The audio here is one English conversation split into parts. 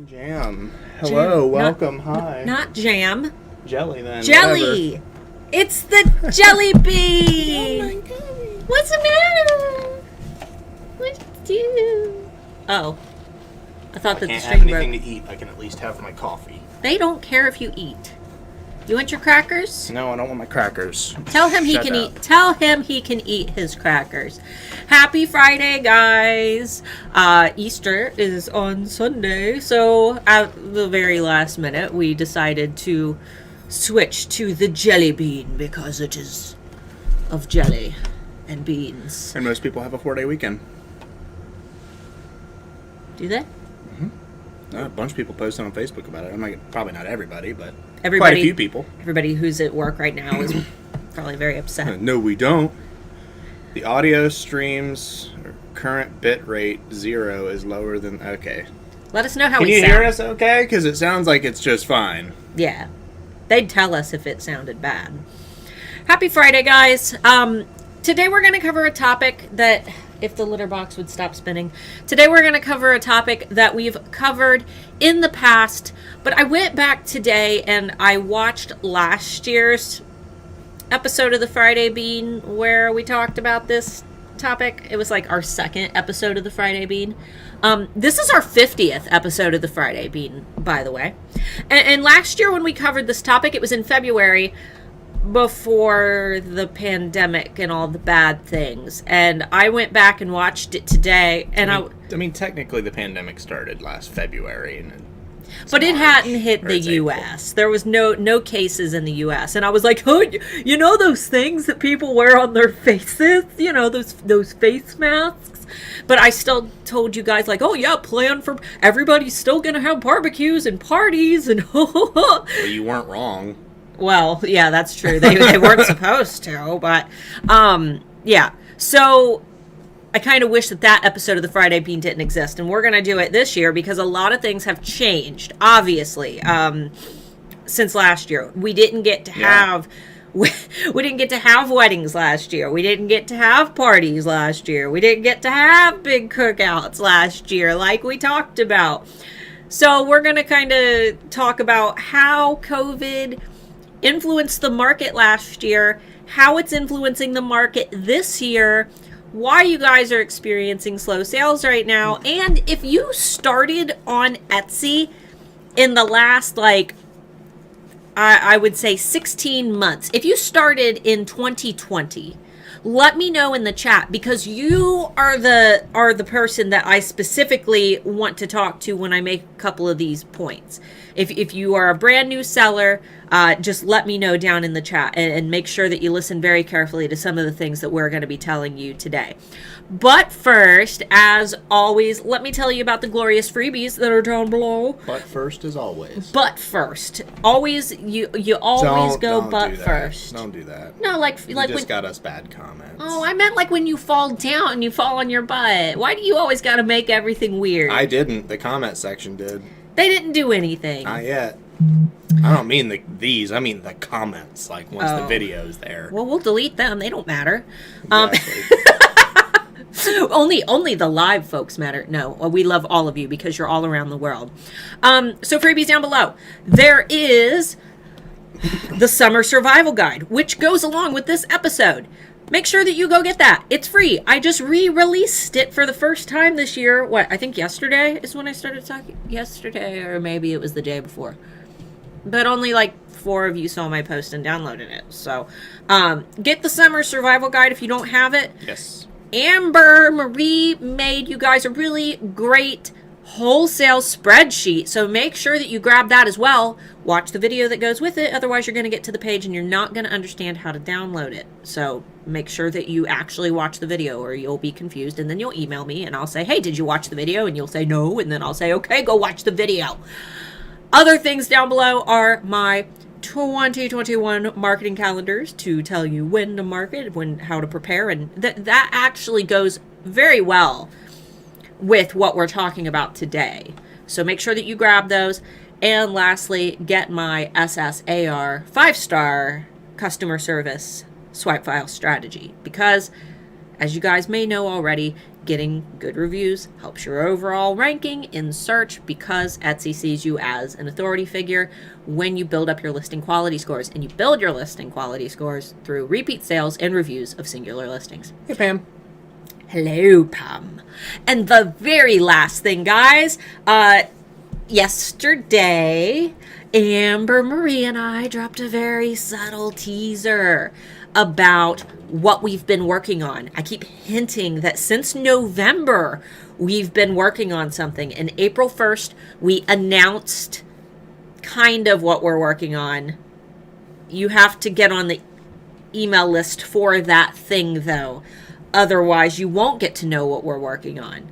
Jam. Hello, welcome, hi. Not jam. Jelly then. Jelly! Whatever. It's the jelly bean! Oh my God. What's the matter? What'd you do? Oh. I thought that the Can't string have broke. anything to eat. I can at least have my coffee. They don't care if you eat. You want your crackers? No, I don't want my crackers. Tell him he Shut can up. eat. Tell him he can eat his crackers. Happy Friday, guys! Easter is on Sunday, so at the very last minute, we decided to switch to the jelly bean because it is of jelly and beans. And most people have a 4-day weekend. Do they? A bunch of people posted on Facebook about it. I'm like, probably not everybody, but Everybody, quite a few people. Everybody who's at work right now is probably very upset. No, we don't. The audio streams current bit rate 0 is lower than. Okay. Let us know how Can we you sound. hear us okay? Because it sounds like it's just fine. Yeah. They'd tell us if it sounded bad. Happy Friday, guys. Today we're going to cover a topic that, if the litter box would stop spinning, today we're going to cover a topic that we've covered in the past, but I went back today and I watched last year's episode of the Friday Bean where we talked about this topic. It was like our second episode of the Friday Bean. This is our 50th episode of the Friday Bean, by the way. And last year when we covered this topic, it was in February before the pandemic and all the bad things. And I went back and watched it today. And I mean, technically the pandemic started last February. But it hadn't hit the April. U.S. There was no cases in the U.S. And I was like, oh, you know those things that people wear on their faces? You know, those face masks? But I still told you guys, like, oh, yeah, plan for... Everybody's still going to have barbecues and parties and... Well, you weren't wrong. Well, yeah, that's true. They weren't supposed to, but... yeah. So... I kind of wish that episode of the Friday Bean didn't exist, and we're going to do it this year because a lot of things have changed, obviously, since last year. We didn't get to have... We didn't get to have weddings last year. We didn't get to have parties last year. We didn't get to have big cookouts last year like we talked about. So we're going to kind of talk about how COVID influenced the market last year, how it's influencing the market this year, why you guys are experiencing slow sales right now, and if you started on Etsy in the last, I would say 16 months. If you started in 2020, let me know in the chat, because you are the person that I specifically want to talk to when I make a couple of these points. If you are a brand new seller, just let me know down in the chat and make sure that you listen very carefully to some of the things that we're going to be telling you today. But first, as always, let me tell you about the glorious freebies that are down below. But first, as always. But first. Always, you always don't but do that. first. Don't do that. No, like You when... just got us bad comments. Oh, I meant like when you fall down and you fall on your butt. Why do you always got to make everything weird? I didn't. The comment section did. They didn't do anything. Not yet. I don't mean these. I mean the comments, like once the video's there. Well, we'll delete them. They don't matter. Exactly. Only the live folks matter. No, we love all of you because you're all around the world. So freebies down below. There is the Summer Survival Guide, which goes along with this episode. Make sure that you go get that. It's free. I just re-released it for the first time this year. What, I think yesterday is when I started talking. Yesterday, or maybe it was the day before. But only like 4 of you saw my post and downloaded it. So get the Summer Survival Guide if you don't have it. Yes. Amber Marie made you guys a really great wholesale spreadsheet, so make sure that you grab that as well. Watch the video that goes with it, otherwise you're going to get to the page and you're not going to understand how to download it. So make sure that you actually watch the video or you'll be confused, and then you'll email me and I'll say, hey, did you watch the video? And you'll say no, and then I'll say, okay, go watch the video. Other things down below are my 2021 marketing calendars to tell you when to market, how to prepare, and that actually goes very well with what we're talking about today. So make sure that you grab those. And lastly, get my SSAR 5-star customer service swipe file strategy, because as you guys may know already, getting good reviews helps your overall ranking in search because Etsy sees you as an authority figure when you build up your listing quality scores. And you build your listing quality scores through repeat sales and reviews of singular listings. Hey, Pam. Hello, Pam. And the very last thing, guys, yesterday, Amber Marie and I dropped a very subtle teaser about what we've been working on. I keep hinting that since November, we've been working on something. And April 1st, we announced kind of what we're working on. You have to get on the email list for that thing, though. Otherwise, you won't get to know what we're working on.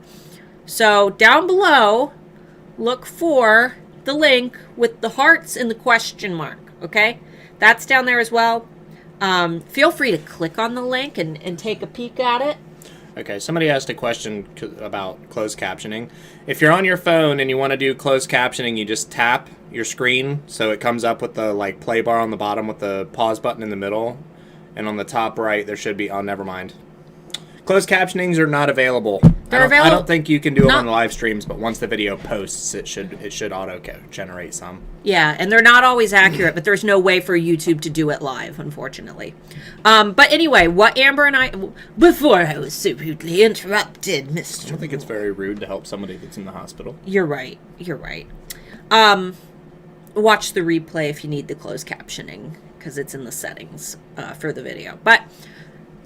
So down below, look for the link with the hearts and the question mark, okay? That's down there as well. Feel free to click on the link and take a peek at it. Okay, somebody asked a question about closed captioning. If you're on your phone and you want to do closed captioning, you just tap your screen so it comes up with the play bar on the bottom with the pause button in the middle. And on the top right, there should be, oh, never mind. Closed captionings are not available. They're available. I don't think you can do them on the live streams, but once the video posts, it should auto-generate some. Yeah, and they're not always accurate, but there's no way for YouTube to do it live, unfortunately. But anyway, what Amber and I... Before I was so rudely interrupted, Mr. I don't think it's very rude to help somebody that's in the hospital. You're right. You're right. Watch the replay if you need the closed captioning, because it's in the settings for the video. But...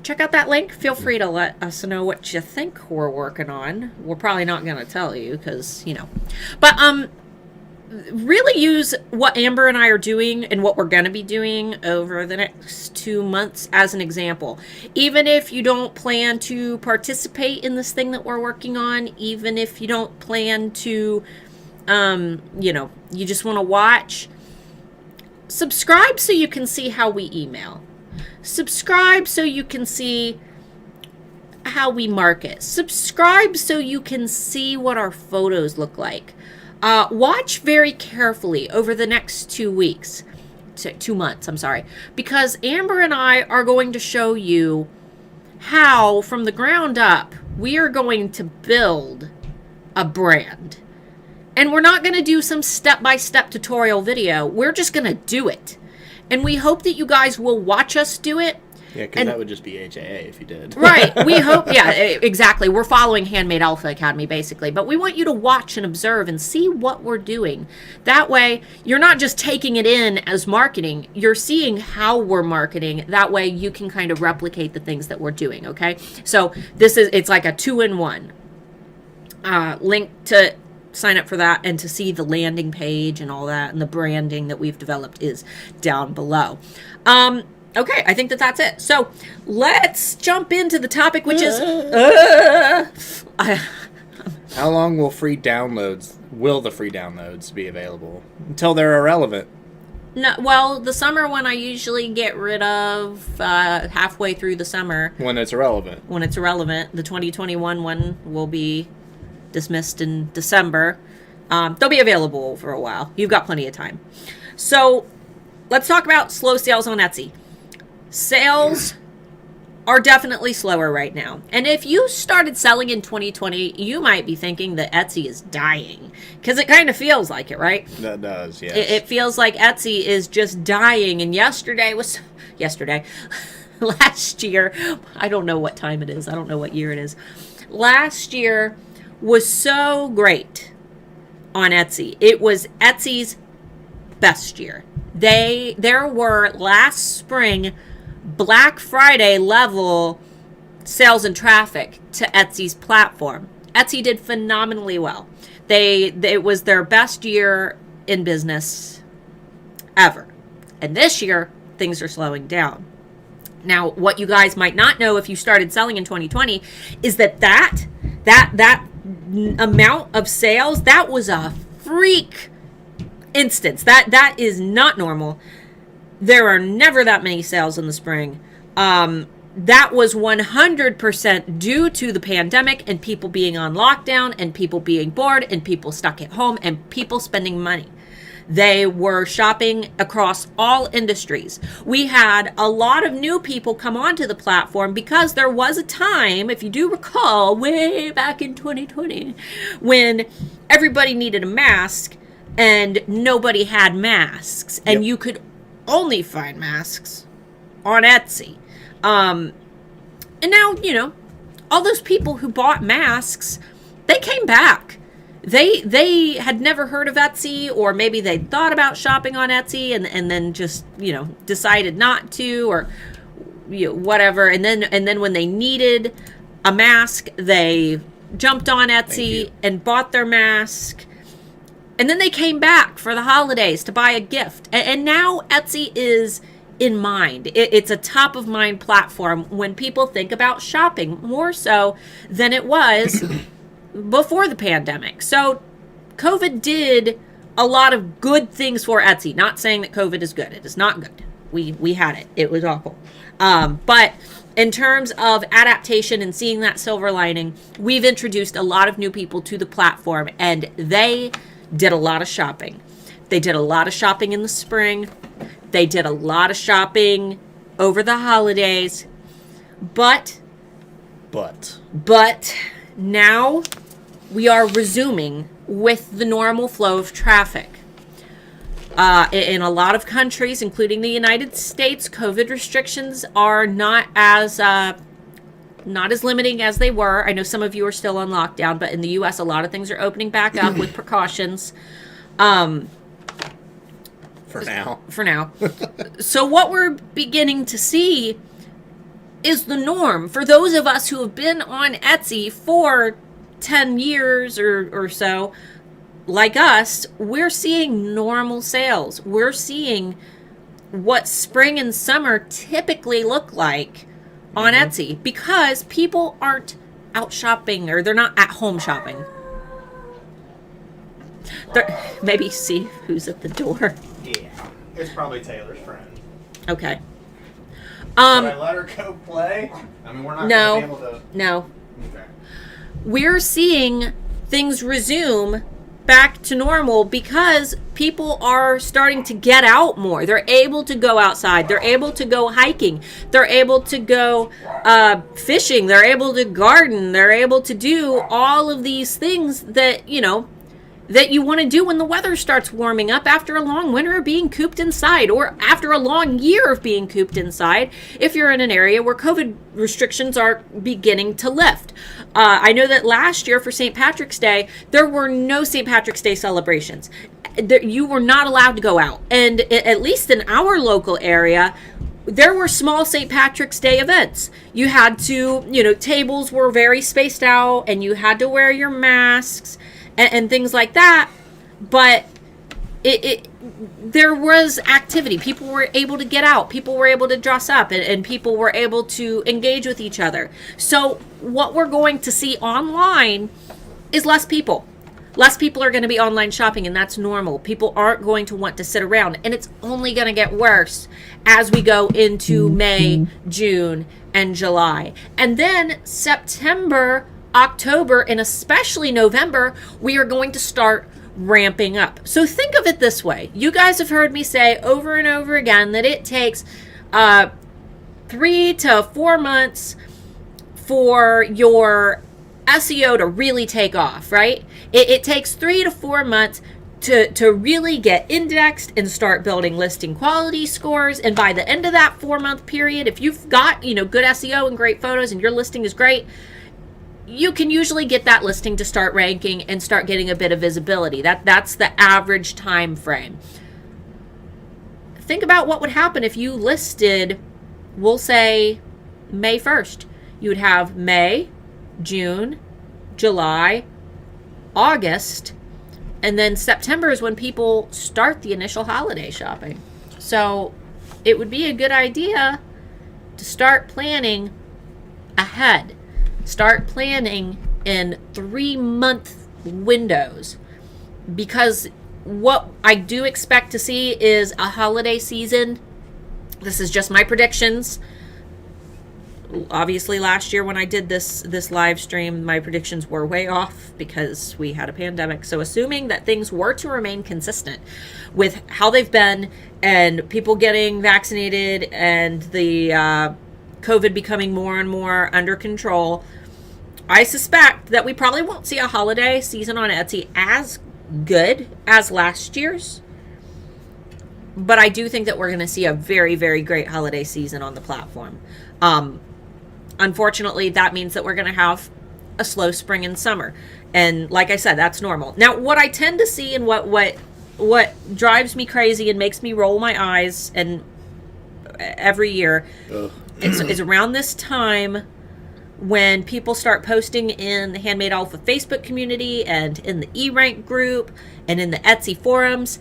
check out that link. Feel free to let us know what you think we're working on. We're probably not going to tell you because, But really use what Amber and I are doing and what we're going to be doing over the next 2 months as an example. Even if you don't plan to participate in this thing that we're working on, even if you don't plan to, you just want to watch, subscribe so you can see how we email. Subscribe so you can see how we market. Subscribe so you can see what our photos look like. Watch very carefully over the next 2 weeks. 2 months, I'm sorry. Because Amber and I are going to show you how, from the ground up, we are going to build a brand. And we're not going to do some step-by-step tutorial video. We're just going to do it. And we hope that you guys will watch us do it. Yeah, because that would just be HAA if you did. Right. We hope, yeah, exactly. We're following Handmade Alpha Academy, basically. But we want you to watch and observe and see what we're doing. That way, you're not just taking it in as marketing. You're seeing how we're marketing. That way, you can kind of replicate the things that we're doing, okay? So, it's like a 2-in-1. Link to... sign up for that and to see the landing page and all that and the branding that we've developed is down below. Okay, I think that's it. So let's jump into the topic, which is how long will the free downloads be available? Until they're irrelevant. No, well, the summer one I usually get rid of halfway through the summer. When it's irrelevant. When it's irrelevant. The 2021 one will be dismissed in December. They'll be available for a while. You've got plenty of time. So let's talk about slow sales on Etsy. Sales are definitely slower right now. And if you started selling in 2020, you might be thinking that Etsy is dying. Because it kind of feels like it, right? That does, yes. It feels like Etsy is just dying. And yesterday. Last year. I don't know what time it is. I don't know what year it is. Last year was so great on Etsy. It was Etsy's best year. There were last spring Black Friday level sales and traffic to Etsy's platform. Etsy did phenomenally well. It was their best year in business ever. And this year things are slowing down. Now, what you guys might not know if you started selling in 2020 is that amount of sales, that was a freak instance. That is not normal. There are never that many sales in the spring. That was 100% due to the pandemic and people being on lockdown and people being bored and people stuck at home and people spending money. They were shopping across all industries. We had a lot of new people come onto the platform because there was a time, if you do recall, way back in 2020, when everybody needed a mask and nobody had masks, and you could only find masks on Etsy. And now, all those people who bought masks, they came back. They had never heard of Etsy, or maybe they thought about shopping on Etsy and then just, decided not to, or whatever. And then when they needed a mask, they jumped on Etsy and bought their mask. And then they came back for the holidays to buy a gift. And now Etsy is in mind. It's a top of mind platform when people think about shopping, more so than it was before the pandemic. So COVID did a lot of good things for Etsy. Not saying that COVID is good. It is not good. We had it. It was awful. But in terms of adaptation and seeing that silver lining, we've introduced a lot of new people to the platform, and they did a lot of shopping. They did a lot of shopping in the spring. They did a lot of shopping over the holidays. But now we are resuming with the normal flow of traffic. In a lot of countries, including the United States, COVID restrictions are not as limiting as they were. I know some of you are still on lockdown, but in the U.S., a lot of things are opening back up with precautions. For now. So what we're beginning to see is the norm. For those of us who have been on Etsy for 10 years or so, like us, we're seeing normal sales. We're seeing what spring and summer typically look like on Etsy, because people aren't out shopping, or they're not at home shopping. Maybe see who's at the door. Yeah, it's probably Taylor's friend. Okay. Should I let her go play? I mean, we're not going to be able to... No. Okay. We're seeing things resume back to normal because people are starting to get out more. They're able to go outside. They're able to go hiking. They're able to go fishing. They're able to garden. They're able to do all of these things that, that you want to do when the weather starts warming up after a long winter of being cooped inside, or after a long year of being cooped inside, if you're in an area where COVID restrictions are beginning to lift. I know that last year for St. Patrick's Day, there were no St. Patrick's Day celebrations. You were not allowed to go out. And at least in our local area, there were small St. Patrick's Day events. You had to, tables were very spaced out, and you had to wear your masks and things like that. But there was activity. People were able to get out. People were able to dress up, and people were able to engage with each other. So what we're going to see online is less people. Less people are going to be online shopping, and that's normal. People aren't going to want to sit around, and it's only going to get worse as we go into May, June, and July. And then September, October, and especially November, we are going to start ramping up. So think of it this way. You guys have heard me say over and over again that it takes 3 to 4 months for your SEO to really take off, right? It takes 3 to 4 months to really get indexed and start building listing quality scores. And by the end of that 4-month period, if you've got, good SEO and great photos and your listing is great, you can usually get that listing to start ranking and start getting a bit of visibility. That's the average time frame. Think about what would happen if you listed, we'll say, May 1st. You would have May, June, July, August, and then September is when people start the initial holiday shopping. So it would be a good idea to start planning ahead. Start planning in 3-month windows, because what I do expect to see is a holiday season. This is just my predictions. obviously last year when I did this live stream, my predictions were way off because we had a pandemic. So assuming that things were to remain consistent with how they've been, and people getting vaccinated, and the COVID becoming more and more under control, I suspect that we probably won't see a holiday season on Etsy as good as last year's. But I do think that we're going to see a very, very great holiday season on the platform. Unfortunately, that means that we're going to have a slow spring and summer. And like I said, that's normal. Now, what I tend to see, and what drives me crazy and makes me roll my eyes and every year is around this time when people start posting in the Handmade Alpha Facebook community and in the E-Rank group and in the Etsy forums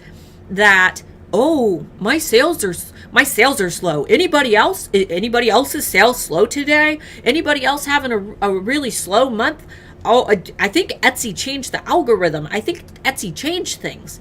that, oh, my sales are slow. Anybody else's sales slow today? Anybody else having a really slow month? Oh, I think Etsy changed the algorithm. I think Etsy changed things.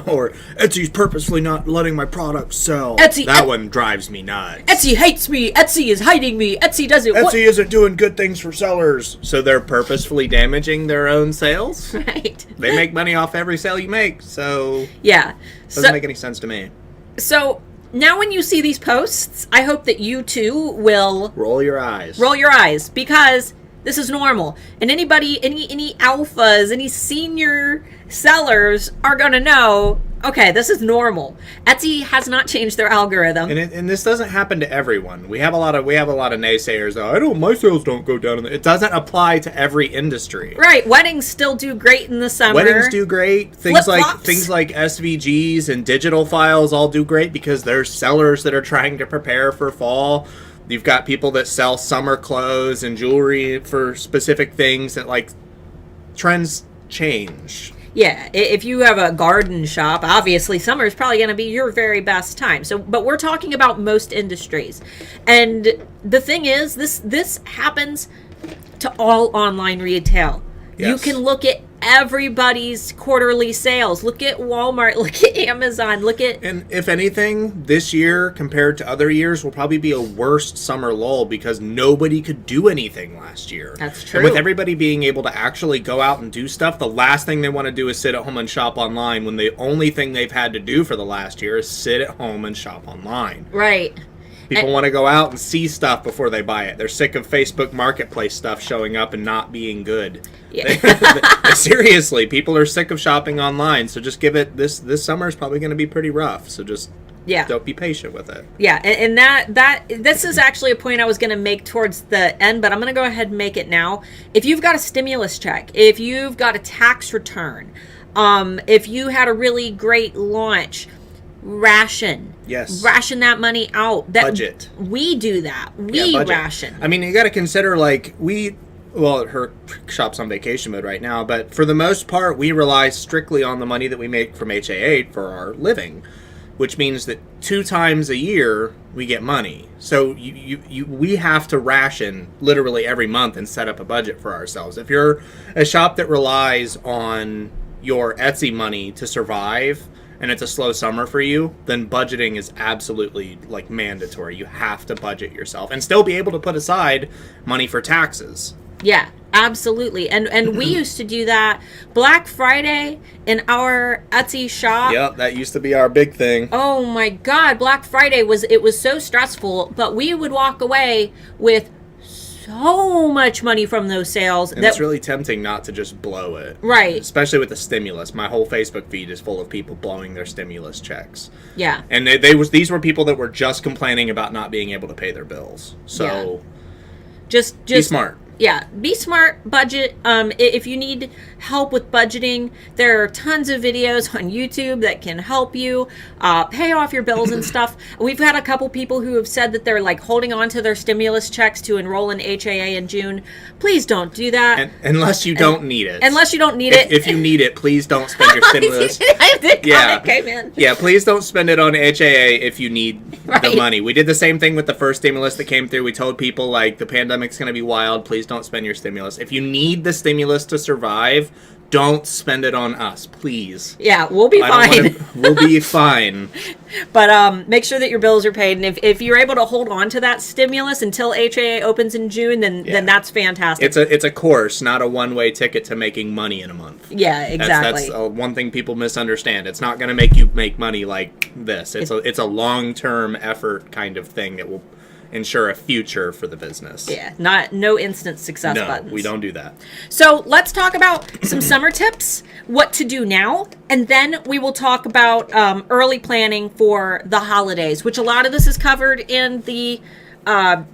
Or Etsy's purposely not letting my products sell. That one drives me nuts. Etsy hates me. Etsy is hiding me. Etsy doesn't. Etsy isn't doing good things for sellers. So they're purposefully damaging their own sales? Right. They make money off every sale you make, so yeah, doesn't make any sense to me. So now when you see these posts, I hope that you too will roll your eyes. Because this is normal. And any alphas, any senior sellers are going to know, okay, this is normal. Etsy has not changed their algorithm. And this doesn't happen to everyone. We have a lot of naysayers. Oh, my sales don't go down. It doesn't apply to every industry. Right. Weddings still do great in the summer. Weddings do great. Things Flip-flops. like SVGs and digital files all do great because there's sellers that are trying to prepare for fall. You've got people that sell summer clothes and jewelry for specific things that, like, trends change. Yeah, if you have a garden shop, obviously summer is probably going to be your very best time. So, but we're talking about most industries. And the thing is, this happens to all online retail. Yes. You can look at everybody's quarterly sales. Look at Walmart, look at Amazon, And if anything, this year compared to other years will probably be a worse summer lull because nobody could do anything last year. That's true. And with everybody being able to actually go out and do stuff, the last thing they want to do is sit at home and shop online when the only thing they've had to do for the last year is sit at home and shop online. Right. People want to go out and see stuff before they buy it. They're sick of Facebook Marketplace stuff showing up and not being good. Yeah. Seriously, people are sick of shopping online. So just give it this summer is probably going to be pretty rough. So just don't be patient with it. Yeah, and this is actually a point I was going to make towards the end, but I'm going to go ahead and make it now. If you've got a stimulus check, if you've got a tax return, if you had a really great launch, ration that money out. Budget. We do that. We ration. I mean, you got to consider, like, her shop's on vacation mode right now, but for the most part, we rely strictly on the money that we make from HAA for our living, which means that 2 times a year we get money. So we have to ration literally every month and set up a budget for ourselves. If you're a shop that relies on your Etsy money to survive, and it's a slow summer for you, then budgeting is absolutely, like, mandatory. You have to budget yourself and still be able to put aside money for taxes. Yeah, absolutely. And we used to do that Black Friday in our Etsy shop. Yep, that used to be our big thing. Oh my God, Black Friday was so stressful, but we would walk away with so much money from those sales. And it's really tempting not to just blow it. Right. Especially with the stimulus. My whole Facebook feed is full of people blowing their stimulus checks. Yeah. And these were people that were just complaining about not being able to pay their bills. So just be smart. Yeah, be smart, budget. If you need help with budgeting, there are tons of videos on YouTube that can help you pay off your bills and stuff. We've had a couple people who have said that they're, like, holding on to their stimulus checks to enroll in HAA in June. Please don't do that. Unless you don't need it. Unless you don't need it. If you need it, please don't spend your stimulus. Came in. Yeah, please don't spend it on HAA if you need the money. We did the same thing with the first stimulus that came through. We told people, like, the pandemic's going to be wild. Please don't spend your stimulus. If you need the stimulus to survive, Don't spend it on us, please. Yeah, we'll be fine. We'll be fine. But make sure that your bills are paid, and if you're able to hold on to that stimulus until HAA opens in June, then that's fantastic. It's a course, not a one-way ticket to making money in a month. Yeah, exactly. That's one thing people misunderstand. It's not going to make you make money like this. It's a long-term effort kind of thing that will ensure a future for the business. Yeah, no instant success buttons. No, we don't do that. So let's talk about some summer tips, what to do now, and then we will talk about early planning for the holidays, which a lot of this is covered in the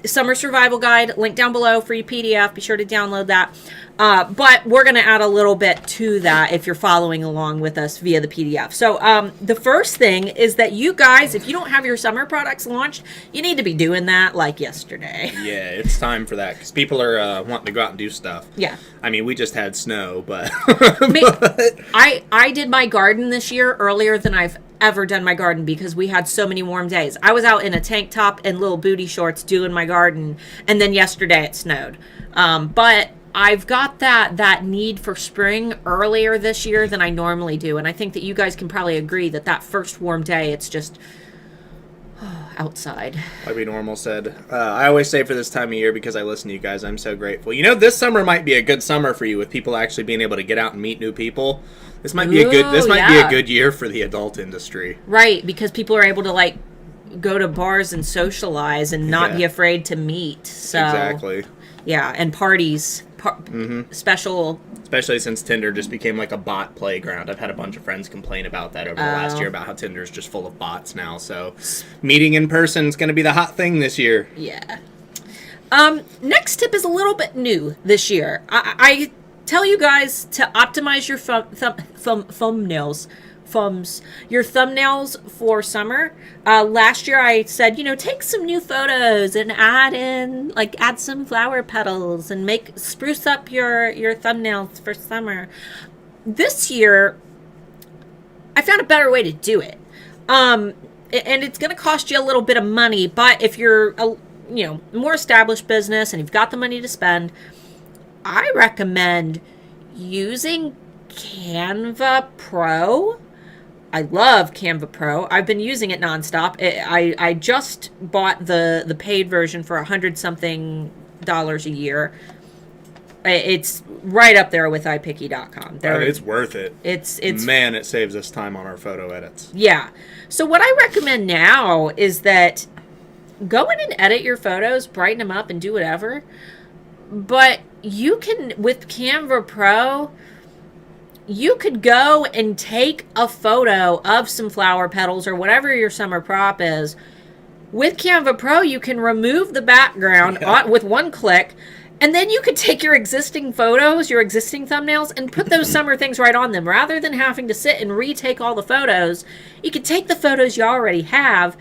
Summer Survival Guide, link down below, free PDF. Be sure to download that. But we're going to add a little bit to that if you're following along with us via the PDF. So the first thing is that you guys, if you don't have your summer products launched, you need to be doing that like yesterday. Yeah, it's time for that because people are wanting to go out and do stuff. Yeah. I mean, we just had snow, but... I did my garden this year earlier than I've ever done my garden because we had so many warm days. I was out in a tank top and little booty shorts doing my garden, and then yesterday it snowed. But I've got that need for spring earlier this year than I normally do, and I think that you guys can probably agree that first warm day, it's just outside. Like we normal said. I always say for this time of year, because I listen to you guys, I'm so grateful. You know, this summer might be a good summer for you with people actually being able to get out and meet new people. This might be a good year for the adult industry. Right, because people are able to like go to bars and socialize and not be afraid to meet. So exactly. Yeah, and parties, special. Especially since Tinder just became like a bot playground. I've had a bunch of friends complain about that over the last year, about how Tinder's just full of bots now. So meeting in person is going to be the hot thing this year. Yeah. Next tip is a little bit new this year. I tell you guys to optimize your your thumbnails for summer. Last year I said, take some new photos and add some flower petals and spruce up your thumbnails for summer. This year I found a better way to do it. And it's going to cost you a little bit of money, but if you're a more established business and you've got the money to spend, I recommend using Canva Pro. I love Canva Pro. I've been using it nonstop. I just bought the paid version for $100-something a year. It's right up there with iPicky.com. It's worth it. It's Man, it saves us time on our photo edits. Yeah. So what I recommend now is that go in and edit your photos, brighten them up, and do whatever. But you can, with Canva Pro, you could go and take a photo of some flower petals or whatever your summer prop is. With Canva Pro, you can remove the background with one click, and then you could take your existing photos, your existing thumbnails, and put those summer things right on them. Rather than having to sit and retake all the photos, you could take the photos you already have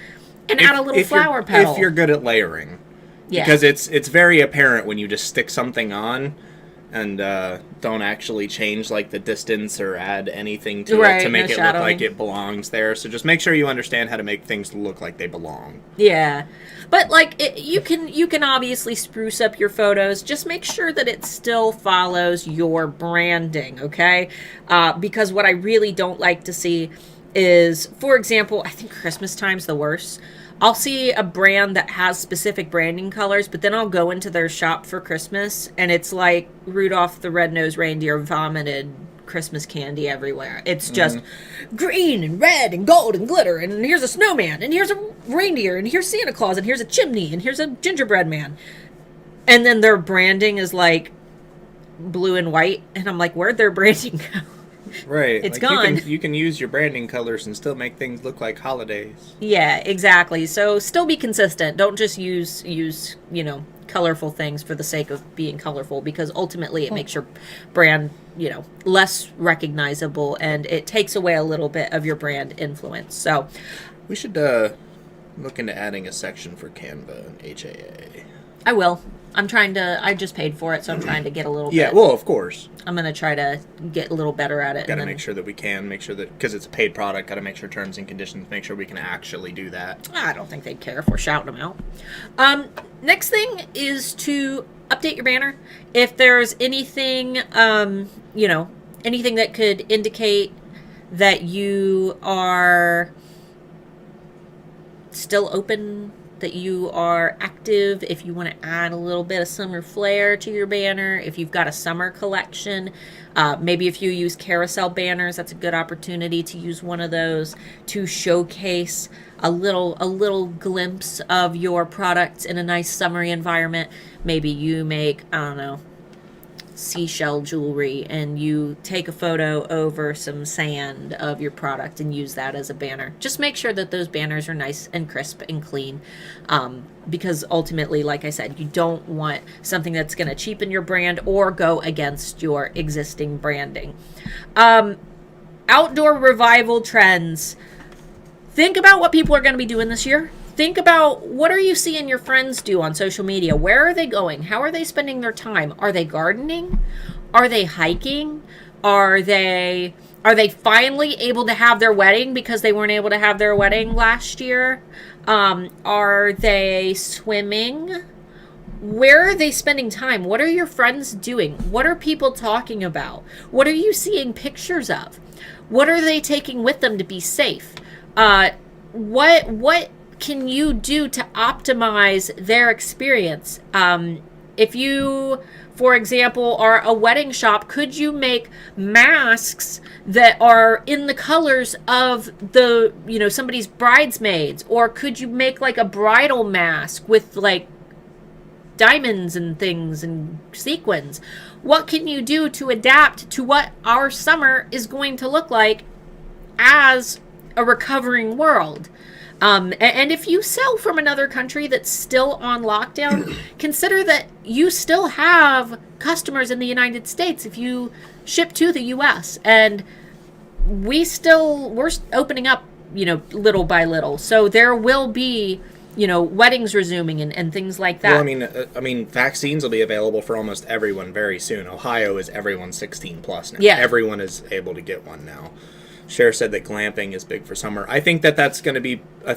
and add a little flower petal. If you're good at layering. Yeah. Because it's very apparent when you just stick something on and don't actually change like the distance or add anything to it to make it look like it belongs there. So just make sure you understand how to make things look like they belong. Yeah. But you can obviously spruce up your photos. Just make sure that it still follows your branding, okay? Because what I really don't like to see is, for example, I think Christmas time's the worst. I'll see a brand that has specific branding colors, but then I'll go into their shop for Christmas, and it's like Rudolph the Red-Nosed Reindeer vomited Christmas candy everywhere. It's just green and red and gold and glitter, and here's a snowman, and here's a reindeer, and here's Santa Claus, and here's a chimney, and here's a gingerbread man. And then their branding is like blue and white, and I'm like, where'd their branding go? Right. It's gone. You can use your branding colors and still make things look like holidays. Yeah, exactly. So still be consistent. Don't just use colorful things for the sake of being colorful, because ultimately it makes your brand, less recognizable, and it takes away a little bit of your brand influence. So we should look into adding a section for Canva and HAA. I will. I just paid for it, so I'm trying to get a little bit. Yeah, well, of course. I'm going to try to get a little better at it. Got to make sure that because it's a paid product, got to make sure terms and conditions, make sure we can actually do that. I don't think they'd care if we're shouting them out. Next thing is to update your banner. If there's anything, anything that could indicate that you are still open, that you are active. If you want to add a little bit of summer flair to your banner, if you've got a summer collection, maybe if you use carousel banners, that's a good opportunity to use one of those to showcase a little glimpse of your products in a nice summery environment. Maybe you make, I don't know, seashell jewelry, and you take a photo over some sand of your product and use that as a banner. Just make sure that those banners are nice and crisp and clean, because ultimately, like I said, you don't want something that's going to cheapen your brand or go against your existing branding. Outdoor revival trends. Think about what people are going to be doing this year. Think about, what are you seeing your friends do on social media? Where are they going? How are they spending their time? Are they gardening? Are they hiking? Are they finally able to have their wedding because they weren't able to have their wedding last year? Are they swimming? Where are they spending time? What are your friends doing? What are people talking about? What are you seeing pictures of? What are they taking with them to be safe? What can you do to optimize their experience? If you, for example, are a wedding shop, could you make masks that are in the colors of the, somebody's bridesmaids? Or could you make like a bridal mask with like diamonds and things and sequins? What can you do to adapt to what our summer is going to look like as a recovering world? And if you sell from another country that's still on lockdown, consider that you still have customers in the United States if you ship to the U.S. And we're opening up, little by little. So there will be, weddings resuming and things like that. Well, I mean, vaccines will be available for almost everyone very soon. Ohio is everyone 16 plus now. Yeah. Everyone is able to get one now. Cher said that glamping is big for summer. I think that's going to be a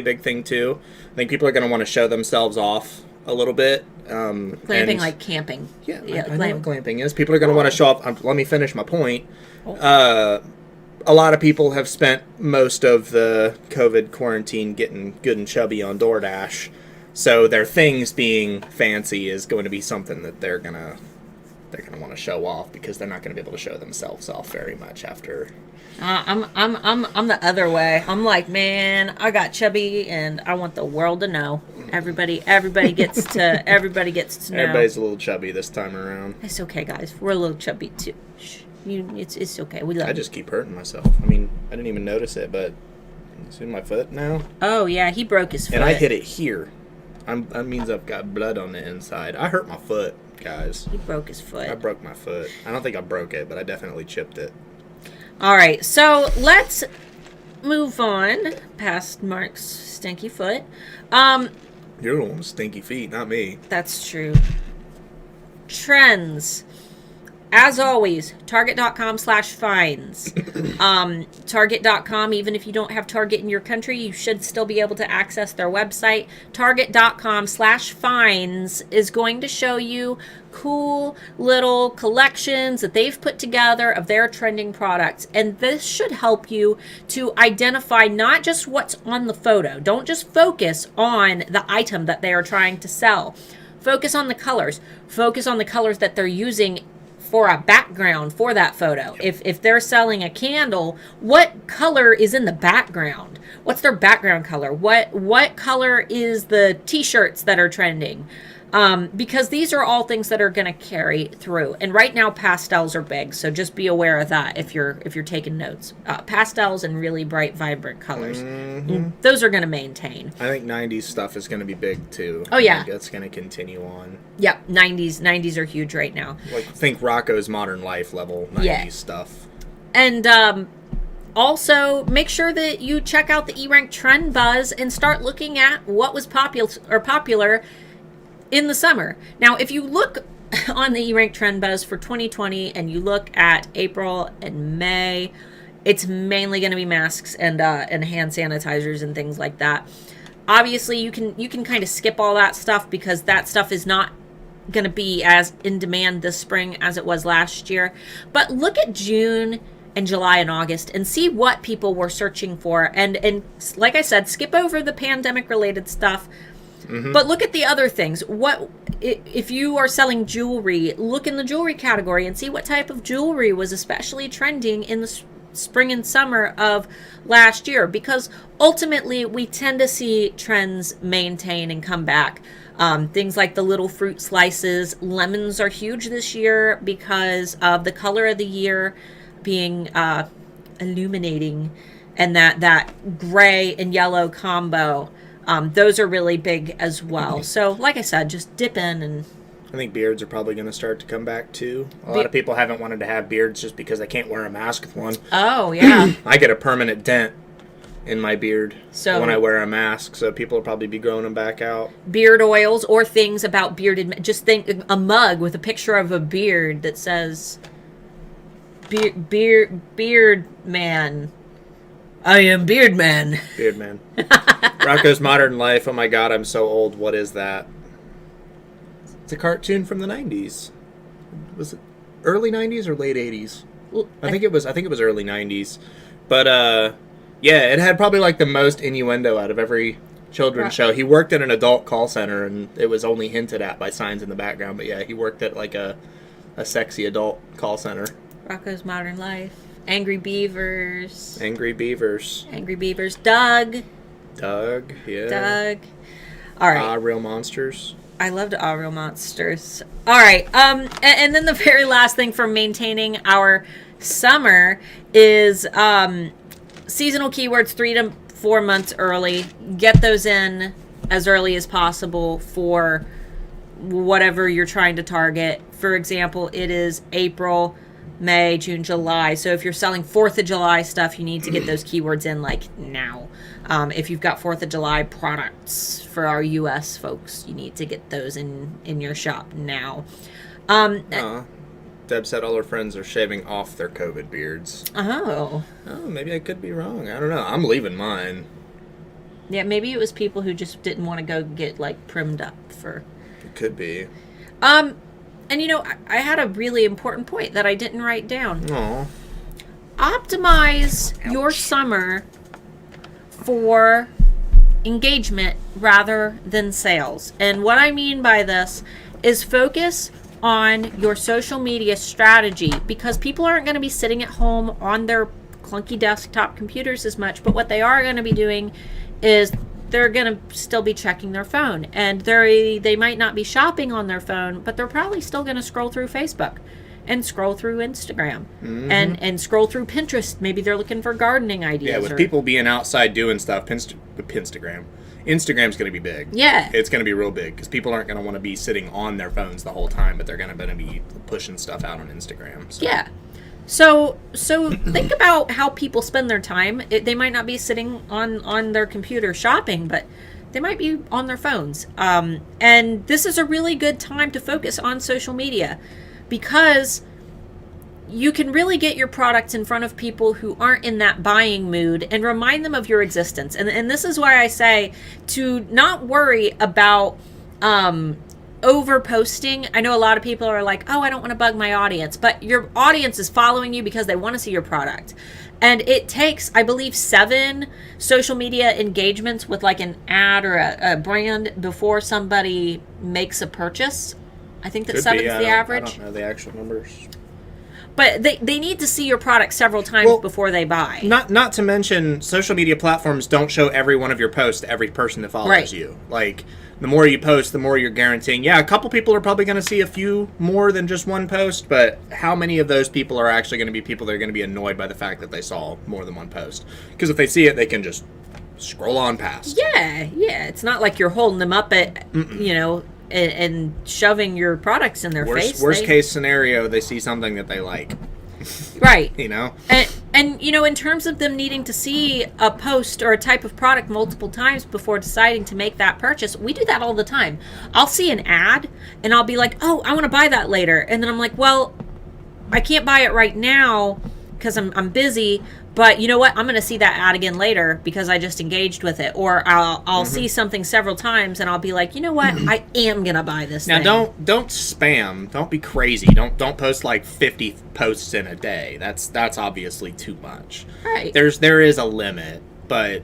big thing too. I think people are going to want to show themselves off a little bit. Glamping, like camping. Yeah, I know what glamping is. People are going to want to show off. Let me finish my point. A lot of people have spent most of the COVID quarantine getting good and chubby on DoorDash, so their things being fancy is going to be something that they're gonna want to show off, because they're not going to be able to show themselves off very much after. I'm the other way. I'm like, man, I got chubby, and I want the world to know. Everybody gets to know. Everybody's a little chubby this time around. It's okay, guys. We're a little chubby too. Shh. It's okay. We love. I just keep hurting myself. I mean, I didn't even notice it, but you see my foot now. Oh yeah, he broke his foot. And I hit it here. That means I've got blood on the inside. I hurt my foot, guys. He broke his foot. I broke my foot. I don't think I broke it, but I definitely chipped it. All right, so let's move on past Mark's stinky foot. You're the one with stinky feet, not me. That's true. Trends. As always, Target.com/finds. Target.com, even if you don't have Target in your country, you should still be able to access their website. Target.com/finds is going to show you cool little collections that they've put together of their trending products. And this should help you to identify not just what's on the photo. Don't just focus on the item that they are trying to sell. Focus on the colors. Focus on the colors that they're using for a background for that photo. If they're selling a candle, what color is in the background? What's their background color? What color is the t-shirts that are trending? Because these are all things that are going to carry through. And right now, pastels are big, so just be aware of that if you're taking notes. Pastels and really bright, vibrant colors. Mm-hmm. Those are going to maintain. I think 90s stuff is going to be big too. Oh yeah, I think that's going to continue on. Yep, 90s are huge right now. Like think Rocco's Modern Life level 90s stuff. And also, make sure that you check out the E-Rank Trend Buzz and start looking at what was popular in the summer. Now, if you look on the E-Rank Trend Buzz for 2020 and you look at April and May, it's mainly going to be masks and hand sanitizers and things like that. Obviously, you can kind of skip all that stuff because that stuff is not going to be as in demand this spring as it was last year. But look at June and July and August and see what people were searching for. And like I said, skip over the pandemic related stuff. But look at the other things. What if you are selling jewelry? Look in the jewelry category and see what type of jewelry was especially trending in the spring and summer of last year, because ultimately we tend to see trends maintain and come back. Things like the little fruit slices. Lemons are huge this year because of the color of the year being illuminating, and that gray and yellow combo. Those are really big as well. So like I said, just dip in. And I think beards are probably going to start to come back too. A lot of people haven't wanted to have beards just because they can't wear a mask with one. Oh, yeah. I get a permanent dent in my beard when I So wear a mask, so people will probably be growing them back out. beard oils or things about bearded, just think a mug with a picture of a beard that says beard man. I am beard man. Beard man. Rocco's Modern Life. Oh my god, I'm so old. What is that? It's a cartoon from the 90s. Was it early 90s or late 80s? I think it was early 90s. But yeah, it had probably like the most innuendo out of every children's show. He worked at an adult call center, and it was only hinted at by signs in the background. But yeah, he worked at like a sexy adult call center. Rocco's Modern Life. Angry Beavers. Angry Beavers. Angry Beavers. Doug. Yeah. Doug. All right. Real Monsters. I loved All Real Monsters. All right. And then the very last thing for maintaining our summer is seasonal keywords 3 to 4 months early. Get those in as early as possible for whatever you're trying to target. For example, it is April, May, June, July. So if you're selling 4th of July stuff, you need to get those keywords in like now. If you've got 4th of July products for our U.S. folks, you need to get those in your shop now. Deb said all her friends are shaving off their COVID beards. Oh, Maybe I could be wrong. I don't know. I'm leaving mine. yeah, maybe it was people who just didn't want to go get like primed up for. It could be. And you know, I had a really important point that I didn't write down. Aw. Optimize your summer for engagement rather than sales. And what I mean by this is focus on your social media strategy, because people aren't going to be sitting at home on their clunky desktop computers as much, but what they are going to be doing is they're going to still be checking their phone, and they might not be shopping on their phone, but they're probably still going to scroll through Facebook and scroll through Instagram and scroll through Pinterest. Maybe they're looking for gardening ideas. Yeah, with people being outside doing stuff, Instagram's going to be big. Yeah. It's going to be real big because people aren't going to want to be sitting on their phones the whole time, but they're going to be pushing stuff out on Instagram. So. Yeah. So think about how people spend their time. They might not be sitting on their computer shopping, but they might be on their phones. And this is a really good time to focus on social media, because you can really get your products in front of people who aren't in that buying mood and remind them of your existence. And this is why I say to not worry about over posting. I know a lot of people are like, oh, I don't want to bug my audience, but your audience is following you because they want to see your product. And it takes, I believe, 7 social media engagements with like an ad or a brand before somebody makes a purchase. I think that 7's the average. I don't know the actual numbers. But they need to see your product several times before they buy. Not to mention, social media platforms don't show every one of your posts to every person that follows you. Like, the more you post, the more you're guaranteeing. Yeah, a couple people are probably going to see a few more than just one post, but how many of those people are actually going to be people that are going to be annoyed by the fact that they saw more than one post? Because if they see it, they can just scroll on past. Yeah. It's not like you're holding them up at, and shoving your products in their face. Worst case scenario, they see something that they like. Right. And in terms of them needing to see a post or a type of product multiple times before deciding to make that purchase, we do that all the time. I'll see an ad and I'll be like, oh, I want to buy that later. And then I'm like, well, I can't buy it right now because I'm busy, But you know what? I'm going to see that ad again later because I just engaged with it. Or I'll see something several times and I'll be like, you know what? I am going to buy this Now, thing. don't spam. Don't be crazy. Don't post like 50 posts in a day. That's obviously too much. Right. There is a limit, but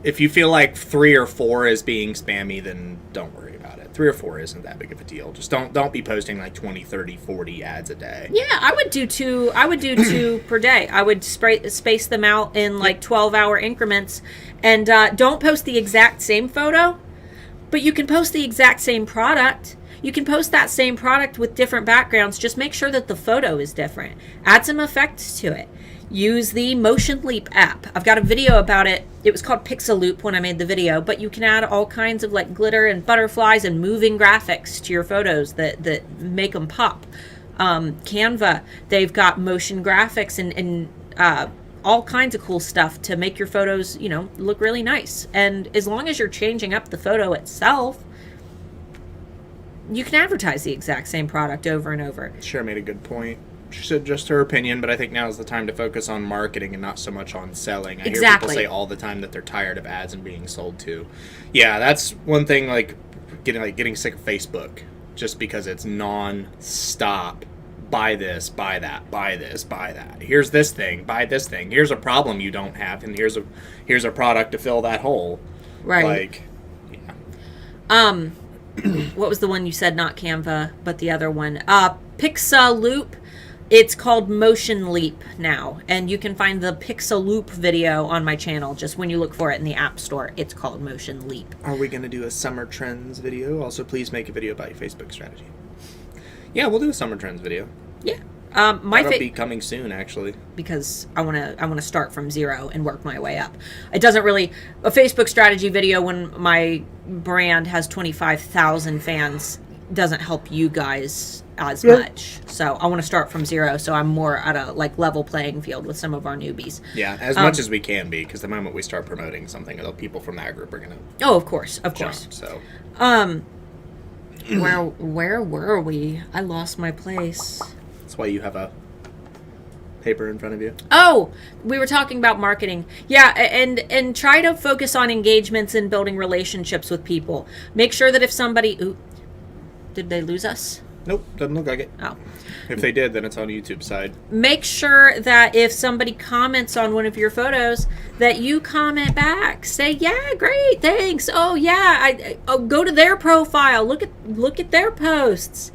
if you feel like 3 or 4 is being spammy, then don't worry about it. 3 or 4 isn't that big of a deal. Just don't be posting like 20, 30, 40 ads a day. Yeah, I would do two per day. I would space them out in like 12-hour increments, and don't post the exact same photo, but you can post the exact same product. You can post that same product with different backgrounds. Just make sure that the photo is different. Add some effects to it. Use the Motion Leap app. I've got a video about it. It was called Pixel Loop when I made the video, but you can add all kinds of like glitter and butterflies and moving graphics to your photos that make them pop. Canva, they've got motion graphics and all kinds of cool stuff to make your photos, look really nice. And as long as you're changing up the photo itself, you can advertise the exact same product over and over. Sure, made a good point. She said just her opinion, but I think now is the time to focus on marketing and not so much on selling. I hear people say all the time that they're tired of ads and being sold to. Yeah, that's one thing, like getting sick of Facebook just because it's non-stop. Buy this, buy that, buy this, buy that. Here's this thing, buy this thing. Here's a problem you don't have, and here's a product to fill that hole. Right. Like, yeah. What was the one you said? Not Canva, but the other one. Pixel Loop. It's called Motion Leap now, and you can find the Pixel Loop video on my channel. Just when you look for it in the App Store, it's called Motion Leap. Are we going to do a summer trends video? Also, please make a video about your Facebook strategy. Yeah, we'll do a summer trends video. Yeah. That'll be coming soon, actually. Because I want to start from zero and work my way up. It doesn't really a Facebook strategy video when my brand has 25,000 fans doesn't help you guys as much. So I want to start from zero, so I'm more at a level playing field with some of our newbies. Yeah, as much as we can be, because the moment we start promoting something, the people from that group are gonna. Oh, of course. So. Where were we? I lost my place. That's why you have a paper in front of you. Oh, we were talking about marketing. Yeah, and try to focus on engagements and building relationships with people. Make sure that if somebody... Ooh, did they lose us? Nope, doesn't look like it. Oh. If they did, then it's on YouTube's side. Make sure that if somebody comments on one of your photos, that you comment back. Say, yeah, great, thanks. Oh, yeah, go to their profile. Look at their posts.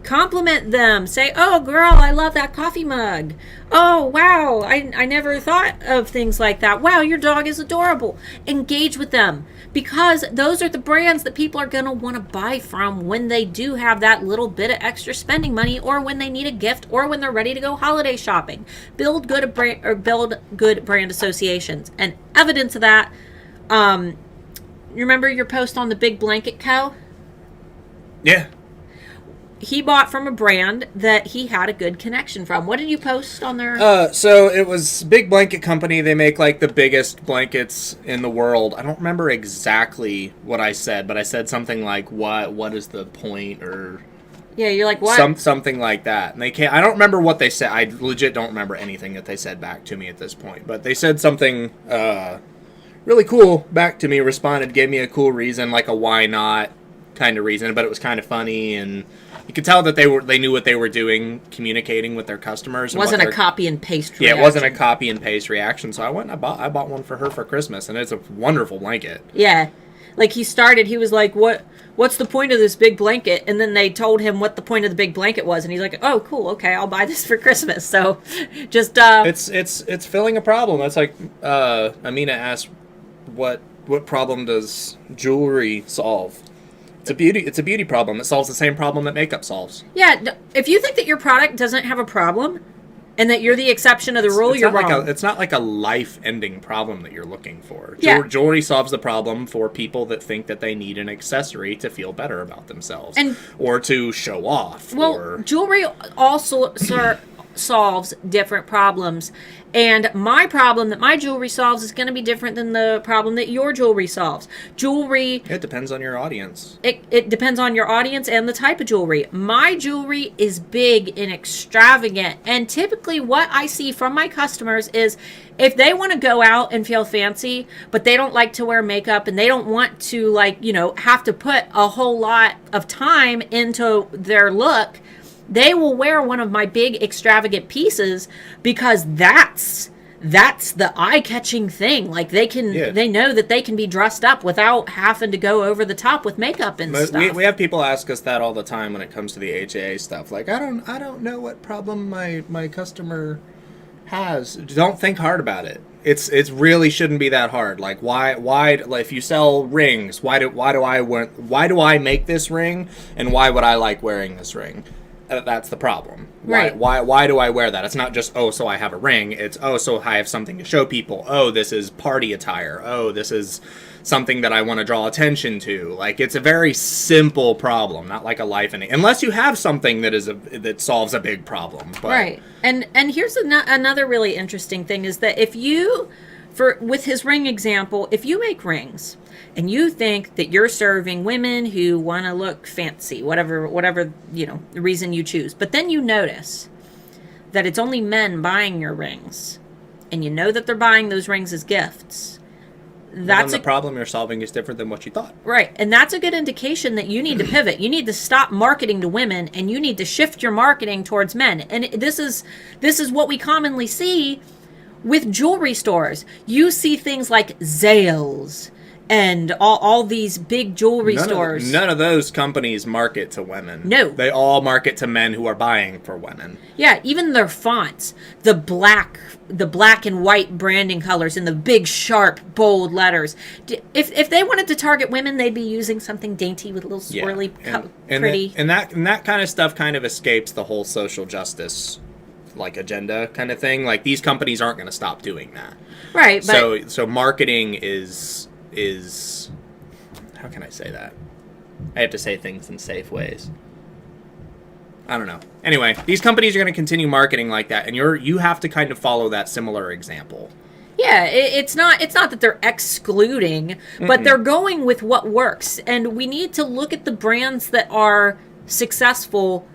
Compliment them. Say, oh, girl, I love that coffee mug. Oh, wow, I never thought of things like that. Wow, your dog is adorable. Engage with them. Because those are the brands that people are going to want to buy from when they do have that little bit of extra spending money, or when they need a gift, or when they're ready to go holiday shopping. Build good brand associations. And evidence of that, you remember your post on the Big Blanket Co.? Yeah. He bought from a brand that he had a good connection from. What did you post on there? So it was Big Blanket Company. They make like the biggest blankets in the world. I don't remember exactly what I said, but I said something like, what is the point, or yeah, you're like, what? Something like that. And I don't remember what they said. I legit don't remember anything that they said back to me at this point. But they said something really cool back to me, responded, gave me a cool reason, like a why not kind of reason, but it was kind of funny, and you could tell that they knew what they were doing, communicating with their customers. It wasn't a copy and paste reaction. Yeah, it wasn't a copy and paste reaction. So I went and I bought one for her for Christmas, and it's a wonderful blanket. Yeah. Like he was like, what's the point of this big blanket? And then they told him what the point of the big blanket was, and he's like, oh, cool, okay, I'll buy this for Christmas. So just it's filling a problem. That's like Amina asked, what problem does jewelry solve? It's a beauty problem. It solves the same problem that makeup solves. Yeah, if you think that your product doesn't have a problem and that you're the exception of the rule, you're wrong. It's not like a life-ending problem that you're looking for. Yeah. Jewelry solves the problem for people that think that they need an accessory to feel better about themselves, or to show off. Well, jewelry also solves different problems. And my problem that my jewelry solves is going to be different than the problem that your jewelry solves. Jewelry... It depends on your audience. It depends on your audience and the type of jewelry. My jewelry is big and extravagant. And typically what I see from my customers is if they want to go out and feel fancy, but they don't like to wear makeup and they don't want to, like, you know, have to put a whole lot of time into their look, they will wear one of my big extravagant pieces because that's the eye-catching thing. Like they know that they can be dressed up without having to go over the top with makeup and stuff. We have people ask us that all the time when it comes to the HAA stuff. Like, I don't know what problem my customer has. Don't think hard about it. It's really shouldn't be that hard. Like, why like, if you sell rings, why do I make this ring, and why would I like wearing this ring? That's the problem. Right. Why do I wear that? It's not just, oh, so I have a ring. It's, oh, so I have something to show people. Oh, this is party attire. Oh, this is something that I want to draw attention to. Like, it's a very simple problem, not like a life and unless you have something that solves a big problem. But. Right. And here's another really interesting thing is that if you, with his ring example, if you make rings and you think that you're serving women who want to look fancy, whatever, you know, the reason you choose, but then you notice that it's only men buying your rings, and you know that they're buying those rings as gifts, that's the problem you're solving is different than what you thought. Right. And that's a good indication that you need to pivot. You need to stop marketing to women, and you need to shift your marketing towards men. And this is what we commonly see with jewelry stores. You see things like Zales and all these big jewelry stores. None of those companies market to women. No. They all market to men who are buying for women. Yeah, even their fonts, the black and white branding colors and the big, sharp, bold letters. If they wanted to target women, they'd be using something dainty with a little swirly, pretty. And that kind of stuff kind of escapes the whole social justice, like, agenda kind of thing. Like, these companies aren't going to stop doing that. Right. But So marketing is how can I say that? I have to say things in safe ways. I don't know. Anyway, these companies are going to continue marketing like that, and you have to kind of follow that similar example. Yeah, it's not that they're excluding, but they're going with what works. And we need to look at the brands that are successful,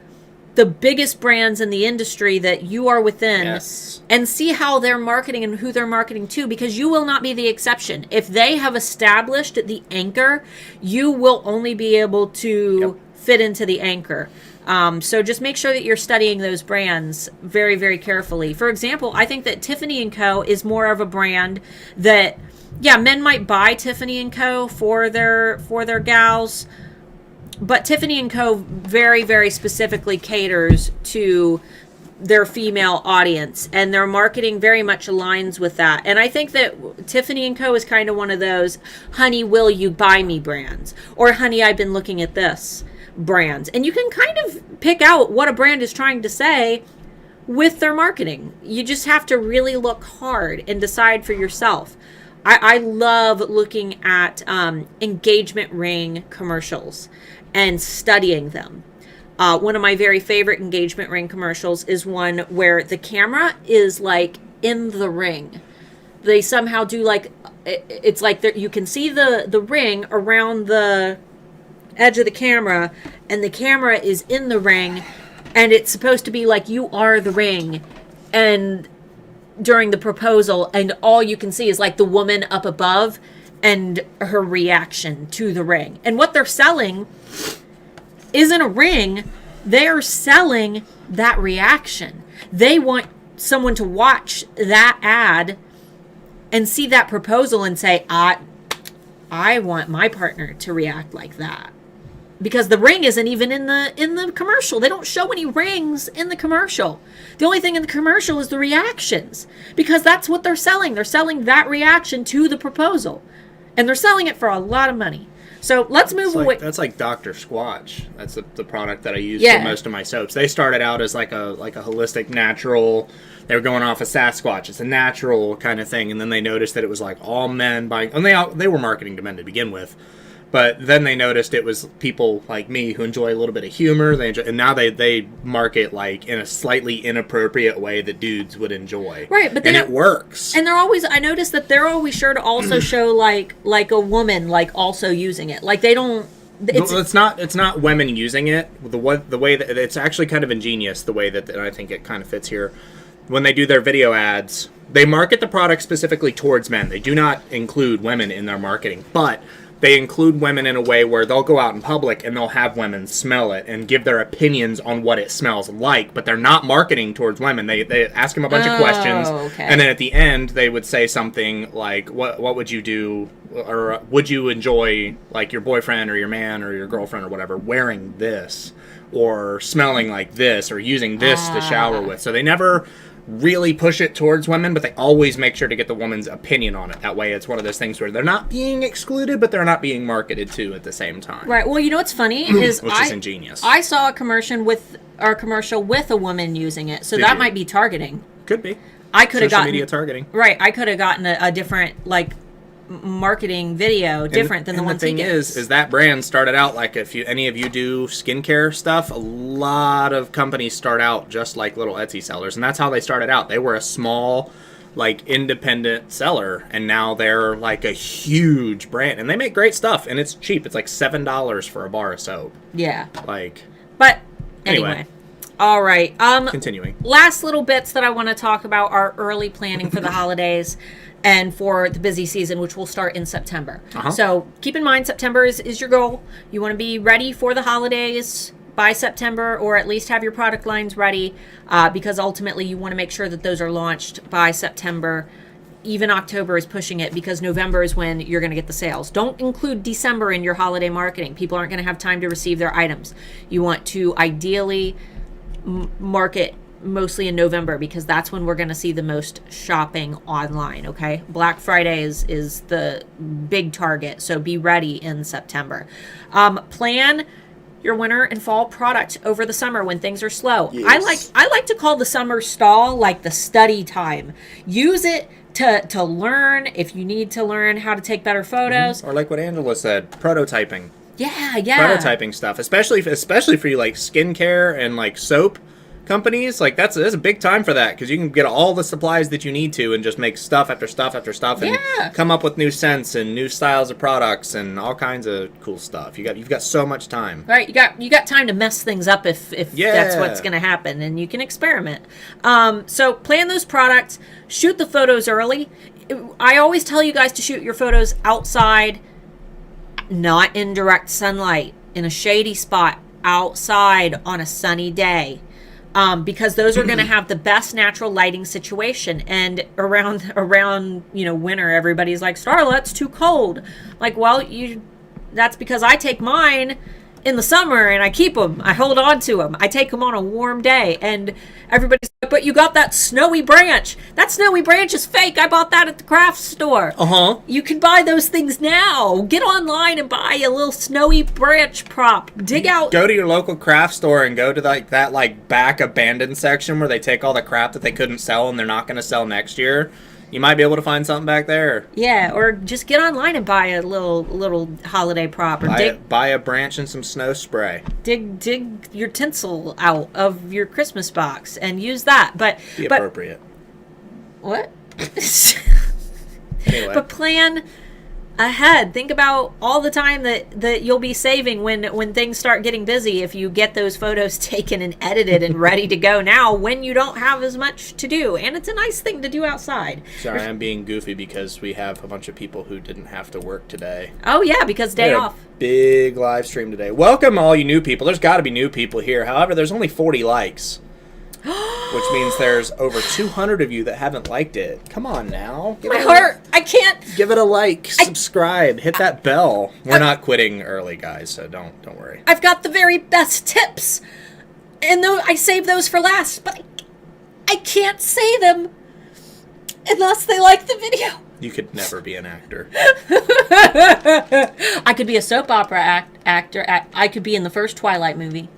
the biggest brands in the industry that you are within, yes, and see how they're marketing and who they're marketing to, because you will not be the exception. If they have established the anchor, you will only be able to fit into the anchor. So just make sure that you're studying those brands very, very carefully. For example, I think that Tiffany & Co. is more of a brand that, yeah, men might buy Tiffany & Co. for their gals, but Tiffany & Co. very, very specifically caters to their female audience, and their marketing very much aligns with that. And I think that Tiffany & Co. is kind of one of those, honey, will you buy me brands, or honey, I've been looking at this brands. And you can kind of pick out what a brand is trying to say with their marketing. You just have to really look hard and decide for yourself. I love looking at engagement ring commercials and studying them. One of my very favorite engagement ring commercials is one where the camera is like in the ring. They somehow do like, it's like you can see the ring around the edge of the camera, and the camera is in the ring, and it's supposed to be like you are the ring, and during the proposal, and all you can see is like the woman up above and her reaction to the ring. And what they're selling isn't a ring, they're selling that reaction. They want someone to watch that ad and see that proposal and say, I want my partner to react like that. Because the ring isn't even in the commercial. They don't show any rings in the commercial. The only thing in the commercial is the reactions. Because that's what they're selling. They're selling that reaction to the proposal. And they're selling it for a lot of money. So let's move away. That's like Dr. Squatch. That's the product that I use for most of my soaps. They started out as like a holistic, natural. They were going off of Sasquatch. It's a natural kind of thing. And then they noticed that it was like all men buying. And they were marketing to men to begin with. But then they noticed it was people like me who enjoy a little bit of humor. And now they market like in a slightly inappropriate way that dudes would enjoy. Right, but and it works. And they're always. I noticed that they're always sure to also show like a woman like also using it. Like they don't. It's not women using it. The way that it's actually kind of ingenious. The way that and I think it kind of fits here. When they do their video ads, they market the product specifically towards men. They do not include women in their marketing, but they include women in a way where they'll go out in public and they'll have women smell it and give their opinions on what it smells like, but they're not marketing towards women. They ask them a bunch of questions, okay. And then at the end they would say something like, what would you do, or would you enjoy, like, your boyfriend or your man or your girlfriend or whatever wearing this, or smelling like this, or using this to shower with. So they never really push it towards women, but they always make sure to get the woman's opinion on it. That way it's one of those things where they're not being excluded, but they're not being marketed to at the same time. Right. Well, you know what's funny is which is ingenious. I saw a commercial with a woman using it, so that might be targeting. Could be. I could have gotten social media targeting. Right. I could have gotten a different like marketing video different than the ones he gets. The thing is that brand started out like, if any of you do skincare stuff, a lot of companies start out just like little Etsy sellers, and that's how they started out. They were a small, like, independent seller, and now they're like a huge brand, and they make great stuff, and it's cheap. It's like $7 for a bar of soap. Yeah. Like. But anyway. All right. Continuing. Last little bits that I want to talk about are early planning for the holidays and for the busy season, which will start in September. So keep in mind, September is your goal. You want to be ready for the holidays by September, or at least have your product lines ready, because ultimately you want to make sure that those are launched by September. Even October is pushing it, because November is when you're going to get the sales. Don't include December in your holiday marketing. People aren't going to have time to receive their items. You want to ideally market mostly in November, because that's when we're going to see the most shopping online. Okay, Black Friday is the big target, so be ready in September. Plan your winter and fall product over the summer when things are slow. Yes. I like to call the summer stall like the study time. Use it to learn, if you need to learn how to take better photos. Or like what Angela said, prototyping. Yeah. Prototyping stuff, especially for you, like skincare and like soap companies. Like that's a big time for that, because you can get all the supplies that you need to and just make stuff after stuff after stuff, and come up with new scents and new styles of products and all kinds of cool stuff. You've got so much time. Right, you got time to mess things up if that's what's going to happen, and you can experiment. So plan those products, shoot the photos early. I always tell you guys to shoot your photos outside, not in direct sunlight, in a shady spot, outside on a sunny day. Because those are going to have the best natural lighting situation. And around winter, everybody's like, Starla, it's too cold. Like, well, that's because I take mine in the summer and I keep them. I hold on to them. I take them on a warm day, and everybody's like, but you got that snowy branch. That snowy branch is fake. I bought that at the craft store. You can buy those things now. Get online and buy a little snowy branch prop. Dig out. Go to your local craft store and go to that back abandoned section where they take all the crap that they couldn't sell and they're not going to sell next year. You might be able to find something back there. Yeah, or just get online and buy a little holiday prop, or buy a branch and some snow spray. Dig your tinsel out of your Christmas box and use that. But appropriate. What? Anyway. But plan ahead. Think about all the time that you'll be saving when things start getting busy, if you get those photos taken and edited and ready to go now, when you don't have as much to do. And it's a nice thing to do outside. Sorry, I'm being goofy because we have a bunch of people who didn't have to work today. Oh yeah, because day off. Big live stream today. Welcome all you new people. There's got to be new people here. However, there's only 40 likes. Which means there's over 200 of you that haven't liked it. Come on now. My heart. I can't. Give it a like, subscribe, hit that bell. We're not quitting early, guys, so don't worry. I've got the very best tips. And though I save those for last, but I can't say them unless they like the video. You could never be an actor. I could be a soap opera actor. I could be in the first Twilight movie.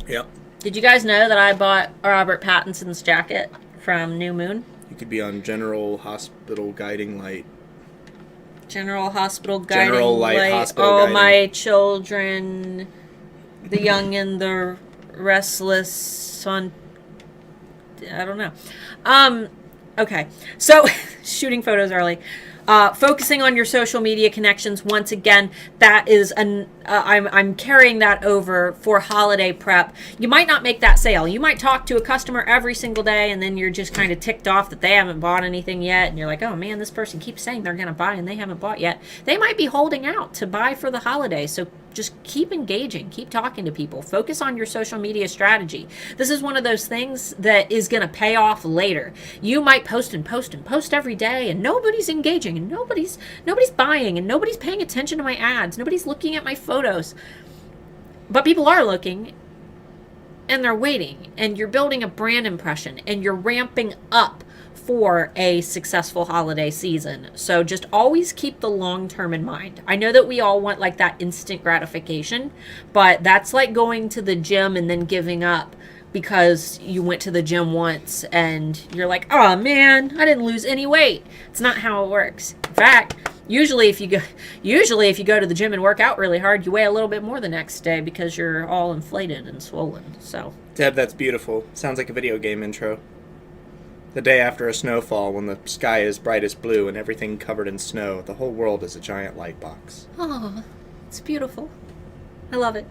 Yep. Did you guys know that I bought Robert Pattinson's jacket from New Moon? You could be on General Hospital Guiding Light. General Hospital Guiding General Light Hospital Oh, Guiding. my children, the young and the restless on... I don't know. Okay. So, shooting photos early. Focusing on your social media connections. Once again, that is I'm carrying that over for holiday prep. You might not make that sale. You might talk to a customer every single day, and then you're just kind of ticked off that they haven't bought anything yet, and you're like, oh man, this person keeps saying they're going to buy and they haven't bought yet. They might be holding out to buy for the holiday. So just keep engaging, keep talking to people, focus on your social media strategy. This is one of those things that is going to pay off later. You might post and post and post every day, and nobody's engaging, and nobody's buying, and nobody's paying attention to my ads, nobody's looking at my photos. But people are looking, and they're waiting, and you're building a brand impression, and you're ramping up for a successful holiday season. So just always keep the long term in mind. I know that we all want like that instant gratification, but that's like going to the gym and then giving up because you went to the gym once and you're like, oh man, I didn't lose any weight. It's not how it works. In fact, usually if you go to the gym and work out really hard, you weigh a little bit more the next day because you're all inflated and swollen. So Deb, that's beautiful. Sounds like a video game intro. The day after a snowfall, when the sky is brightest blue and everything covered in snow, the whole world is a giant light box. oh, it's beautiful. I love it.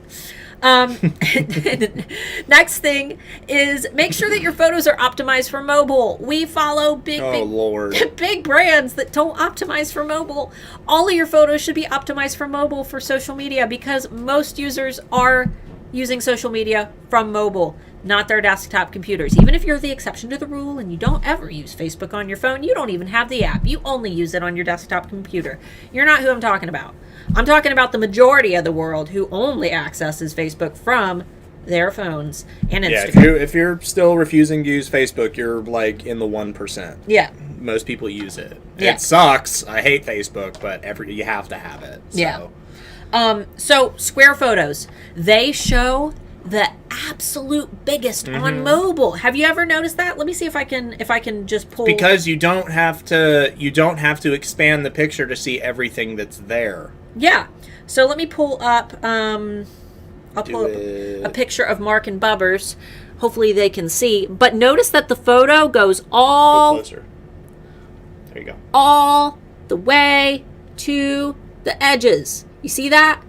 Next thing is make sure that your photos are optimized for mobile. We follow Lord. big brands that don't optimize for mobile. All of your photos should be optimized for mobile for social media because most users are using social media from mobile, not their desktop computers. Even if you're the exception to the rule and you don't ever use Facebook on your phone, you don't even have the app. You only use it on your desktop computer. You're not who I'm talking about. I'm talking about the majority of the world who only accesses Facebook from their phones and Instagram. Yeah, if you're still refusing to use Facebook, you're like in the 1%. Yeah. Most people use it. Yeah. It sucks. I hate Facebook, but you have to have it. So. Yeah. So Square photos, they show the absolute biggest on mobile. Have you ever noticed that? Let me see if I can just pull. Because you don't have to expand the picture to see everything that's there. Yeah. So let me pull up. I'll pull up a picture of Mark and Bubbers. Hopefully they can see. But notice that the photo goes Go all closer. There you go. all the way to the edges. You see that?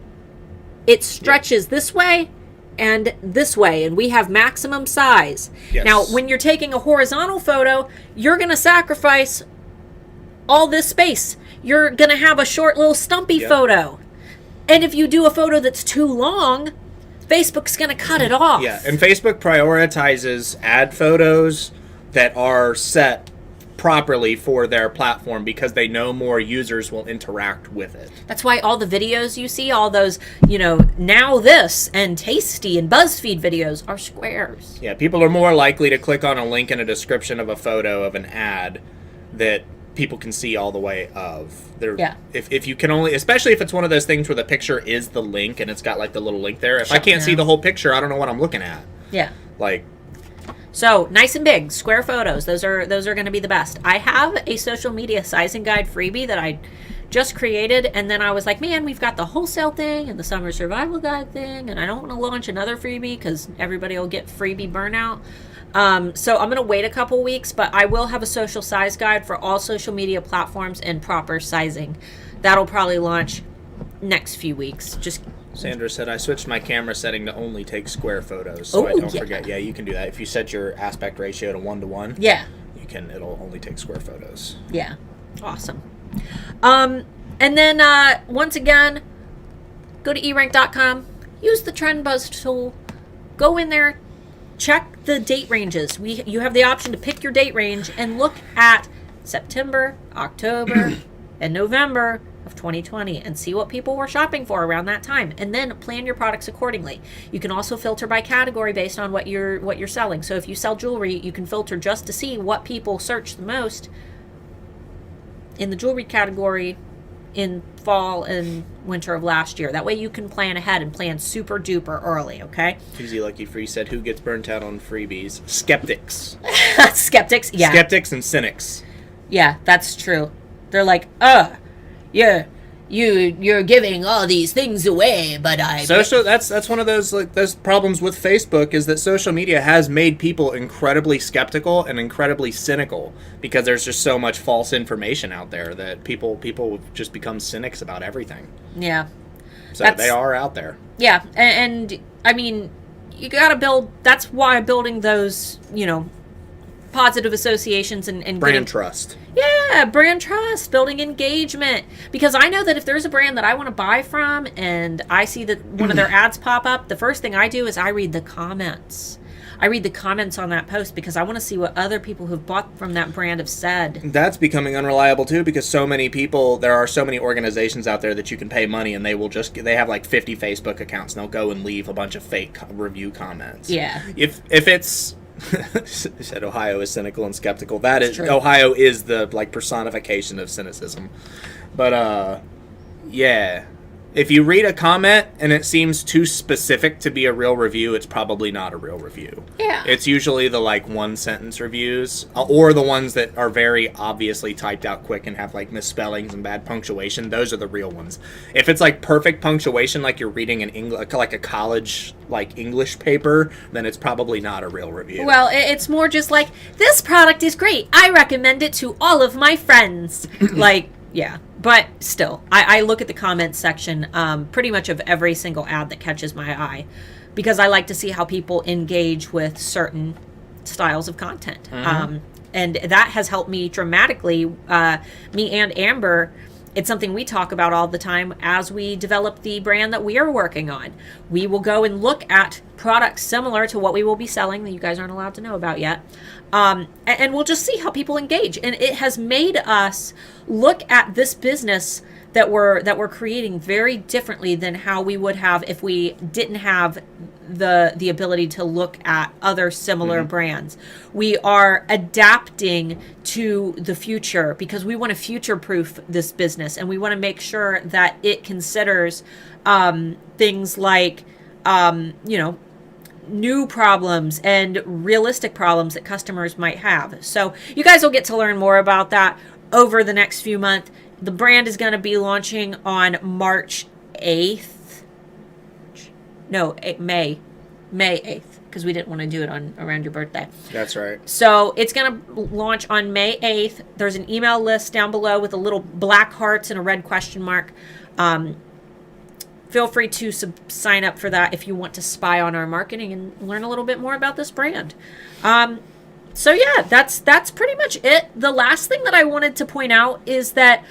It stretches this way and this way, and we have maximum size. Yes. Now, when you're taking a horizontal photo, you're going to sacrifice all this space. You're going to have a short little stumpy photo. And if you do a photo that's too long, Facebook's going to cut it off. Yeah, and Facebook prioritizes ad photos that are set properly for their platform because they know more users will interact with it. That's why all the videos you see, all those, Now This and Tasty and BuzzFeed videos are squares. Yeah, people are more likely to click on a link in a description of a photo of an ad that people can see all the way of. If you can only, especially if it's one of those things where the picture is the link and it's got like the little link there. If I can't see the whole picture, I don't know what I'm looking at. Yeah. So nice and big, square photos. Those are going to be the best. I have a social media sizing guide freebie that I just created, and then I was like, man, we've got the wholesale thing and the summer survival guide thing, and I don't want to launch another freebie because everybody will get freebie burnout. So I'm going to wait a couple weeks, but I will have a social size guide for all social media platforms and proper sizing. That'll probably launch next few weeks. Sandra said, I switched my camera setting to only take square photos, so I don't forget. Yeah, you can do that. If you set your aspect ratio to 1:1, it'll only take square photos. Yeah. Awesome. And then, once again, go to erank.com, use the Trend Buzz tool, go in there, check the date ranges. You have the option to pick your date range and look at September, October, and November of 2020 and see what people were shopping for around that time, and then plan your products accordingly. You can also filter by category based on what you're selling. So if you sell jewelry, you can filter just to see what people search the most in the jewelry category in fall and winter of last year. That way you can plan ahead and plan super duper early, okay? Easy Lucky Free said, who gets burnt out on freebies? Skeptics. Skeptics, yeah. Skeptics and cynics. Yeah, that's true. They're like, you're giving all these things away, but that's one of those problems with Facebook, is that social media has made people incredibly skeptical and incredibly cynical, because there's just so much false information out there that people just become cynics about everything. Yeah. So they are out there. Yeah, and I mean, you gotta build. That's why building those, positive associations and brand trust. Yeah, brand trust, building engagement. Because I know that if there's a brand that I want to buy from and I see that one of their ads pop up, the first thing I do is I read the comments. I read the comments on that post because I want to see what other people who've bought from that brand have said. That's becoming unreliable too, because there are so many organizations out there that you can pay money and they have like 50 Facebook accounts and they'll go and leave a bunch of fake review comments. Yeah. If it's you said Ohio is cynical and skeptical. That's true. Ohio is the personification of cynicism. But yeah. If you read a comment and it seems too specific to be a real review, it's probably not a real review. Yeah. It's usually the one sentence reviews, or the ones that are very obviously typed out quick and have misspellings and bad punctuation. Those are the real ones. If it's perfect punctuation, like you're reading an like a college English paper, then it's probably not a real review. Well, it's more just this product is great. I recommend it to all of my friends. Yeah. But still, I look at the comments section pretty much of every single ad that catches my eye, because I like to see how people engage with certain styles of content. Mm-hmm. And that has helped me dramatically. Me and Amber, it's something we talk about all the time as we develop the brand that we are working on. We will go and look at products similar to what we will be selling that you guys aren't allowed to know about yet. And we'll just see how people engage. And it has made us look at this business that we're creating very differently than how we would have if we didn't have the ability to look at other similar brands. We are adapting to the future because we want to future-proof this business, and we want to make sure that it considers things like new problems and realistic problems that customers might have. So you guys will get to learn more about that over the next few months. The brand is going to be launching on March 8th. No, May 8th, because we didn't want to do it around your birthday. That's right. So it's going to launch on May 8th. There's an email list down below with a little black hearts and a red question mark. Feel free to sign up for that if you want to spy on our marketing and learn a little bit more about this brand. So yeah, that's pretty much it. The last thing that I wanted to point out is that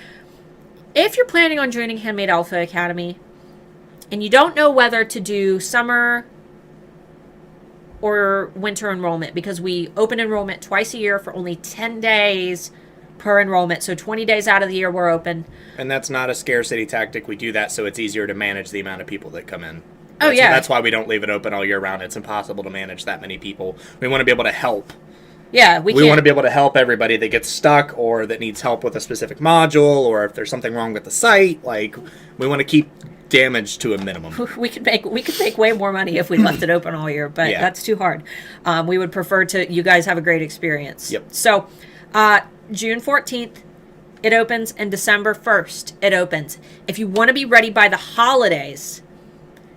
if you're planning on joining Handmade Alpha Academy and you don't know whether to do summer or winter enrollment, because we open enrollment twice a year for only 10 days per enrollment, so 20 days out of the year we're open. And that's not a scarcity tactic. We do that so it's easier to manage the amount of people that come in. That's why we don't leave it open all year round. It's impossible to manage that many people. We want to be able to help. Yeah, we want to be able to help everybody that gets stuck or that needs help with a specific module, or if there's something wrong with the site. We want to keep damage to a minimum. We could make way more money if we left it open all year, but that's too hard. We would prefer you guys have a great experience. Yep. So, June 14th, it opens, and December 1st, it opens. If you want to be ready by the holidays,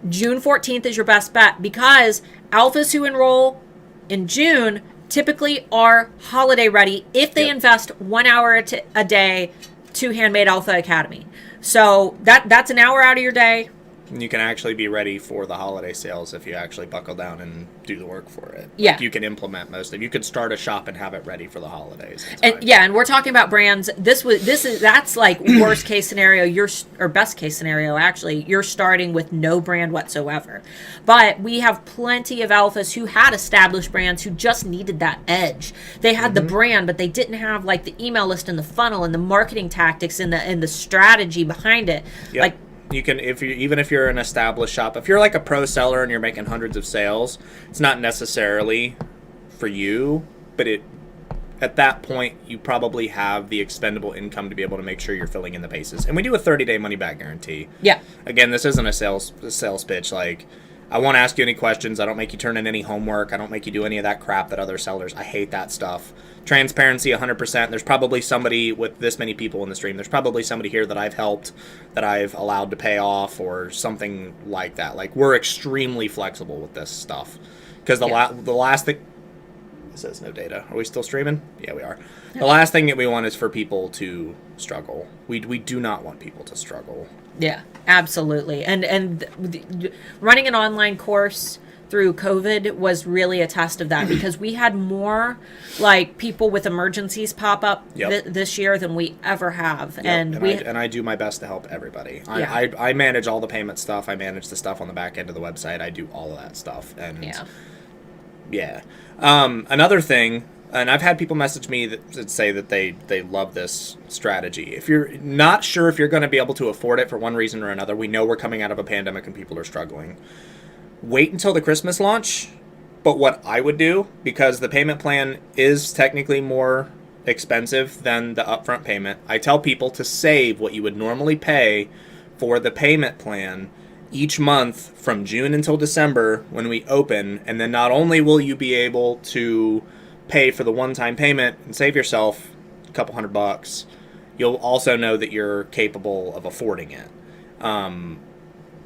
June 14th is your best bet, because alphas who enroll in June typically are holiday ready if they invest 1 hour a day to Handmade Alpha Academy. So that's an hour out of your day. You can actually be ready for the holiday sales if you actually buckle down and do the work for it. Yeah. You can implement most of it. You could start a shop and have it ready for the holidays. And we're talking about brands. That's worst case scenario. Or best case scenario, actually. You're starting with no brand whatsoever. But we have plenty of alphas who had established brands who just needed that edge. They had the brand, but they didn't have the email list and the funnel and the marketing tactics and the strategy behind it. Yep. You can, even if you're an established shop, if you're a pro seller and you're making hundreds of sales, it's not necessarily for you, but at that point, you probably have the expendable income to be able to make sure you're filling in the bases. And we do a 30-day money-back guarantee. Yeah. Again, this isn't a sales pitch. I won't ask you any questions. I don't make you turn in any homework. I don't make you do any of that crap that other sellers. I hate that stuff. Transparency 100%. There's probably somebody with this many people in the stream. There's probably somebody here that I've helped, that I've allowed to pay off or something like that. Like, we're extremely flexible with this stuff. Because the last thing... It says no data. Are we still streaming? Yeah, we are. The last thing that we want is for people to struggle. We do not want people to struggle. Yeah, absolutely. And running an online course through COVID was really a test of that, because we had more like people with emergencies pop up this year than we ever have. And I do my best to help everybody. I manage all the payment stuff. I manage the stuff on the back end of the website. I do all of that stuff. And another thing, and I've had people message me that say that they love this strategy. If you're not sure if you're going to be able to afford it for one reason or another, we know we're coming out of a pandemic and people are struggling. Wait until the Christmas launch. But what I would do, because the payment plan is technically more expensive than the upfront payment, I tell people to save what you would normally pay for the payment plan each month from June until December when we open, and then not only will you be able to pay for the one-time payment and save yourself a couple $100, you'll also know that you're capable of affording it.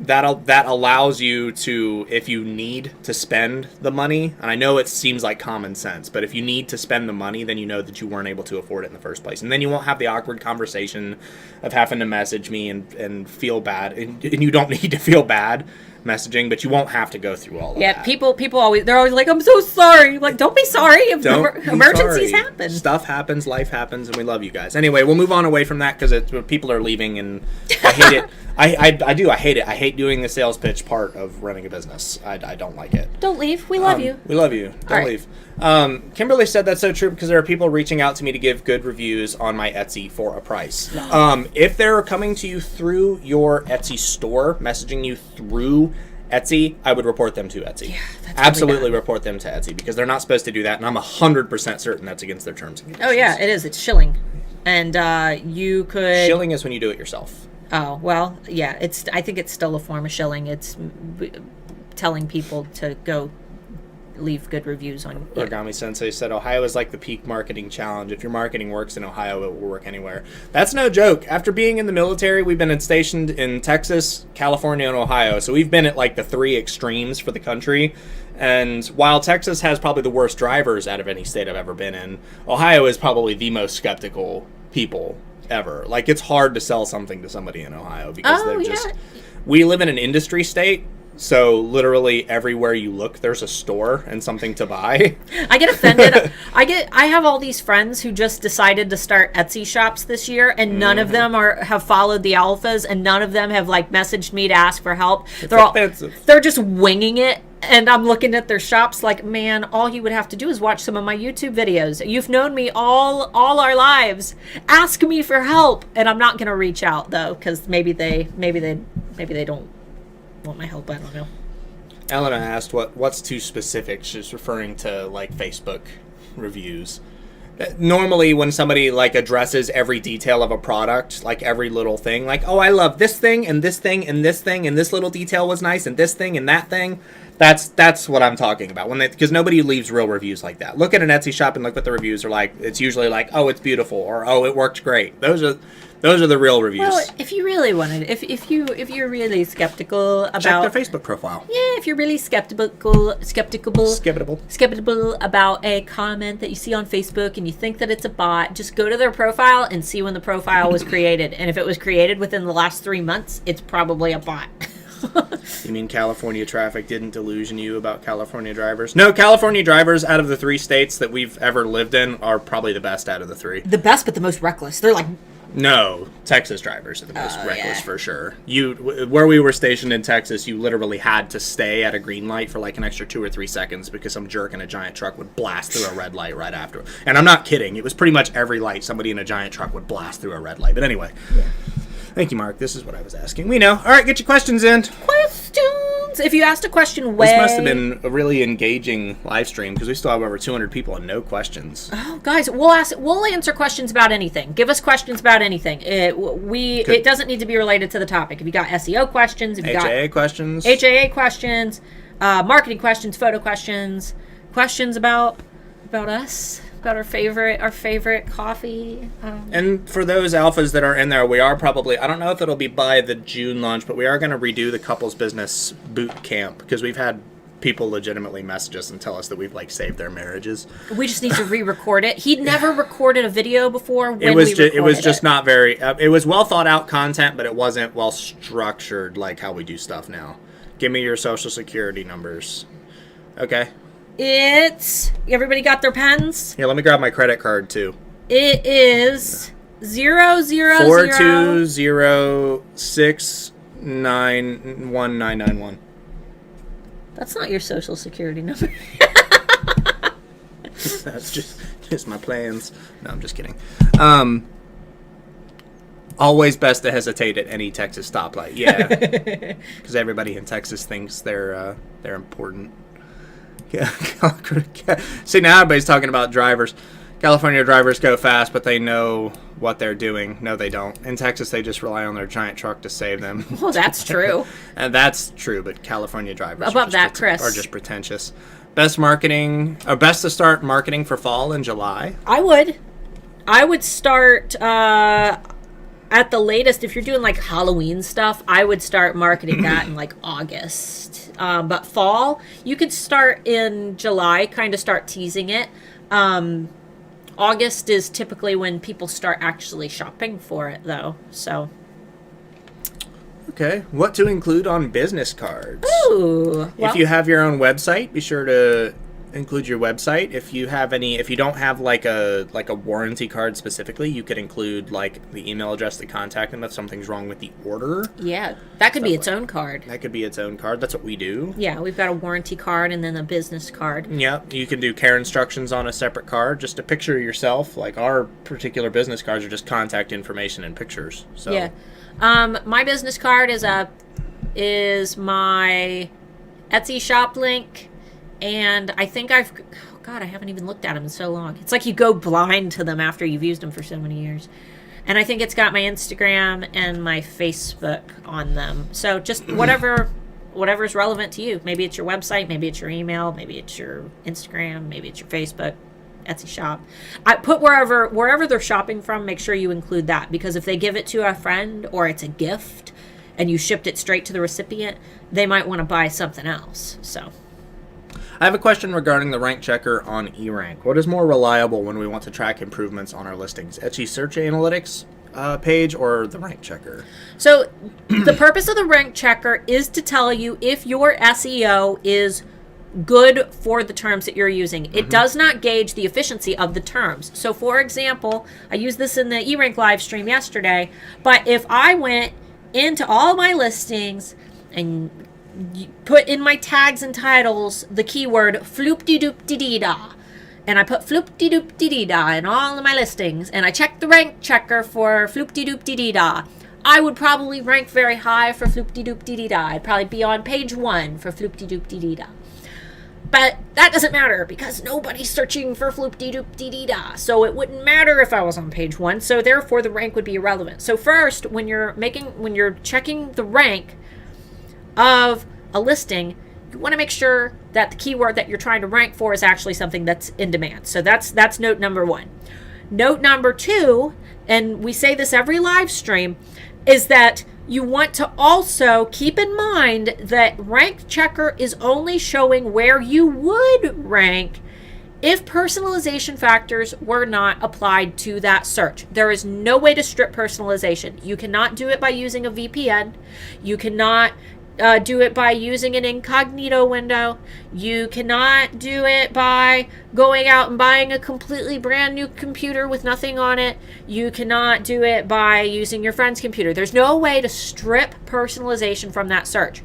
That allows you to, if you need to spend the money, and I know it seems like common sense, but if you need to spend the money, then you know that you weren't able to afford it in the first place. And then you won't have the awkward conversation of having to message me and feel bad. And you don't need to feel bad messaging, but you won't have to go through all of that. Yeah, people they're always like, I'm so sorry. Like, don't be sorry if emergencies happen. Stuff happens, life happens, and we love you guys. Anyway, we'll move on away from that because people are leaving, and I hate it. I hate it. I hate doing the sales pitch part of running a business. I don't like it. Don't leave. We love you. We love you. Don't leave. Kimberly said that's so true because there are people reaching out to me to give good reviews on my Etsy for a price. If they're coming to you through your Etsy store, messaging you through Etsy, I would report them to Etsy. Yeah, that's absolutely report them to Etsy because they're not supposed to do that, and I'm 100% certain that's against their terms and conditions. Oh yeah, it is. It's shilling, and you could. Shilling is when you do it yourself. Oh well, yeah. I think it's still a form of shilling. It's telling people to go leave good reviews on. Yeah. Origami Sensei said Ohio is like the peak marketing challenge. If your marketing works in Ohio, it will work anywhere. That's no joke. After being in the military, we've been stationed in Texas, California, and Ohio. So we've been at like the three extremes for the country. And while Texas has probably the worst drivers out of any state I've ever been in, Ohio is probably the most skeptical people ever. Like, it's hard to sell something to somebody in Ohio because we live in an industry state. So literally everywhere you look, there's a store and something to buy. I get offended. I have all these friends who just decided to start Etsy shops this year, and none of them have followed the alphas, and none of them have like messaged me to ask for help. They're just winging it. And I'm looking at their shops like, man, all you would have to do is watch some of my YouTube videos. You've known me all our lives. Ask me for help, and I'm not going to reach out though, because maybe they don't want my help. I don't know. Elena asked what's too specific. She's referring to like Facebook reviews. Normally when somebody like addresses every detail of a product, like every little thing, like, oh, I love this thing and this thing and this thing and this little detail was nice and this thing and that thing, that's what I'm talking about. Because nobody leaves real reviews like that. Look at an Etsy shop and look what the reviews are like. It's usually like, oh, it's beautiful, or oh, it worked great. Those are the real reviews. Well, if you really wanted, if you're really skeptical about, check their Facebook profile. Yeah, if you're really skeptical about a comment that you see on Facebook and you think that it's a bot, just go to their profile and see when the profile was created. And if it was created within the last 3 months, it's probably a bot. You mean California traffic didn't delusion you about California drivers? No, California drivers out of the 3 states that we've ever lived in are probably the best out of the 3. The best, but the most reckless. They're like... No, Texas drivers are the most reckless for sure. Where we were stationed in Texas, you literally had to stay at a green light for like an extra 2 or 3 seconds because some jerk in a giant truck would blast through a red light right after. And I'm not kidding. It was pretty much every light somebody in a giant truck would blast through a red light. But anyway. Yeah. Thank you, Mark. This is what I was asking. We know. All right, get your questions in. Questions So if you asked a question way... This must have been a really engaging live stream because we still have over 200 people and no questions. Oh, guys, we'll answer questions about anything. Give us questions about anything. It doesn't need to be related to the topic. If you got SEO questions, if you HAA got questions, marketing questions, photo questions, questions about us, about our favorite coffee. And for those alphas that are in there, we are probably, I don't know if it'll be by the June launch, but we are going to redo the couples business boot camp because we've had people legitimately message us and tell us that we've like saved their marriages. We just need to re-record it. He'd never recorded a video before. It was just not very. It was well thought out content, but it wasn't well structured like how we do stuff now. Give me your social security numbers. Okay. Everybody got their pens? Here, let me grab my credit card too. It is 000 420691991. That's not your social security number. That's just my plans. No, I'm just kidding. Always best to hesitate at any Texas stoplight. Yeah, because everybody in Texas thinks they're important. Yeah. See, now everybody's talking about drivers. California drivers go fast, but they know what they're doing. No, they don't. In Texas, they just rely on their giant truck to save them. Well, that's true. And that's true, but California drivers Above that, Chris. are just pretentious. Best to start marketing for fall in July? I would start at the latest, if you're doing like Halloween stuff, I would start marketing that in like August. But fall, you could start in July, kind of start teasing it. August is typically when people start actually shopping for it, though. So, okay, what to include on business cards? Ooh, if you have your own website, be sure to include your website. If you don't have like a warranty card specifically, you could include like the email address to contact them if something's wrong with the order. Yeah, that could be its own card. That could be its own card. That's what we do. Yeah, we've got a warranty card and then a business card. Yeah, you can do care instructions on a separate card. Just a picture of yourself. Like our particular business cards are just contact information and pictures. So yeah, my business card is my Etsy shop link. And I think I haven't even looked at them in so long. It's like you go blind to them after you've used them for so many years. And I think it's got my Instagram and my Facebook on them. So just whatever's relevant to you. Maybe it's your website, maybe it's your email, maybe it's your Instagram, maybe it's your Facebook, Etsy shop. I put wherever they're shopping from, make sure you include that. Because if they give it to a friend or it's a gift and you shipped it straight to the recipient, they might want to buy something else. So I have a question regarding the rank checker on eRank. What is more reliable when we want to track improvements on our listings? Etsy search analytics page or the rank checker? So the purpose of the rank checker is to tell you if your SEO is good for the terms that you're using. It does not gauge the efficiency of the terms. So for example, I used this in the eRank live stream yesterday, but if I went into all my listings and put in my tags and titles the keyword floop-de-doop-de-dee-da, and I put floop-de-doop-de-dee-da in all of my listings, and I checked the rank checker for floop-de-doop-de-dee-da, I would probably rank very high for floop-de-doop-de-dee-da. I'd probably be on page 1 for floop-de-doop-de-dee-da. But that doesn't matter because nobody's searching for floop-de-doop-de-dee-da. So it wouldn't matter if I was on page 1. So therefore the rank would be irrelevant. So first, when you're checking the rank of a listing, you want to make sure that the keyword that you're trying to rank for is actually something that's in demand. So that's note number 1. Note number 2, and we say this every live stream, is that you want to also keep in mind that rank checker is only showing where you would rank if personalization factors were not applied to that search. There is no way to strip personalization. You cannot do it by using a VPN. You cannot do it by using an incognito window. You cannot do it by going out and buying a completely brand new computer with nothing on it. You cannot do it by using your friend's computer. There's no way to strip personalization from that search.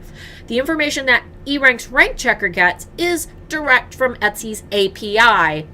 The information that eRank's rank checker gets is direct from Etsy's API.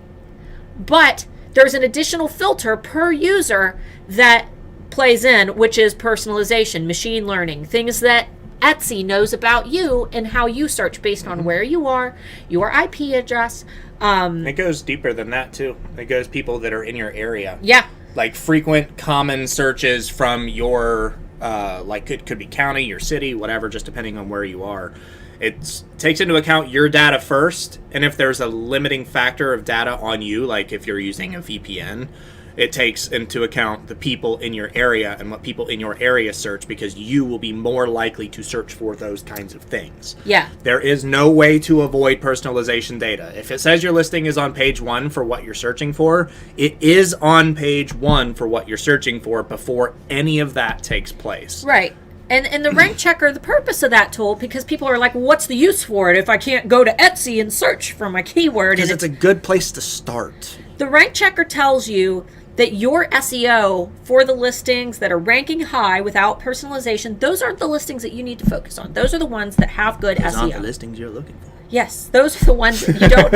But there's an additional filter per user that plays in, which is personalization, machine learning, things that Etsy knows about you and how you search based on where you are, your IP address. It goes deeper than that, too. It goes people that are in your area. Yeah. Like frequent common searches from your, it could be county, your city, whatever, just depending on where you are. It takes into account your data first, and if there's a limiting factor of data on you, like if you're using a VPN, it takes into account the people in your area and what people in your area search, because you will be more likely to search for those kinds of things. Yeah. There is no way to avoid personalization data. If it says your listing is on page 1 for what you're searching for, it is on page 1 for what you're searching for before any of that takes place. Right. And the rank checker, the purpose of that tool, because people are like, well, what's the use for it if I can't go to Etsy and search for my keyword? Because it's a good place to start. The rank checker tells you that your SEO for the listings that are ranking high without personalization, those aren't the listings that you need to focus on. Those are the ones that have good SEO. Those aren't the listings you're looking for. Yes, those are the ones that you don't.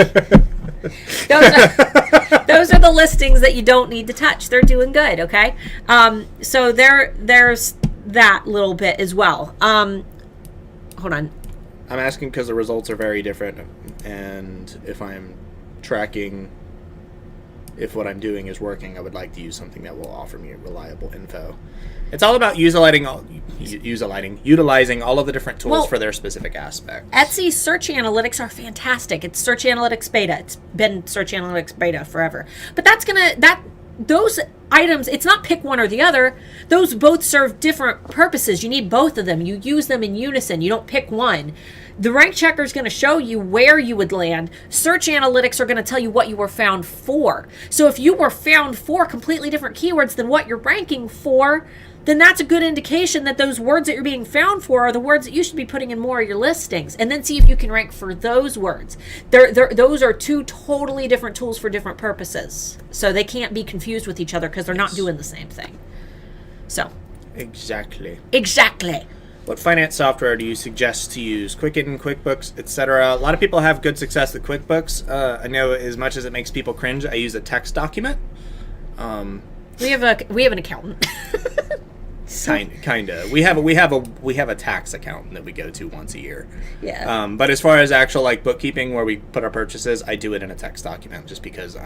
those are the listings that you don't need to touch. They're doing good, okay? So there's that little bit as well. Hold on. I'm asking because the results are very different, and if I'm tracking if what I'm doing is working, I would like to use something that will offer me reliable info. It's all about utilizing all of the different tools for their specific aspects. Etsy's search analytics are fantastic. It's search analytics beta. It's been search analytics beta forever. But those items, it's not pick one or the other. Those both serve different purposes. You need both of them. You use them in unison. You don't pick one. The rank checker is going to show you where you would land. Search analytics are going to tell you what you were found for. So if you were found for completely different keywords than what you're ranking for, then that's a good indication that those words that you're being found for are the words that you should be putting in more of your listings. And then see if you can rank for those words. Those are two totally different tools for different purposes. So they can't be confused with each other because they're not doing the same thing. So. Exactly. What finance software do you suggest to use? Quicken, QuickBooks, etc. A lot of people have good success with QuickBooks. I know as much as it makes people cringe, I use a text document. We have an accountant. Kinda. We have a tax accountant that we go to once a year. Yeah. But as far as actual like bookkeeping where we put our purchases, I do it in a text document just because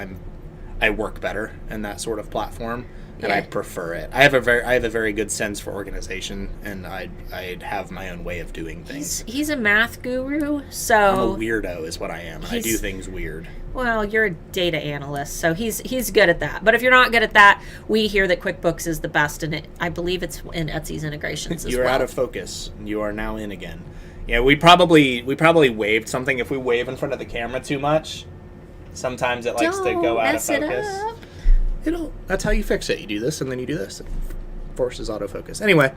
I work better in that sort of platform. And I prefer it. I have a very good sense for organization, and I'd have my own way of doing things. He's a math guru, so I'm a weirdo, is what I am. I do things weird. Well, you're a data analyst, so he's good at that. But if you're not good at that, we hear that QuickBooks is the best, and I believe it's in Etsy's integrations as well. You're out of focus. You are now in again. Yeah, we probably waved something. If we wave in front of the camera too much, sometimes it likes to go out of focus. That's how you fix it. You do this and then you do this. It forces autofocus. Anyway,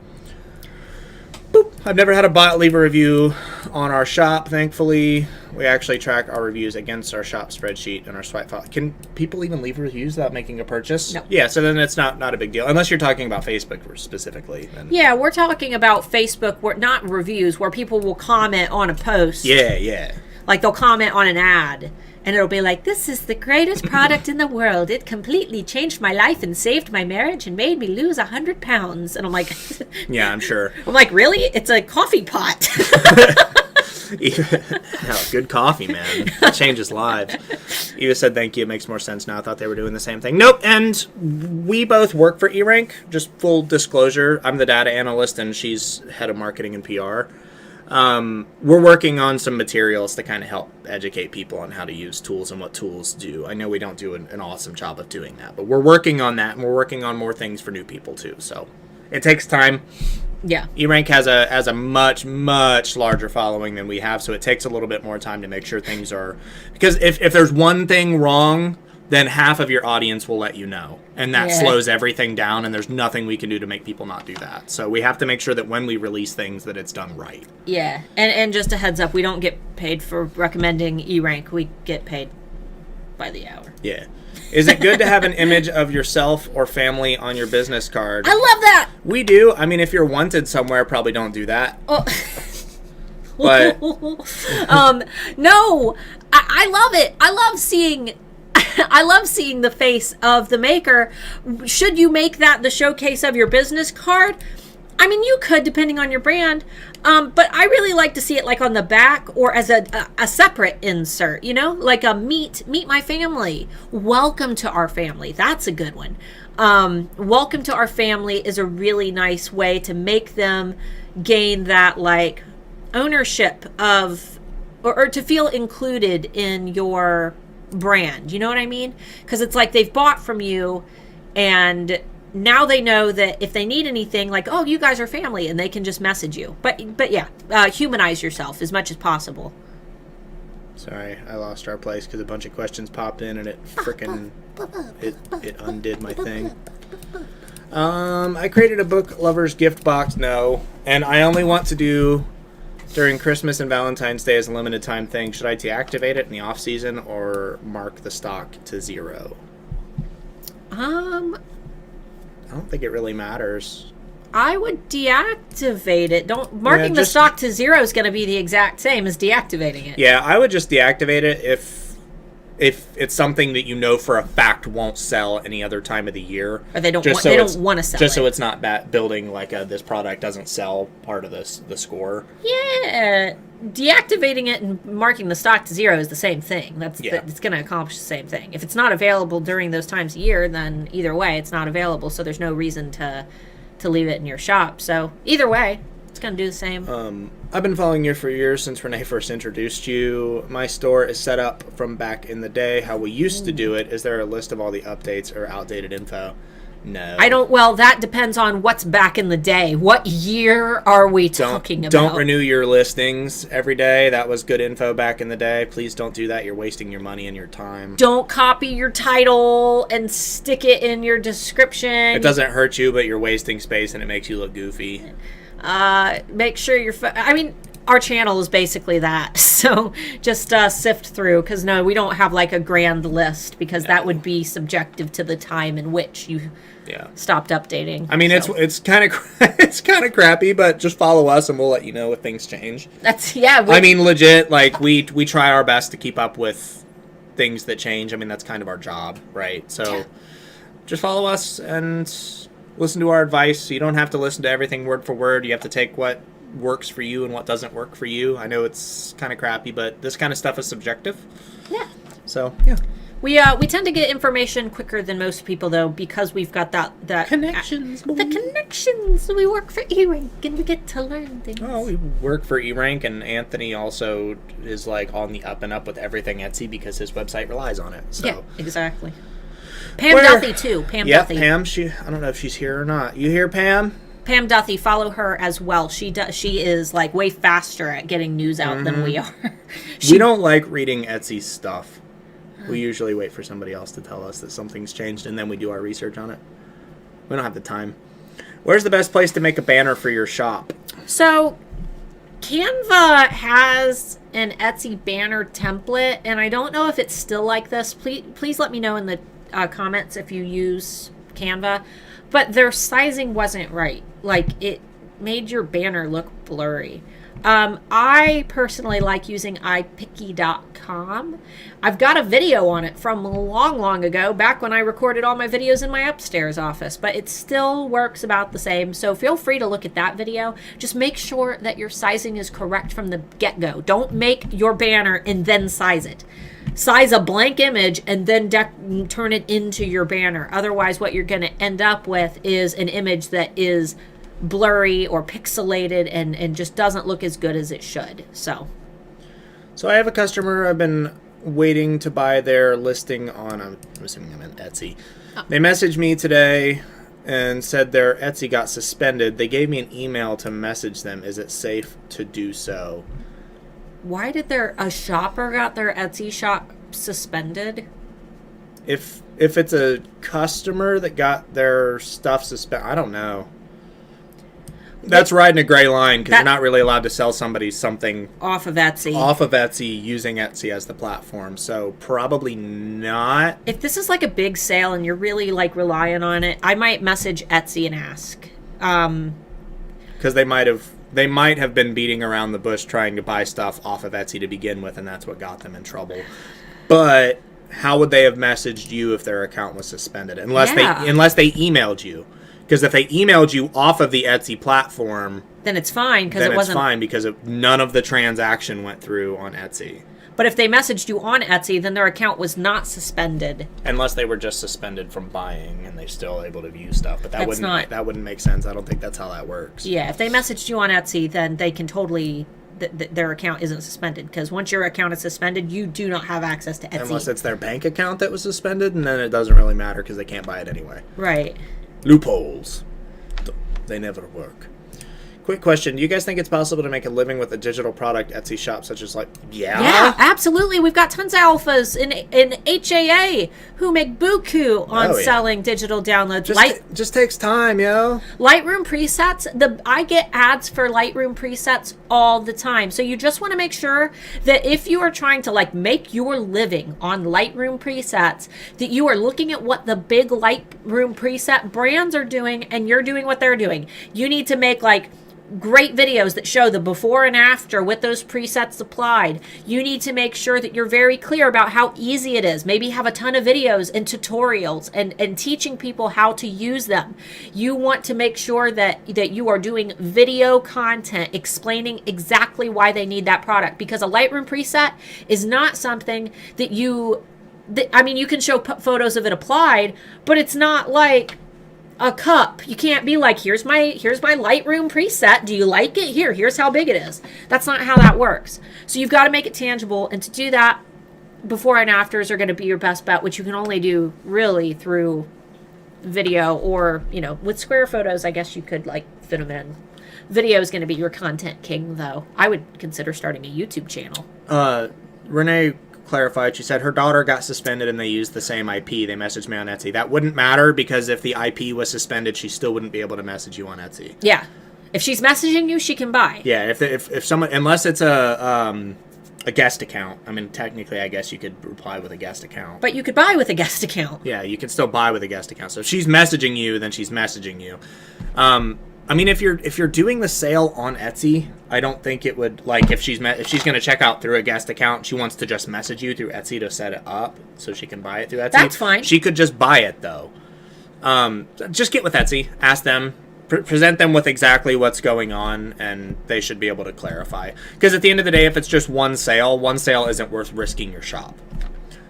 boop. I've never had a bot leave a review on our shop, thankfully. We actually track our reviews against our shop spreadsheet and our swipe file. Can people even leave reviews without making a purchase? No. Yeah, so then it's not a big deal. Unless you're talking about Facebook specifically. Then. Yeah, we're talking about Facebook, not reviews, where people will comment on a post. Yeah. Like they'll comment on an ad. And it'll be like, this is the greatest product in the world. It completely changed my life and saved my marriage and made me lose 100 pounds. And I'm like... Yeah, I'm sure. I'm like, really? It's a coffee pot. Good coffee, man. It changes lives. Eva said thank you. It makes more sense now. I thought they were doing the same thing. Nope. And we both work for eRank. Just full disclosure. I'm the data analyst and she's head of marketing and PR. We're working on some materials to kind of help educate people on how to use tools and what tools do. I know we don't do an awesome job of doing that, but we're working on that, and we're working on more things for new people too. So it takes time. Yeah. eRank has a much, much larger following than we have, so it takes a little bit more time to make sure things are... Because if there's one thing wrong, then half of your audience will let you know. And that slows everything down, and there's nothing we can do to make people not do that. So we have to make sure that when we release things that it's done right. Yeah. And just a heads up, we don't get paid for recommending eRank. We get paid by the hour. Yeah. Is it good to have an image of yourself or family on your business card? I love that! We do. I mean, if you're wanted somewhere, probably don't do that. Oh. But... no! I love it. I love seeing the face of the maker. Should you make that the showcase of your business card? I mean, you could, depending on your brand, but I really like to see it like on the back or as a separate insert, you know, like a meet my family, welcome to our family. That's a good one. Welcome to our family is a really nice way to make them gain that like ownership of, or to feel included in your brand. You know what I mean? Because it's like they've bought from you, and now they know that if they need anything, like, oh, you guys are family, and they can just message you. But yeah, humanize yourself as much as possible. Sorry, I lost our place because a bunch of questions popped in and it frickin' it undid my thing. I created a book lovers gift box. No, and I only want to do during Christmas and Valentine's Day as a limited time thing. Should I deactivate it in the off season or mark the stock to 0? I don't think it really matters. I would deactivate it. Marking the stock to 0 is going to be the exact same as deactivating it. Yeah, I would just deactivate it if it's something that you know for a fact won't sell any other time of the year. Or they don't want to sell just it. so it's not building like this product doesn't sell part of the score. Yeah, deactivating it and marking the stock to 0 is the same thing. It's going to accomplish the same thing. If it's not available during those times of year, then either way, it's not available. So there's no reason to leave it in your shop. So either way, it's going to do the same. I've been following you for years since Renee first introduced you. My store is set up from back in the day, how we used to do it. Is there a list of all the updates or outdated info? No. Well, that depends on what's back in the day. What year are we talking about? Don't renew your listings every day. That was good info back in the day. Please don't do that. You're wasting your money and your time. Don't copy your title and stick it in your description. It doesn't hurt you, but you're wasting space and it makes you look goofy. Make sure our channel is basically that. So just sift through, because no, we don't have like a grand list, because that would be subjective to the time in which you stopped updating. I mean, it's kind of crappy, but just follow us and we'll let you know if things change. I mean, legit, like we try our best to keep up with things that change. I mean, that's kind of our job, right? So just follow us and listen to our advice. You don't have to listen to everything word for word. You have to take what works for you and what doesn't work for you. I know it's kind of crappy, but this kind of stuff is subjective. Yeah. So, yeah. We tend to get information quicker than most people, though, because we've got that connections. The connections. We work for E-Rank, and we get to learn things. Oh, we work for E-Rank, and Anthony also is like on the up and up with everything Etsy because his website relies on it. So. Yeah, exactly. Pam Duthie, too. Duthie. Pam. I don't know if she's here or not. You here, Pam? Pam Duthie, follow her as well. She is like way faster at getting news out than we are. We don't like reading Etsy stuff. We usually wait for somebody else to tell us that something's changed, and then we do our research on it. We don't have the time. Where's the best place to make a banner for your shop? So, Canva has an Etsy banner template, and I don't know if it's still like this. Please let me know in the comments if you use Canva. But their sizing wasn't right. Like, it made your banner look blurry. I personally like using iPicky.com. I've got a video on it from long ago, back when I recorded all my videos in my upstairs office, but it still works about the same. So feel free to look at that video. Just make sure that your sizing is correct from the get-go. Don't make your banner and then size it. Size a blank image and then turn it into your banner. Otherwise, what you're going to end up with is an image that is blurry or pixelated and just doesn't look as good as it should. So I have a customer. I've been waiting to buy their listing on, I'm assuming I meant Etsy. Oh. They messaged me today and said their Etsy got suspended. They gave me an email to message them. Is it safe to do so? Why did a shopper got their Etsy shop suspended? If it's a customer that got their stuff suspended, I don't know. That's riding a gray line because you're not really allowed to sell somebody something off of Etsy. Using Etsy as the platform. So probably not. If this is like a big sale and you're really like relying on it, I might message Etsy and ask. Because they might have been beating around the bush trying to buy stuff off of Etsy to begin with, and that's what got them in trouble. But how would they have messaged you if their account was suspended? Unless they emailed you. Because if they emailed you off of the Etsy platform, then it's fine because then it it's wasn't. fine because none of the transaction went through on Etsy. But if they messaged you on Etsy, then their account was not suspended. Unless they were just suspended from buying and they're still able to view stuff. But that wouldn't make sense. I don't think that's how that works. Yeah, if they messaged you on Etsy, then they can totally... their account isn't suspended, because once your account is suspended, you do not have access to Etsy. Unless it's their bank account that was suspended, and then it doesn't really matter because they can't buy it anyway. Right. Loopholes. They never work. Quick question. Do you guys think it's possible to make a living with a digital product Etsy shop such as Yeah, absolutely. We've got tons of alphas in HAA who make buku on selling digital downloads. Just takes time, yo. Lightroom presets. I get ads for Lightroom presets all the time. So you just want to make sure that if you are trying to make your living on Lightroom presets, that you are looking at what the big Lightroom preset brands are doing and you're doing what they're doing. You need to make great videos that show the before and after with those presets applied. You need to make sure that you're very clear about how easy it is. Maybe have a ton of videos and tutorials and teaching people how to use them. You want to make sure that you are doing video content explaining exactly why they need that product, because a Lightroom preset is not something that you can show photos of it applied, but it's not like a cup. You can't be like, here's my Lightroom preset. Do you like it? Here's how big it is. That's not how that works. So you've got to make it tangible. And to do that, before and afters are going to be your best bet, which you can only do really through video or, with Square Photos, I guess you could fit them in. Video is going to be your content king, though. I would consider starting a YouTube channel. Renee clarified. She said her daughter got suspended and they used the same IP. They messaged me on Etsy. That wouldn't matter because if the IP was suspended, she still wouldn't be able to message you on Etsy. Yeah, if she's messaging you, she can buy. Yeah, if someone, unless it's a guest account. I mean, technically, I guess you could reply with a guest account. But you could buy with a guest account. Yeah, you can still buy with a guest account. So if she's messaging you, then she's messaging you. I mean, if you're doing the sale on Etsy, I don't think it would, if she's going to check out through a guest account, she wants to just message you through Etsy to set it up so she can buy it through Etsy. That's fine. She could just buy it though. Just get with Etsy, ask them, present them with exactly what's going on, and they should be able to clarify. Because at the end of the day, if it's just one sale isn't worth risking your shop.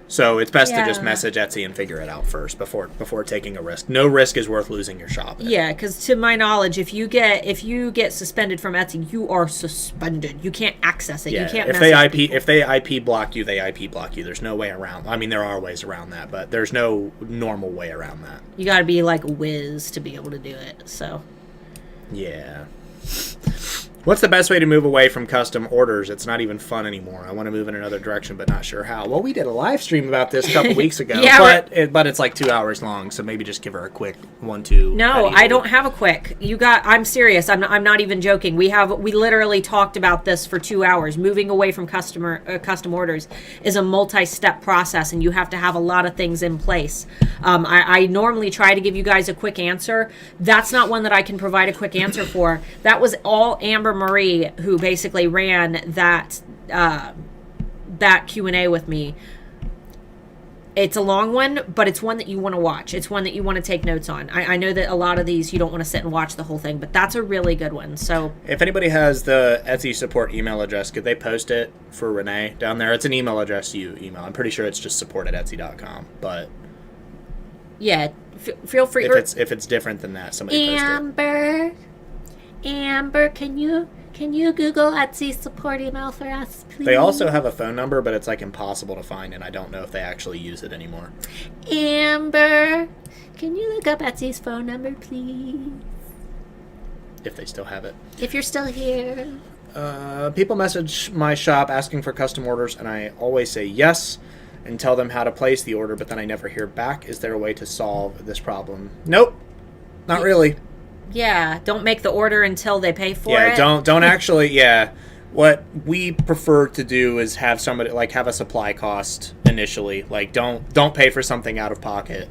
So it's best to just message Etsy and figure it out first before taking a risk. No risk is worth losing your shop. Yeah, because to my knowledge, if you get suspended from Etsy, you are suspended. You can't access it. Yeah, you can't. If they IP block you, they IP block you. There's no way around. I mean, there are ways around that, but there's no normal way around that. You got to be like Wiz to be able to do it. So. Yeah. What's the best way to move away from custom orders? It's not even fun anymore. I want to move in another direction, but not sure how. Well, we did a live stream about this a couple weeks ago, but it's like 2 hours long, so maybe just give her a quick 1-2. No, I don't have a quick. I'm serious. I'm not even joking. We literally talked about this for 2 hours. Moving away from custom orders is a multi-step process, and you have to have a lot of things in place. I normally try to give you guys a quick answer. That's not one that I can provide a quick answer for. That was all Amber Marie, who basically ran that Q&A with me. It's a long one, but it's one that you want to watch. It's one that you want to take notes on. I know that a lot of these you don't want to sit and watch the whole thing, but that's a really good one. So if anybody has the Etsy support email address, could they post it for Renee down there? It's an email address you email. I'm pretty sure it's just support@etsy.com, but yeah, feel free. If it's different than that, somebody post it. Amber, can you Google Etsy support email for us, please? They also have a phone number, but it's impossible to find, and I don't know if they actually use it anymore. Amber, can you look up Etsy's phone number, please? If they still have it. If you're still here. People message my shop asking for custom orders, and I always say yes and tell them how to place the order, but then I never hear back. Is there a way to solve this problem? Nope, not really. Yeah, don't make the order until they pay for it. Yeah, don't actually, yeah. What we prefer to do is have somebody, have a supply cost initially. Don't pay for something out of pocket.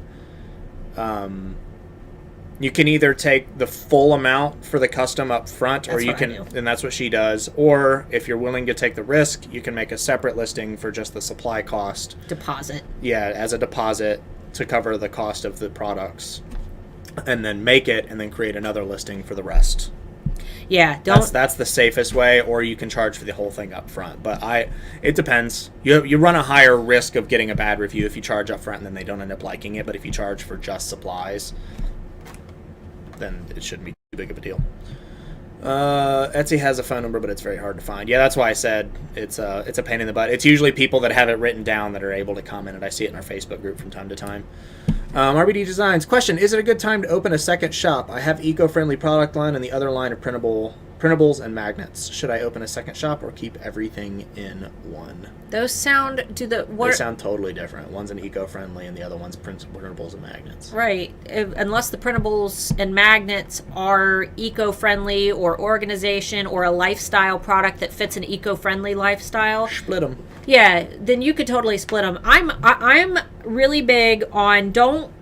You can either take the full amount for the custom up front, or you can, and that's what she does. Or if you're willing to take the risk, you can make a separate listing for just the supply cost. Deposit. Yeah, as a deposit to cover the cost of the products. and then make it, and then create another listing for the rest. Yeah, That's the safest way, or you can charge for the whole thing up front. But it depends. You run a higher risk of getting a bad review if you charge up front and then they don't end up liking it. But if you charge for just supplies, then it shouldn't be too big of a deal. Etsy has a phone number, but it's very hard to find. Yeah, that's why I said it's a pain in the butt. It's usually people that have it written down that are able to comment it. I see it in our Facebook group from time to time. RBD Designs question: is it a good time to open a second shop? I have eco-friendly product line and the other line of printables and magnets. Should I open a second shop or keep everything in one? Those sound They sound totally different. One's an eco-friendly and the other one's printables and magnets. Right. Unless the printables and magnets are eco-friendly or organization or a lifestyle product that fits an eco-friendly lifestyle. Split them. Yeah, then you could totally split them. I'm really big on don't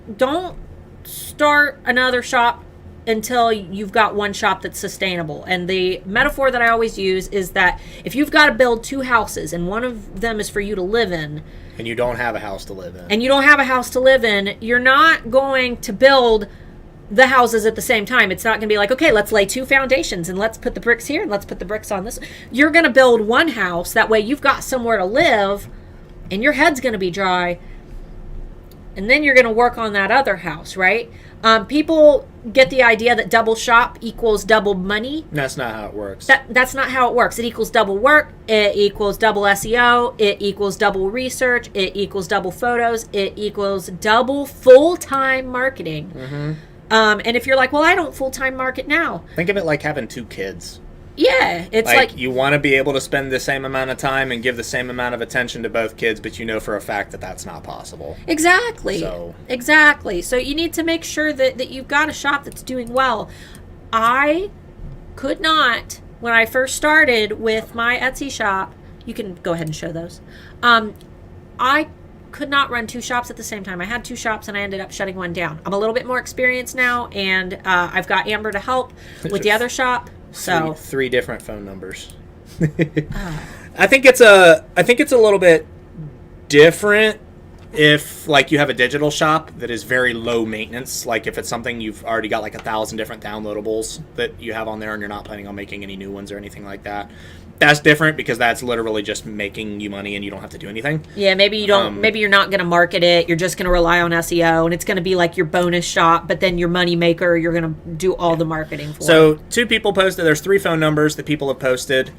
start another shop until you've got one shop that's sustainable. And the metaphor that I always use is that if you've got to build two houses and one of them is for you to live in, and you don't have a house to live in, you're not going to build the houses at the same time. It's not going to be like, okay, let's lay two foundations and let's put the bricks here and let's put the bricks on this. You're going to build one house. That way you've got somewhere to live and your head's going to be dry. And then you're going to work on that other house, right? People get the idea that double shop equals double money. That's not how it works. That's not how it works. It equals double work. It equals double SEO. It equals double research. It equals double photos. It equals double full-time marketing. Mm-hmm. And if you're like, well, I don't full-time market now. Think of it like having two kids. Yeah, it's like you want to be able to spend the same amount of time and give the same amount of attention to both kids, but you know for a fact that that's not possible. Exactly. So you need to make sure that you've got a shop that's doing well. I could not, when I first started with my Etsy shop, you can go ahead and show those. I could not run two shops at the same time. I had two shops and I ended up shutting one down. I'm a little bit more experienced now, and I've got Amber to help with the other shop. So three different phone numbers. I think it's a little bit different if like you have a digital shop that is very low maintenance. Like if it's something you've already got like 1,000 different downloadables that you have on there and you're not planning on making any new ones or anything like that. That's different because that's literally just making you money and you don't have to do anything. Yeah, maybe you don't. Maybe you're not going to market it. You're just going to rely on SEO, and it's going to be like your bonus shop. But then your money maker, you're going to do all the marketing for. So two people posted. There's 3 phone numbers that people have posted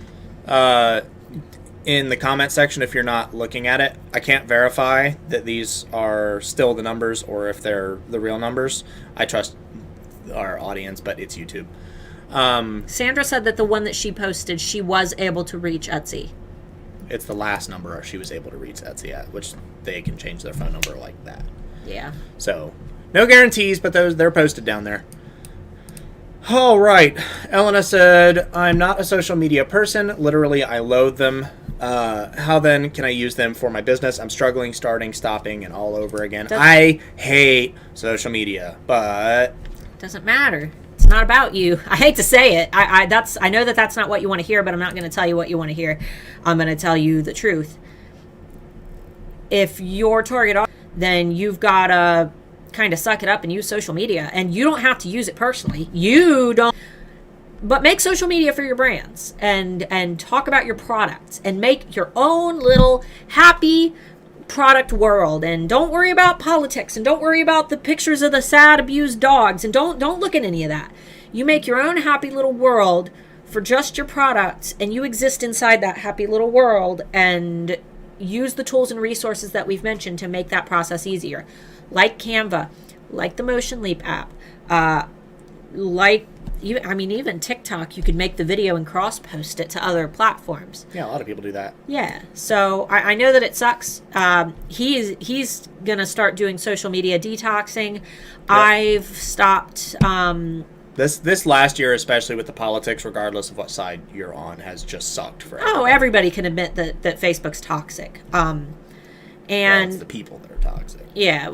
in the comment section. If you're not looking at it, I can't verify that these are still the numbers or if they're the real numbers. I trust our audience, but it's YouTube. Sandra said that the one that she posted, she was able to reach Etsy. It's the last number she was able to reach Etsy at, which they can change their phone number like that. Yeah. So, no guarantees, but they're posted down there. All right. Elena said, I'm not a social media person. Literally, I loathe them. How then can I use them for my business? I'm struggling, starting, stopping, and all over again. I hate social media, but... Doesn't matter. It's not about you. I hate to say it. I know that that's not what you want to hear, but I'm not going to tell you what you want to hear. I'm going to tell you the truth. If your target audience, then you've got to kind of suck it up and use social media. And you don't have to use it personally. You don't. But make social media for your brands and talk about your products and make your own little happy product world, and don't worry about politics and don't worry about the pictures of the sad abused dogs, and don't look at any of that. You make your own happy little world for just your products, and you exist inside that happy little world, and use the tools and resources that we've mentioned to make that process easier, like Canva, like the Motion Leap app, even TikTok. You could make the video and cross post it to other platforms. Yeah, a lot of people do that. Yeah, so I know that it sucks. He's gonna start doing social media detoxing. Yep. I've stopped. This last year, especially with the politics, regardless of what side you're on, has just sucked for everybody. Oh, everybody can admit that Facebook's toxic. And it's the people that are toxic. Yeah,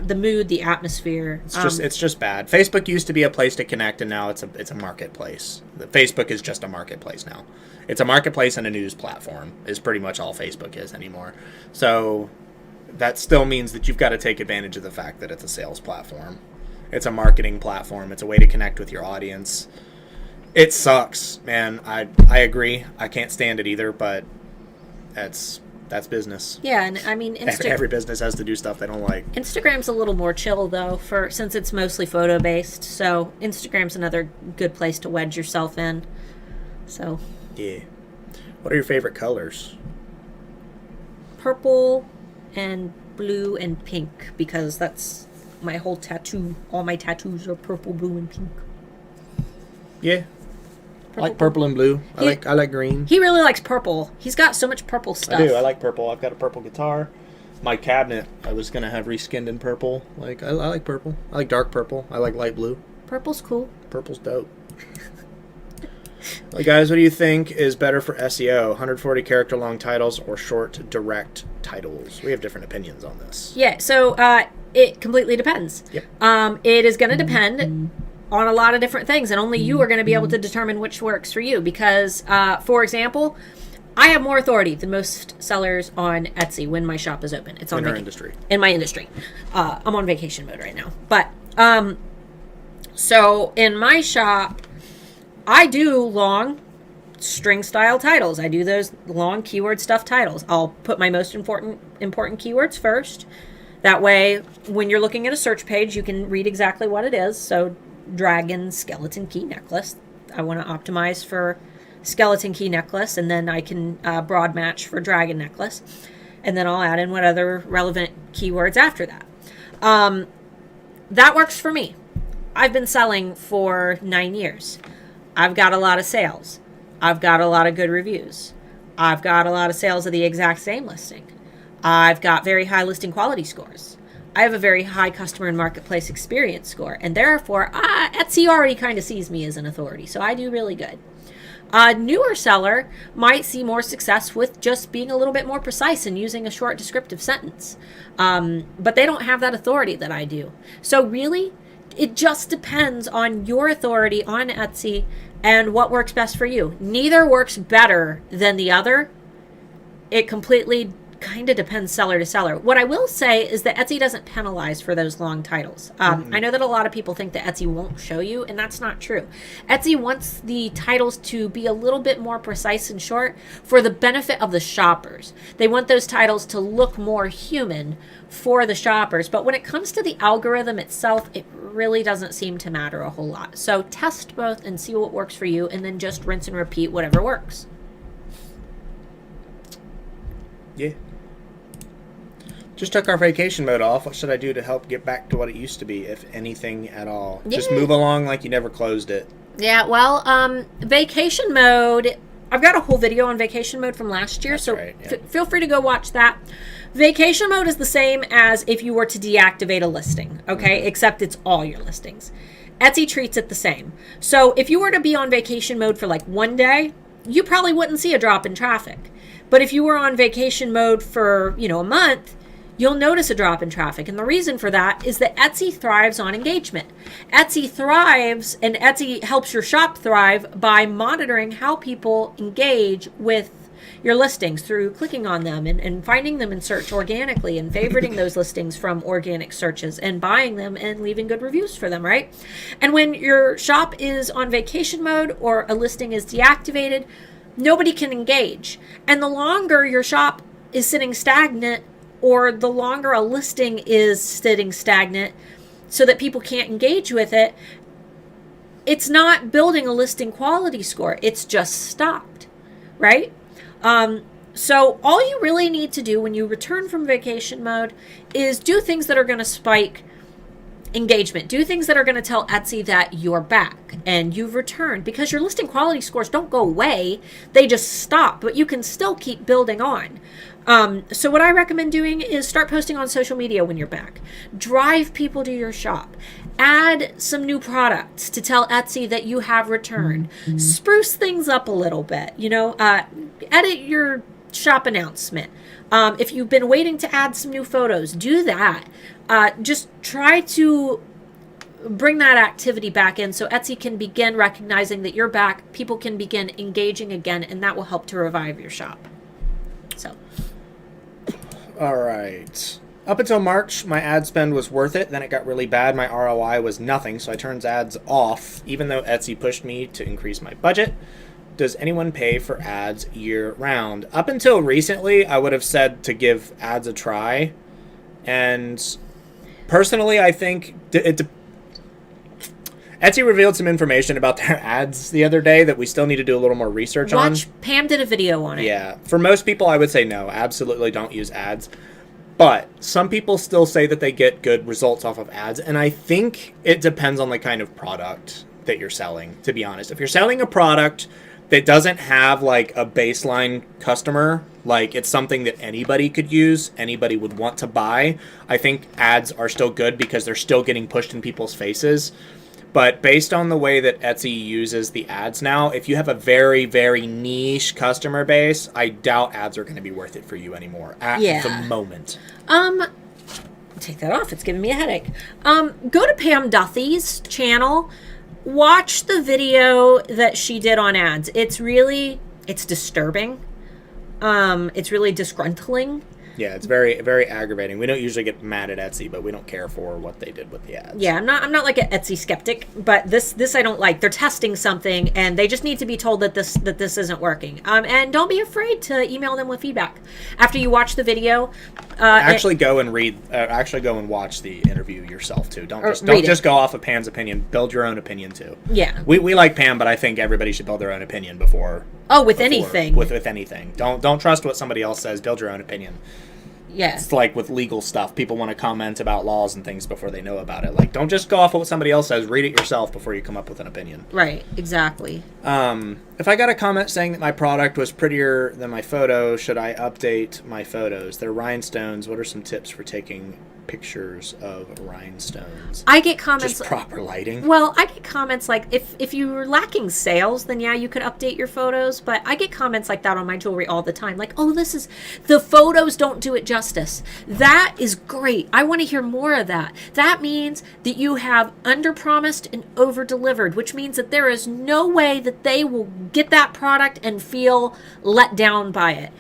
the mood, the atmosphere. It's just bad. Facebook used to be a place to connect, and now it's a marketplace. Facebook is just a marketplace now. It's a marketplace and a news platform is pretty much all Facebook is anymore. So that still means that you've got to take advantage of the fact that it's a sales platform. It's a marketing platform. It's a way to connect with your audience. It sucks, man. I agree. I can't stand it either, but that's business. Yeah, and I mean, Every business has to do stuff they don't like. Instagram's a little more chill though, since it's mostly photo based. So Instagram's another good place to wedge yourself in. So Yeah. What are your favorite colors? purple and blue and pink, because that's my whole tattoo. All my tattoos are purple, blue, and pink. Yeah. I like purple and blue. I like green. He really likes purple. He's got so much purple stuff. I do. I like purple. I've got a purple guitar. My cabinet I was gonna have reskinned in purple. Like I like purple. I like dark purple. I like light blue. Purple's cool. Purple's dope. Well, guys, what do you think is better for SEO? 140 character long titles or short direct titles? We have different opinions on this. Yeah, so it completely depends. Yep. It is going to depend on a lot of different things, and only you are going to be able to determine which works for you. Because, for example, I have more authority than most sellers on Etsy when my shop is open. It's on In our industry. In my industry. I'm on vacation mode right now. But, so in my shop, I do long string style titles. I do those long keyword stuff titles. I'll put my most important keywords first. That way, when you're looking at a search page, you can read exactly what it is. So, dragon skeleton key necklace. I want to optimize for skeleton key necklace, and then I can broad match for dragon necklace. And then I'll add in what other relevant keywords after that. That works for me. I've been selling for 9 years. I've got a lot of sales. I've got a lot of good reviews. I've got a lot of sales of the exact same listing. I've got very high listing quality scores. I have a very high customer and marketplace experience score. And therefore, Etsy already kind of sees me as an authority. So I do really good. A newer seller might see more success with just being a little bit more precise and using a short descriptive sentence. But they don't have that authority that I do. So really, it just depends on your authority on Etsy and what works best for you. Neither works better than the other. It completely kind of depends seller to seller. What I will say is that Etsy doesn't penalize for those long titles. I know that a lot of people think that Etsy won't show you, and that's not true. Etsy wants the titles to be a little bit more precise and short for the benefit of the shoppers. They want those titles to look more human for the shoppers, but when it comes to the algorithm itself, it really doesn't seem to matter a whole lot. So test both and see what works for you, and then just rinse and repeat whatever works. Yeah. Just took our vacation mode off. What should I do to help get back to what it used to be, if anything at all? Yeah. Just move along like you never closed it. Yeah, well, vacation mode, I've got a whole video on vacation mode from last year, That's so right, yeah. feel free to go watch that. Vacation mode is the same as if you were to deactivate a listing, okay? Except it's all your listings. Etsy treats it the same. So if you were to be on vacation mode for like one day, you probably wouldn't see a drop in traffic. But if you were on vacation mode for, a month, you'll notice a drop in traffic. And the reason for that is that Etsy thrives on engagement. Etsy thrives, and Etsy helps your shop thrive by monitoring how people engage with your listings through clicking on them and finding them in search organically and favoriting those listings from organic searches and buying them and leaving good reviews for them, right? And when your shop is on vacation mode or a listing is deactivated, nobody can engage. And the longer your shop is sitting stagnant, or the longer a listing is sitting stagnant so that people can't engage with it, it's not building a listing quality score. It's just stopped, right? So all you really need to do when you return from vacation mode is do things that are going to spike engagement. Do things that are going to tell Etsy that you're back and you've returned, because your listing quality scores don't go away. They just stop, but you can still keep building on. So what I recommend doing is start posting on social media when you're back. Drive people to your shop. Add some new products to tell Etsy that you have returned. Spruce things up a little bit. Edit your shop announcement. If you've been waiting to add some new photos, do that. Just try to bring that activity back in so Etsy can begin recognizing that you're back. People can begin engaging again, and that will help to revive your shop. So. All right. Up until March, my ad spend was worth it. Then it got really bad. My ROI was nothing, so I turned ads off, even though Etsy pushed me to increase my budget. Does anyone pay for ads year-round? Up until recently, I would have said to give ads a try. And personally, I think Etsy revealed some information about their ads the other day that we still need to do a little more research on. Pam did a video on it. Yeah. For most people, I would say no. Absolutely don't use ads. But some people still say that they get good results off of ads. And I think it depends on the kind of product that you're selling, to be honest. If you're selling a product that doesn't have like a baseline customer, like it's something that anybody could use, anybody would want to buy, I think ads are still good because they're still getting pushed in people's faces. But based on the way that Etsy uses the ads now, if you have a very, very niche customer base, I doubt ads are going to be worth it for you anymore at the moment. Take that off. It's giving me a headache. Go to Pam Duthie's channel. Watch the video that she did on ads. It's disturbing. It's really disgruntling. Yeah, it's very, very aggravating. We don't usually get mad at Etsy, but we don't care for what they did with the ads. Yeah, I'm not like an Etsy skeptic, but this I don't like. They're testing something, and they just need to be told that this isn't working. And don't be afraid to email them with feedback after you watch the video. Actually, go and watch the interview yourself too. Don't just go off of Pam's opinion. Build your own opinion too. Yeah, we like Pam, but I think everybody should build their own opinion before. Anything. With anything. Don't trust what somebody else says. Build your own opinion. Yeah. It's like with legal stuff. People want to comment about laws and things before they know about it. Like, don't just go off of what somebody else says. Read it yourself before you come up with an opinion. Right. Exactly. If I got a comment saying that my product was prettier than my photo, should I update my photos? They're rhinestones. What are some tips for taking pictures of rhinestones? I get comments... Just proper lighting? Well, I get comments like, if you were lacking sales, then yeah, you could update your photos. But I get comments like that on my jewelry all the time. Like, oh, the photos don't do it justice. That is great. I want to hear more of that. That means that you have under-promised and over-delivered, which means that there is no way that they will get that product and feel let down by it.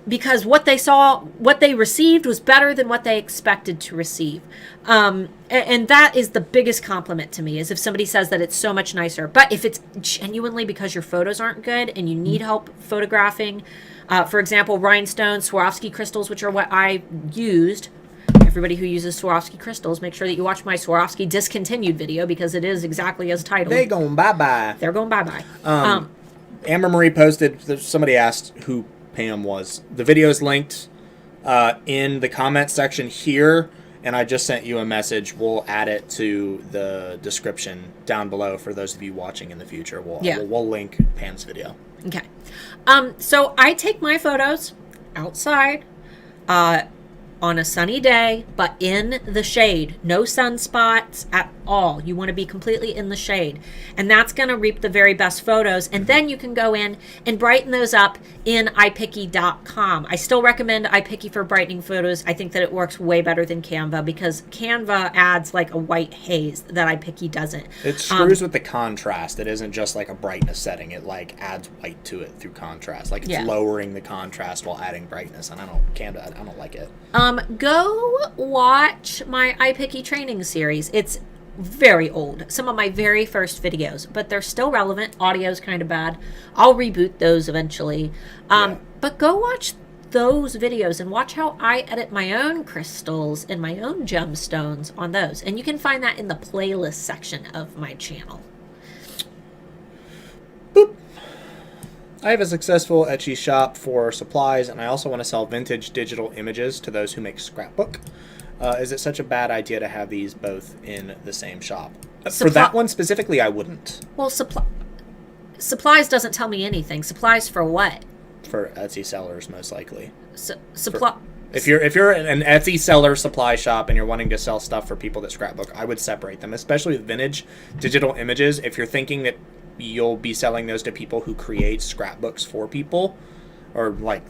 Because what they received was better than what they expected to receive. And that is the biggest compliment to me, is if somebody says that it's so much nicer. But if it's genuinely because your photos aren't good and you need help photographing, for example, rhinestones, Swarovski crystals, which are what I used. Everybody who uses Swarovski crystals, make sure that you watch my Swarovski discontinued video, because it is exactly as titled. They're going bye-bye. They're going bye-bye. Amber Marie posted, somebody asked who Pam was. The video is linked in the comment section here, and I just sent you a message. We'll add it to the description down below for those of you watching in the future. We'll link Pam's video. Okay. So I take my photos outside on a sunny day, but in the shade. No sunspots at all. You want to be completely in the shade. And that's going to reap the very best photos. And then you can go in and brighten those up in iPicky.com. I still recommend iPicky for brightening photos. I think that it works way better than Canva, because Canva adds like a white haze that iPicky doesn't. It screws with the contrast. It isn't just like a brightness setting. It like adds white to it through contrast. Like it's lowering the contrast while adding brightness. And I don't like it. Go watch my iPicky training series. It's very old. Some of my very first videos, but they're still relevant. Audio's kind of bad. I'll reboot those eventually. But go watch those videos and watch how I edit my own crystals and my own gemstones on those. And you can find that in the playlist section of my channel. Boop. I have a successful Etsy shop for supplies, and I also want to sell vintage digital images to those who make scrapbook. Is it such a bad idea to have these both in the same shop? For that one specifically, I wouldn't. Well, supplies doesn't tell me anything. Supplies for what? For Etsy sellers, most likely. If you're an Etsy seller supply shop and you're wanting to sell stuff for people that scrapbook, I would separate them, especially with vintage digital images. If you're thinking that you'll be selling those to people who create scrapbooks for people, or like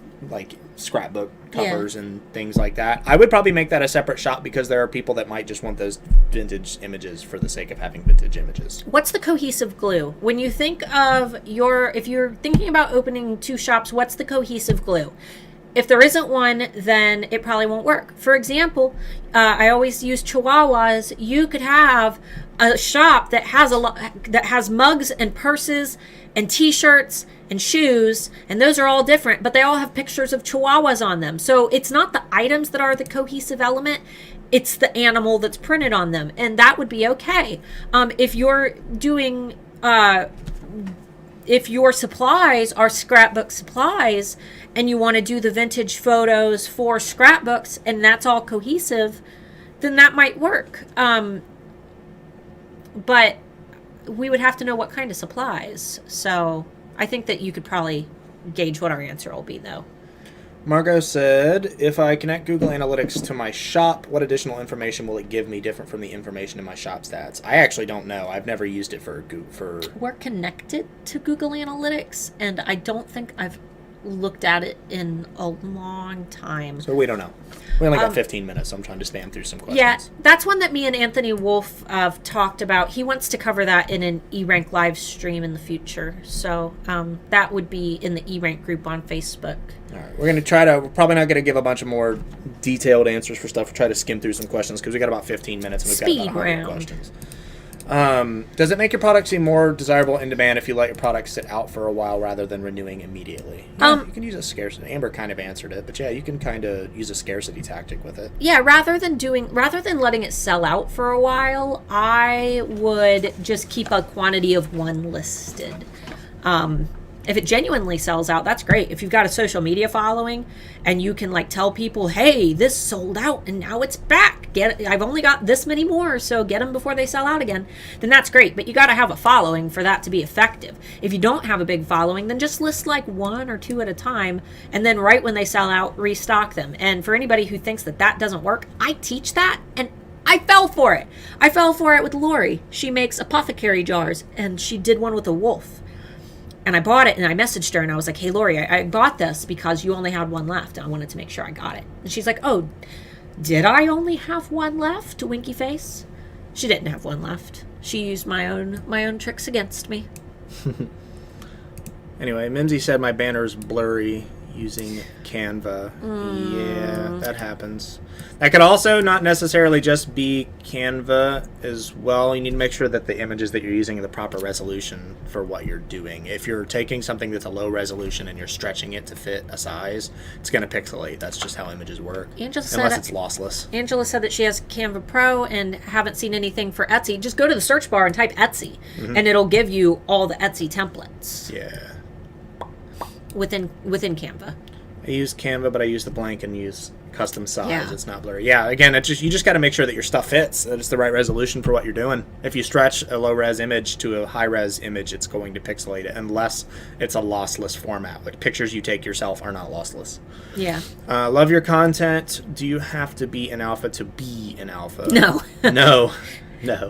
scrapbook covers and things like that, I would probably make that a separate shop, because there are people that might just want those vintage images for the sake of having vintage images. What's the cohesive glue? When you think of if you're thinking about opening two shops, what's the cohesive glue? if there isn't one, then it probably won't work. For example, I always use Chihuahuas. You could have a shop that has mugs and purses and T-shirts and shoes, and those are all different, but they all have pictures of Chihuahuas on them. So it's not the items that are the cohesive element, it's the animal that's printed on them, and that would be okay. If you're doing, if your supplies are scrapbook supplies, and you want to do the vintage photos for scrapbooks, and that's all cohesive, then that might work. But we would have to know what kind of supplies. So I think that you could probably gauge what our answer will be, though. Margot said, if I connect Google Analytics to my shop, what additional information will it give me different from the information in my shop stats? I actually don't know. I've never used it for... We're connected to Google Analytics, and I don't think I've looked at it in a long time. So we don't know. We only got 15 minutes, so I'm trying to spam through some questions. Yeah, that's one that me and Anthony Wolf have talked about. He wants to cover that in an E-Rank live stream in the future. So that would be in the E-Rank group on Facebook. All right, we're probably not going to give a bunch of more detailed answers for stuff. We'll try to skim through some questions because we got about 15 minutes and we've got about 100 questions. Does it make your product seem more desirable in demand if you let your product sit out for a while rather than renewing immediately? Yeah, you can use a scarcity. Amber kind of answered it, but yeah, you can kind of use a scarcity tactic with it. Yeah, rather than letting it sell out for a while, I would just keep a quantity of one listed. If it genuinely sells out, that's great. If you've got a social media following and you can tell people, hey, this sold out and now it's back. I've only got this many more, so get them before they sell out again. Then that's great. But you got to have a following for that to be effective. If you don't have a big following, then just list one or two at a time, and then right when they sell out, restock them. And for anybody who thinks that doesn't work, I teach that, and I fell for it. I fell for it with Lori. She makes apothecary jars, and she did one with a wolf. And I bought it, and I messaged her, and I was like, hey, Lori, I bought this because you only had one left, and I wanted to make sure I got it. And she's like, oh, did I only have one left? Winky face. She didn't have one left. She used my own tricks against me. Anyway, Mimsy said my banner is blurry using Canva. Yeah, that happens. That could also not necessarily just be Canva as well. You need to make sure that the images that you're using are the proper resolution for what you're doing. If you're taking something that's a low resolution and you're stretching it to fit a size, it's going to pixelate. That's just how images work. Unless it's lossless. Angela said that she has Canva Pro and haven't seen anything for Etsy. Just go to the search bar and type Etsy, and it'll give you all the Etsy templates. Yeah. Within Canva. I use Canva, but I use the blank and use custom size. Yeah. It's not blurry. Yeah, again, you just got to make sure that your stuff fits, that it's the right resolution for what you're doing. If you stretch a low-res image to a high-res image, it's going to pixelate it, unless it's a lossless format. Like pictures you take yourself are not lossless. Yeah. Love your content. Do you have to be an alpha to be an alpha? No. No.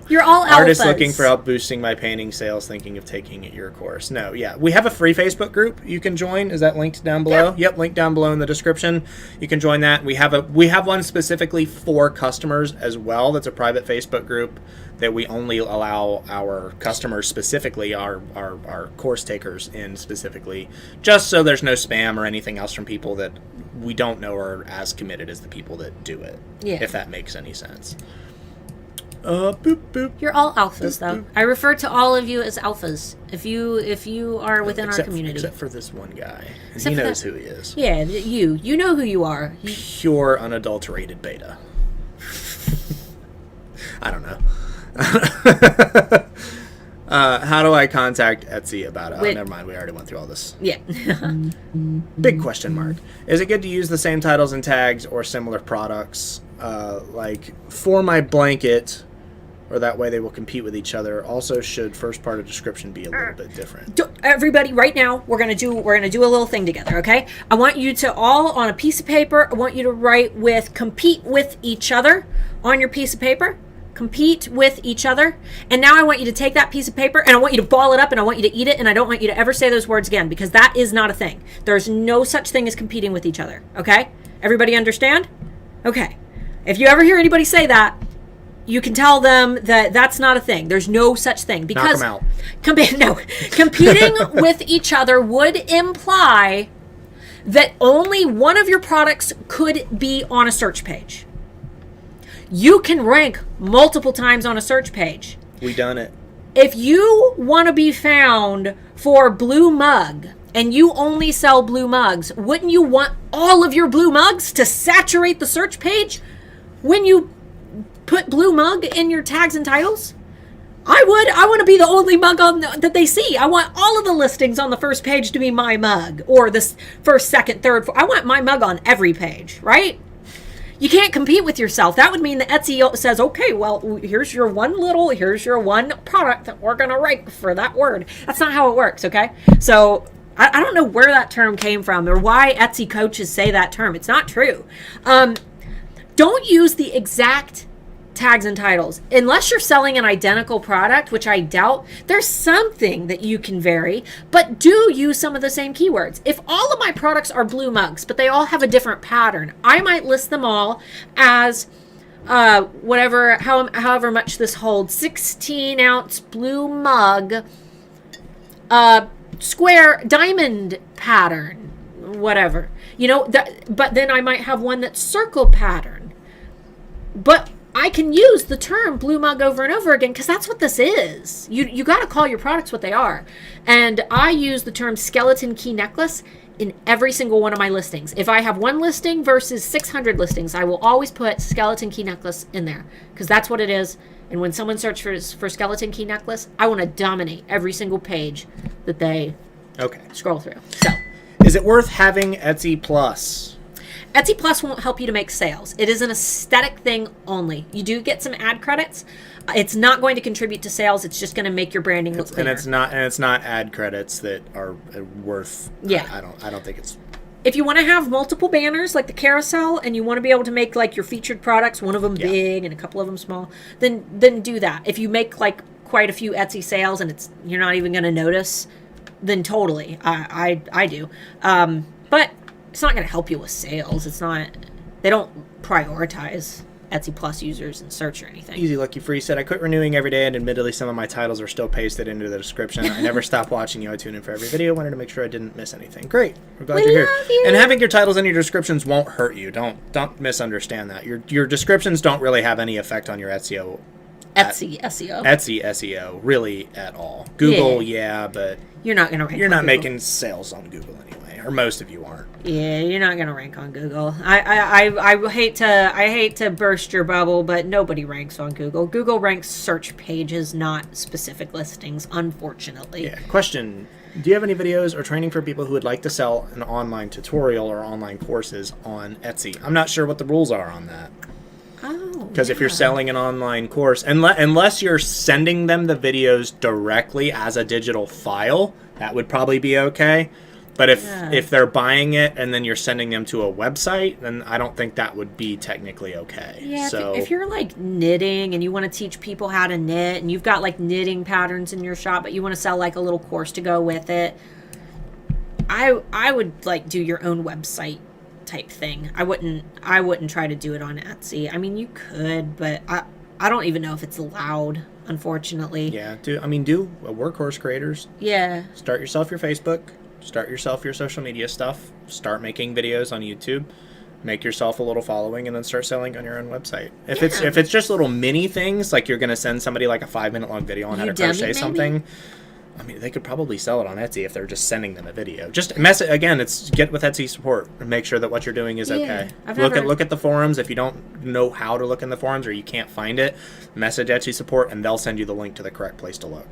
You're all alphas. Artists looking for help boosting my painting sales, thinking of taking your course. No, yeah. We have a free Facebook group you can join. Is that linked down below? Yeah. Yep, linked down below in the description. You can join that. We have one specifically for customers as well. That's a private Facebook group that we only allow our customers specifically, our course takers in specifically, just so there's no spam or anything else from people that we don't know are as committed as the people that do it. Yeah. If that makes any sense. Boop, boop. You're all alphas, Boop, though. boop. I refer to all of you as alphas. If you are within our community, except for this one guy, and Except he for knows that- who he is. Yeah, you know who you are. Pure unadulterated beta. I don't know. How do I contact Etsy about it? Oh, never mind. We already went through all this. Yeah. Big question mark. Is it good to use the same titles and tags or similar products? Like for my blanket, or that way they will compete with each other. Also, should first part of description be a little bit different? Everybody, right now, we're gonna do a little thing together, okay? I want you to all on a piece of paper. I want you to write compete with each other on your piece of paper. Compete with each other. And now I want you to take that piece of paper and I want you to ball it up and I want you to eat it, and I don't want you to ever say those words again, because that is not a thing. There's no such thing as competing with each other, okay? Everybody understand? Okay. If you ever hear anybody say that, you can tell them that that's not a thing. There's no such thing. Because knock 'em out. Competing with each other would imply that only one of your products could be on a search page. You can rank multiple times on a search page. We done it. If you want to be found for blue mug and you only sell blue mugs, wouldn't you want all of your blue mugs to saturate the search page when you put blue mug in your tags and titles? I would. I want to be the only mug that they see. I want all of the listings on the first page to be my mug, or this first, second, third. I want my mug on every page, right? You can't compete with yourself. That would mean that Etsy says, okay, well, here's your one product that we're going to rank for that word. That's not how it works, okay? So I don't know where that term came from or why Etsy coaches say that term. It's not true. Don't use the exact tags and titles unless you're selling an identical product, which I doubt. There's something that you can vary, but do use some of the same keywords. If all of my products are blue mugs, but they all have a different pattern, I might list them all as however much this holds, 16-ounce blue mug, square diamond pattern, whatever, but then I might have one that's circle pattern. But I can use the term blue mug over and over again because that's what this is. You got to call your products what they are. And I use the term skeleton key necklace in every single one of my listings. If I have one listing versus 600 listings, I will always put skeleton key necklace in there because that's what it is. And when someone searches for skeleton key necklace, I want to dominate every single page that they scroll through. So, is it worth having Etsy Plus? Etsy Plus won't help you to make sales. It is an aesthetic thing only. You do get some ad credits. It's not going to contribute to sales. It's just going to make your branding look cleaner. And it's not ad credits that are worth. Yeah. I don't think it's. If you want to have multiple banners like the carousel and you want to be able to make like your featured products, one of them big and a couple of them small, then do that. If you make like quite a few Etsy sales and you're not even going to notice, then totally. I do. But it's not going to help you with sales. They don't prioritize Etsy Plus users in search or anything. Easy Lucky Free said, I quit renewing every day and admittedly some of my titles are still pasted into the description. I never stop watching you. I tune in for every video. Wanted to make sure I didn't miss anything. Great. We're glad you're here. You. And having your titles in your descriptions won't hurt you. Don't misunderstand that. Your descriptions don't really have any effect on your SEO. Etsy SEO. Etsy SEO, really at all. Google, but you're not going to rank. You're not Google. Making sales on Google anyway, or most of you aren't. Yeah, you're not going to rank on Google. I hate to burst your bubble, but nobody ranks on Google. Google ranks search pages, not specific listings, unfortunately. Yeah. Question: do you have any videos or training for people who would like to sell an online tutorial or online courses on Etsy? I'm not sure what the rules are on that. Because if you're selling an online course, unless you're sending them the videos directly as a digital file, that would probably be okay. But if they're buying it and then you're sending them to a website, then I don't think that would be technically okay. Yeah, so if you're like knitting and you want to teach people how to knit and you've got like knitting patterns in your shop, but you want to sell like a little course to go with it, I would like do your own website type thing. I wouldn't try to do it on Etsy. I mean, you could, but I don't even know if it's allowed, unfortunately. Yeah, do a workhorse creators. Yeah. Start yourself your Facebook. Start yourself your social media stuff. Start making videos on YouTube. Make yourself a little following, and then start selling on your own website. If it's just little mini things, like you're gonna send somebody like a 5-minute long video on how to crochet something. I mean, they could probably sell it on Etsy if they're just sending them a video. Just message again. It's get with Etsy support and make sure that what you're doing is okay. Look at the forums. If you don't know how to look in the forums or you can't find it, message Etsy support and they'll send you the link to the correct place to look.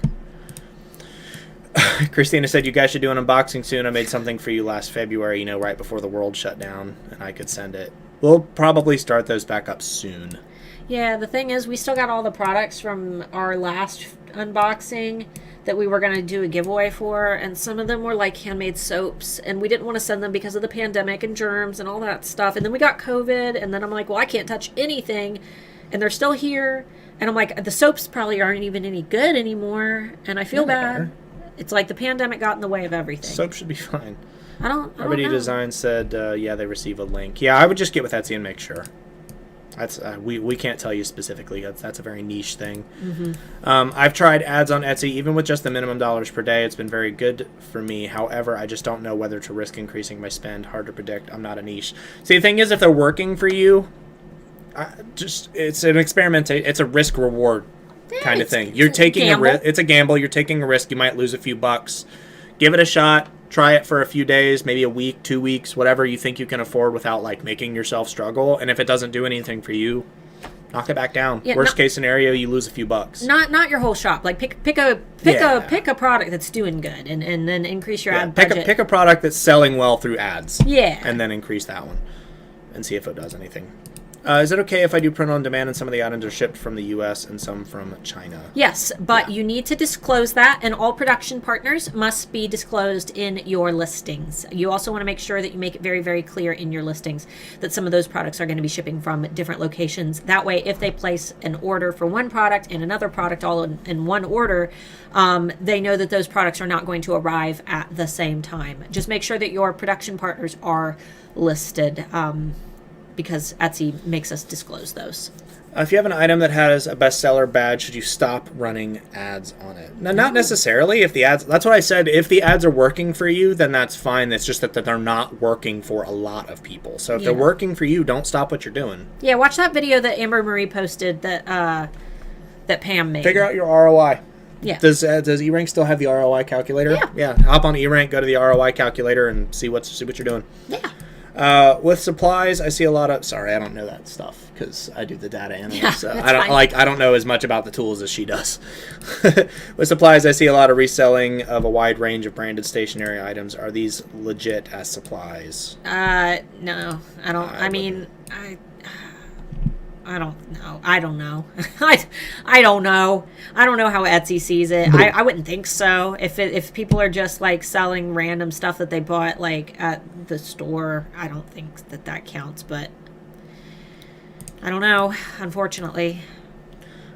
Christina said you guys should do an unboxing soon. I made something for you last February, right before the world shut down, and I could send it. We'll probably start those back up soon. Yeah, the thing is, we still got all the products from our last unboxing that we were going to do a giveaway for, and some of them were like handmade soaps, and we didn't want to send them because of the pandemic and germs and all that stuff. And then we got COVID, and then I'm like, well, I can't touch anything, and they're still here. And I'm like, the soaps probably aren't even any good anymore, and I feel bad. It's like the pandemic got in the way of everything. Soap should be fine. I don't Already know. Design said, they receive a link. Yeah, I would just get with Etsy and make sure. That's we can't tell you specifically. That's a very niche thing. I've tried ads on Etsy, even with just the minimum dollars per day. It's been very good for me. However, I just don't know whether to risk increasing my spend. Hard to predict. I'm not a niche. See, the thing is, if they're working for you, it's an experiment. It's a risk reward kind of thing. You're taking a risk. It's a gamble. You're taking a risk. You might lose a few bucks. Give it a shot. Try it for a few days, maybe a week, 2 weeks, whatever you think you can afford without like making yourself struggle. And if it doesn't do anything for you, knock it back down. Yeah, Worst case scenario, you lose a few bucks. Not your whole shop. Like pick a product that's doing good, and then increase your ad budget. Pick a product that's selling well through ads. Yeah. And then increase that one, and see if it does anything. Is it okay if I do print on demand and some of the items are shipped from the U.S. and some from China? Yes, but you need to disclose that, and all production partners must be disclosed in your listings. You also want to make sure that you make it very, very clear in your listings that some of those products are going to be shipping from different locations. That way, if they place an order for one product and another product all in one order, they know that those products are not going to arrive at the same time. Just make sure that your production partners are listed. Because Etsy makes us disclose those. If you have an item that has a bestseller badge, should you stop running ads on it? No, not necessarily. If the ads, that's what I said. If the ads are working for you, then that's fine. It's just that they're not working for a lot of people. So if they're working for you, don't stop what you're doing. Yeah, watch that video that Amber Marie posted that Pam made. Figure out your ROI. Yeah. Does eRank still have the ROI calculator? Yeah. Yeah. Hop on eRank, go to the ROI calculator, and see what you're doing. Yeah. With supplies, I see a lot of. Sorry, I don't know that stuff because I do the data analysis. Yeah, So that's I don't fine. I don't know as much about the tools as she does. With supplies, I see a lot of reselling of a wide range of branded stationery items. Are these legit as supplies? No, I don't. I mean, I don't know. I don't know. I don't know. I don't know how Etsy sees it. I wouldn't think so. If people are just like selling random stuff that they bought like at the store, I don't think that counts. But I don't know. Unfortunately.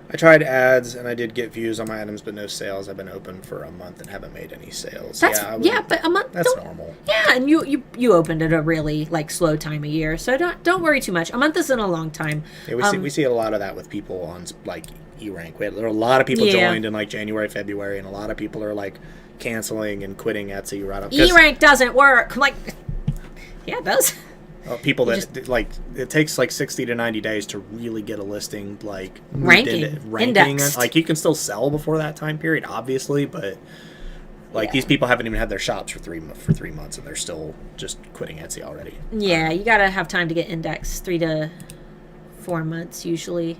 I tried ads and I did get views on my items, but no sales. I've been open for a month and haven't made any sales. But a month. That's normal. Yeah, and you opened at a really like slow time of year, so don't worry too much. A month isn't a long time. Yeah, we see a lot of that with people on like eRank. There are a lot of people joined in like January, February, and a lot of people are like canceling and quitting Etsy right up. eRank doesn't work. Like, yeah, it does. People that like it takes like 60 to 90 days to really get a listing like ranking indexed. Like you can still sell before that time period, obviously, but like these people haven't even had their shops for 3 months and they're still just quitting Etsy already. Yeah, you gotta have time to get indexed. 3 to 4 months usually.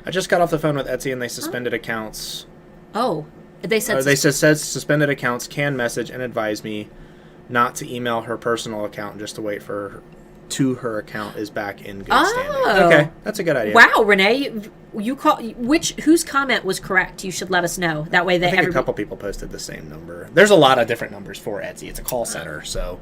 I just got off the phone with Etsy and they suspended accounts. Oh, they said said suspended accounts can message and advise me not to email her personal account just to wait for her account is back in good standing. Okay, that's a good idea. Wow, Renee, you call whose comment was correct? You should let us know. That way, I think a couple people posted the same number. There's a lot of different numbers for Etsy. It's a call center, so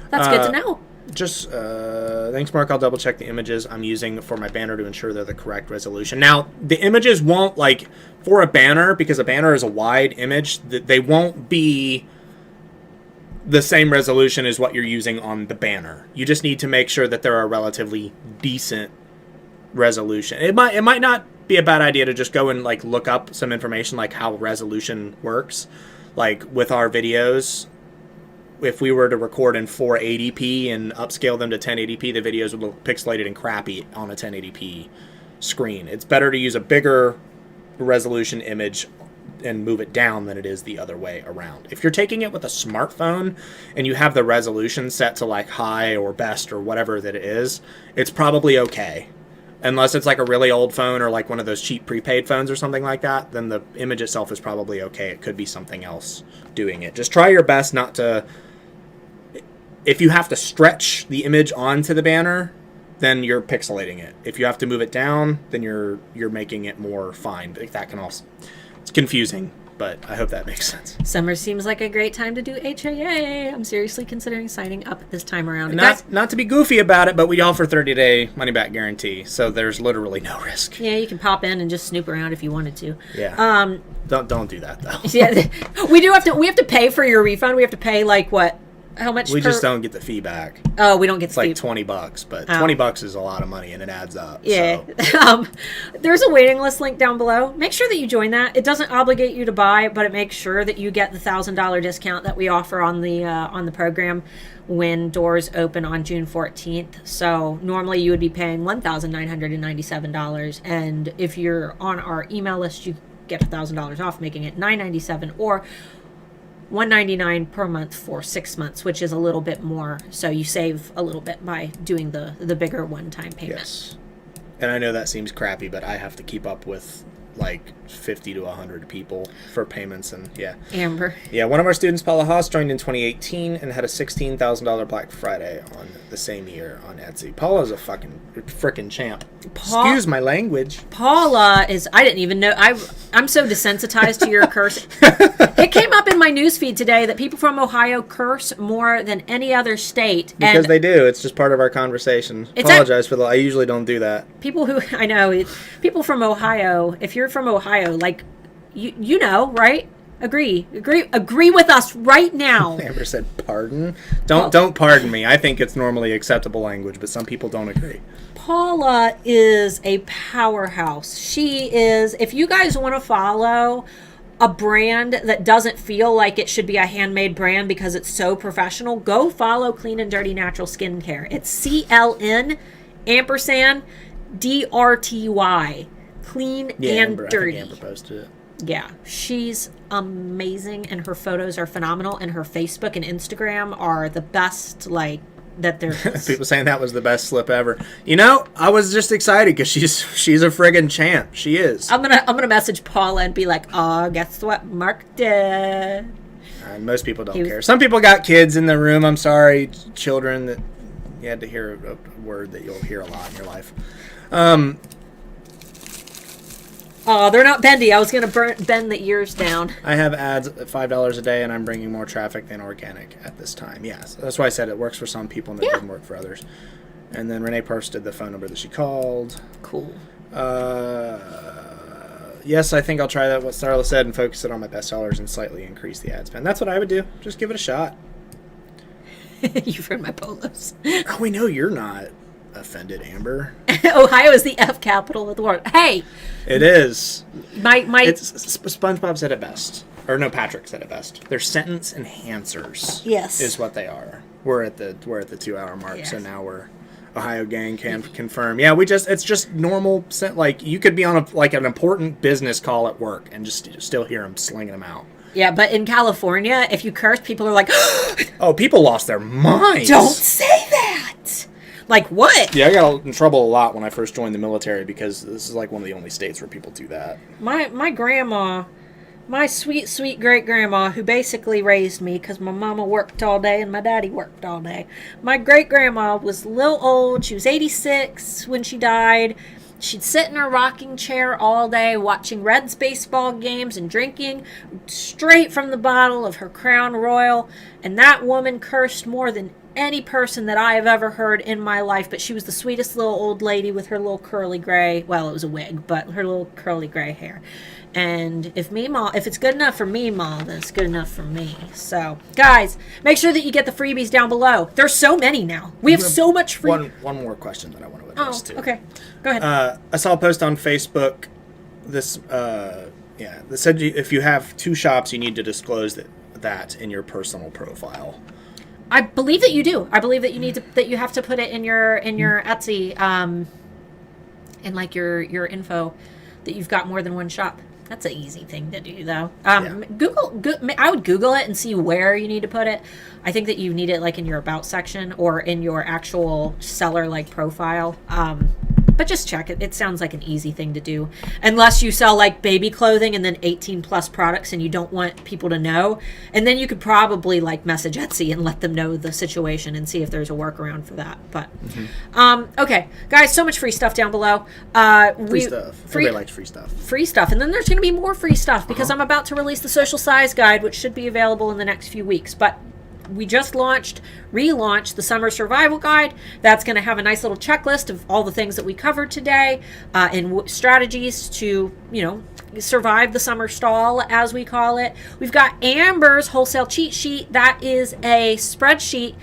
that's good to know. Just thanks, Mark. I'll double check the images I'm using for my banner to ensure they're the correct resolution. Now, the images won't like for a banner because a banner is a wide image. They won't be the same resolution as what you're using on the banner. You just need to make sure that they're a relatively decent resolution. It might not be a bad idea to just go and like look up some information like how resolution works. Like with our videos, if we were to record in 480p and upscale them to 1080p, the videos would look pixelated and crappy on a 1080p screen. It's better to use a bigger resolution image and move it down than it is the other way around. If you're taking it with a smartphone and you have the resolution set to like high or best or whatever that it is, it's probably okay. Unless it's like a really old phone or like one of those cheap prepaid phones or something like that, then the image itself is probably okay. It could be something else doing it. Just try your best not to... If you have to stretch the image onto the banner, then you're pixelating it. If you have to move it down, then you're making it more fine. But that can also... It's confusing, but I hope that makes sense. Summer seems like a great time to do HAA. I'm seriously considering signing up this time around. Not to be goofy about it, but we offer 30-day money-back guarantee, so there's literally no risk. Yeah, you can pop in and just snoop around if you wanted to. Yeah. Don't do that though. Yeah, we have to pay for your refund. We have to pay like what, How much? We just don't get the fee back. Oh, we don't get It's the like fee. $20, but $20 is a lot of money and it adds up. Yeah. So. There's a waiting list link down below. Make sure that you join that. It doesn't obligate you to buy, but it makes sure that you get the $1,000 discount that we offer on the program when doors open on June 14th. So normally you would be paying $1,997, and if you're on our email list, you get $1,000 off, making it $997 or $199 per month for 6 months, which is a little bit more. So you save a little bit by doing the bigger one-time payment. Yes. And I know that seems crappy, but I have to keep up with like 50 to 100 people for payments, and Amber. Yeah, one of our students, Paula Haas, joined in 2018 and had a $16,000 Black Friday on the same year on Etsy. Paula's a frickin' champ. Excuse my language. Paula is, I didn't even know, I'm so desensitized to your curse. It came up in my newsfeed today that people from Ohio curse more than any other state. Because and they do. It's just part of our conversation. Apologize for I usually don't do that. people who, I know, people from Ohio, if you're from Ohio, like, you know, right? Agree with us right now. Amber said, "Pardon? Don't pardon me. I think it's normally acceptable language, but some people don't agree." Paula is a powerhouse. She is, if you guys want to follow a brand that doesn't feel like it should be a handmade brand because it's so professional, go follow Clean and Dirty Natural Skincare. It's CLN ampersand DRTY. Clean and Dirty. I think Amber posted it. Yeah, she's amazing, and her photos are phenomenal, and her Facebook and Instagram are the best, like, that there is. People saying that was the best slip ever. You know, I was just excited because she's a friggin' champ. She is. I'm gonna message Paula and be like, "Oh, guess what Mark did?" And most people don't care. Some people got kids in the room. I'm sorry, children, that you had to hear a word that you'll hear a lot in your life. Oh, they're not bendy. I was going to bend the ears down. I have ads at $5 a day, and I'm bringing more traffic than organic at this time. Yes, that's why I said it works for some people and it doesn't work for others. And then Renee posted the phone number that she called. Cool. Yes, I think I'll try that, what Starla said, and focus it on my best sellers and slightly increase the ad spend. That's what I would do. Just give it a shot. You've heard my polos. Oh, we know you're not offended, Amber. Ohio is the F capital of the world. Hey, it is. It's SpongeBob said it best, or no, Patrick said it best. They're sentence enhancers. Yes, is what they are. We're at the 2-hour mark, so now we're Ohio gang can confirm. Yeah, it's just normal. Like you could be on an important business call at work and just still hear them slinging them out. Yeah, but in California, if you curse, people are like, "Oh, people lost their minds." Don't say that. Like what? Yeah, I got in trouble a lot when I first joined the military because this is like one of the only states where people do that. My grandma, my sweet, sweet great-grandma, who basically raised me because my mama worked all day and my daddy worked all day. My great-grandma was a little old. She was 86 when she died. She'd sit in her rocking chair all day watching Reds baseball games and drinking straight from the bottle of her Crown Royal. And that woman cursed more than any person that I have ever heard in my life. But she was the sweetest little old lady with her little curly gray, well, it was a wig, but her little curly gray hair. And if it's good enough for me, Ma, then it's good enough for me. So, guys, make sure that you get the freebies down below. There's so many now. We have so much free. One more question that I want to address too. Okay, go ahead. I saw a post on Facebook. That said if you have two shops, you need to disclose that in your personal profile. I believe that you do. I believe that you need that you have to put it in your Etsy, in like your info that you've got more than one shop. That's an easy thing to do, though. I would Google it and see where you need to put it. I think that you need it like in your about section or in your actual seller like profile. But just check it. It sounds like an easy thing to do. Unless you sell like baby clothing and then 18 plus products and you don't want people to know. And then you could probably like message Etsy and let them know the situation and see if there's a workaround for that. But, okay. Guys, so much free stuff down below. Free stuff. Everybody likes free stuff. Free stuff. And then there's going to be more free stuff because I'm about to release the social size guide, which should be available in the next few weeks. But we just relaunched the summer survival guide. That's going to have a nice little checklist of all the things that we covered today and strategies to, survive the summer stall, as we call it. We've got Amber's wholesale cheat sheet. That is a spreadsheet.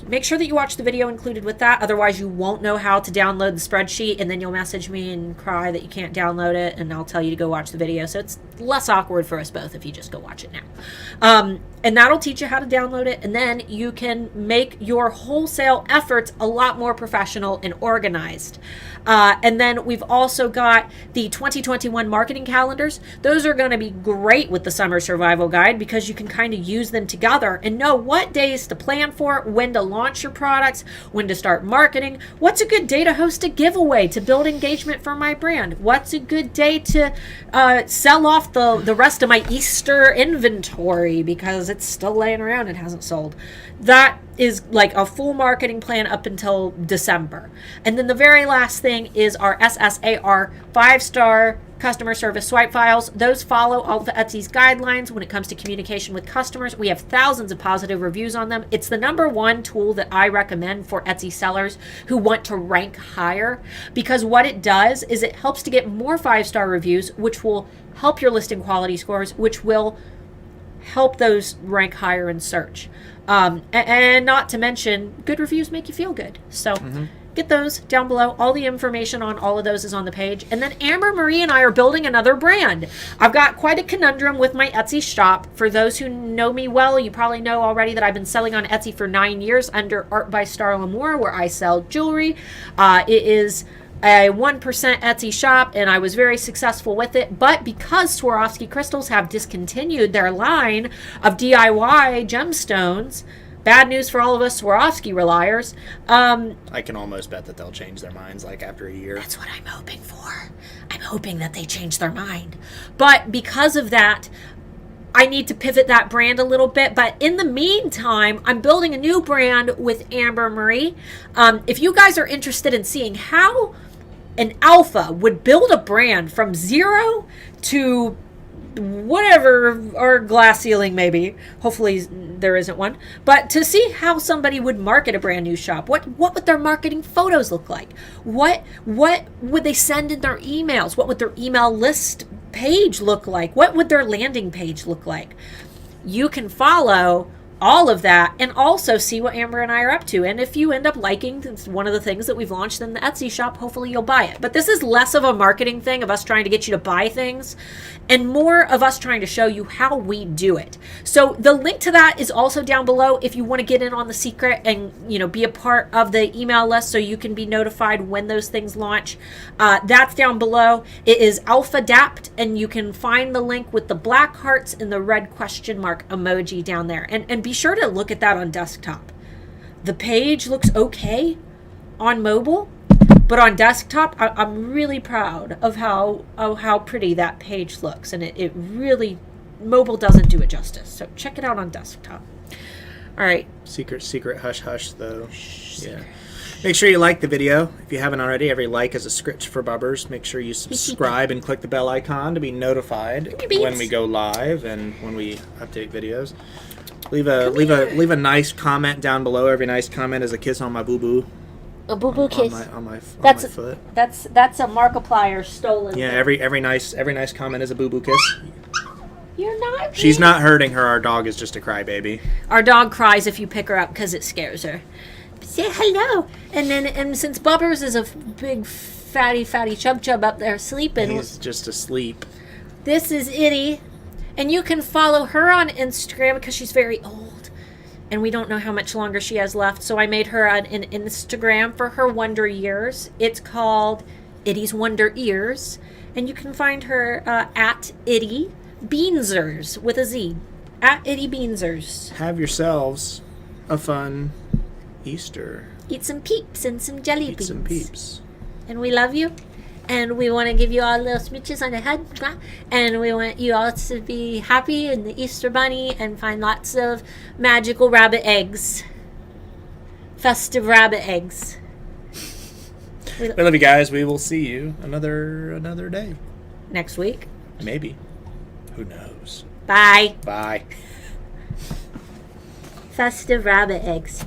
Make sure that you watch the video included with that. Otherwise, you won't know how to download the spreadsheet, and then you'll message me and cry that you can't download it, and I'll tell you to go watch the video. So it's less awkward for us both if you just go watch it now. And that'll teach you how to download it, and then you can make your wholesale efforts a lot more professional and organized. And then we've also got the 2021 marketing calendars. Those are going to be great with the Summer Survival Guide because you can kind of use them together and know what days to plan for, when to launch your products, when to start marketing. What's a good day to host a giveaway to build engagement for my brand? What's a good day to sell off the rest of my Easter inventory because it's still laying around and hasn't sold? That is like a full marketing plan up until December. And then the very last thing is our SSAR 5-star customer service swipe files. Those follow all of Etsy's guidelines when it comes to communication with customers. We have thousands of positive reviews on them. It's the #1 tool that I recommend for Etsy sellers who want to rank higher, because what it does is it helps to get more 5-star reviews, which will help your listing quality scores, which will help those rank higher in search. And not to mention, good reviews make you feel good. So get those down below. All the information on all of those is on the page. And then Amber Marie and I are building another brand. I've got quite a conundrum with my Etsy shop. For those who know me well, you probably know already that I've been selling on Etsy for 9 years under Art by Starla, where I sell jewelry. It is a 1% Etsy shop, and I was very successful with it. But because Swarovski crystals have discontinued their line of DIY gemstones, bad news for all of us Swarovski reliers. I can almost bet that they'll change their minds like after a year. That's what I'm hoping for. I'm hoping that they change their mind. But because of that, I need to pivot that brand a little bit. But in the meantime, I'm building a new brand with Amber Marie. If you guys are interested in seeing how an alpha would build a brand from 0 to whatever, or glass ceiling maybe, hopefully there isn't one, but to see how somebody would market a brand new shop, what would their marketing photos look like, what would they send in their emails, what would their email list page look like, what would their landing page look like, you can follow all of that and also see what Amber and I are up to. And if you end up liking one of the things that we've launched in the Etsy shop, hopefully you'll buy it. But this is less of a marketing thing of us trying to get you to buy things and more of us trying to show you how we do it. So the link to that is also down below if you want to get in on the secret and, be a part of the email list so you can be notified when those things launch. That's down below. It is Alpha Dapt, and you can find the link with the black hearts and the red question mark emoji down there. And be sure to look at that on desktop. The page looks okay on mobile, but on desktop, I'm really proud of how pretty that page looks, and it really, mobile doesn't do it justice. So check it out on desktop. All right. Secret hush hush though. Yeah. Make sure you like the video if you haven't already. Every like is a script for bubbers. Make sure you subscribe and click the bell icon to be notified when we go live and when we update videos. Leave a nice comment down below. Every nice comment is a kiss on my boo boo. A boo boo kiss on my foot. That's a Markiplier stolen. Yeah, every nice comment is a boo boo kiss. You're not. She's not hurting her. Our dog is just a crybaby. Our dog cries if you pick her up because it scares her. Say hello, and since Bubbers is a big fatty chub up there sleeping, he's just asleep. This is Itty. And you can follow her on Instagram because she's very old. And we don't know how much longer she has left. So I made her an Instagram for her Wonder Years. It's called Itty's Wonder Ears. And you can find her at Itty Beansers with a Z. At Itty Beansers. Have yourselves a fun Easter. Eat some peeps and some jelly beans. Eat some peeps. And we love you. And we want to give you all little smooches on the head. And we want you all to be happy in the Easter Bunny and find lots of magical rabbit eggs. Festive rabbit eggs. We love you guys. We will see you another day. Next week. Maybe. Who knows? Bye. Bye. Festive rabbit eggs.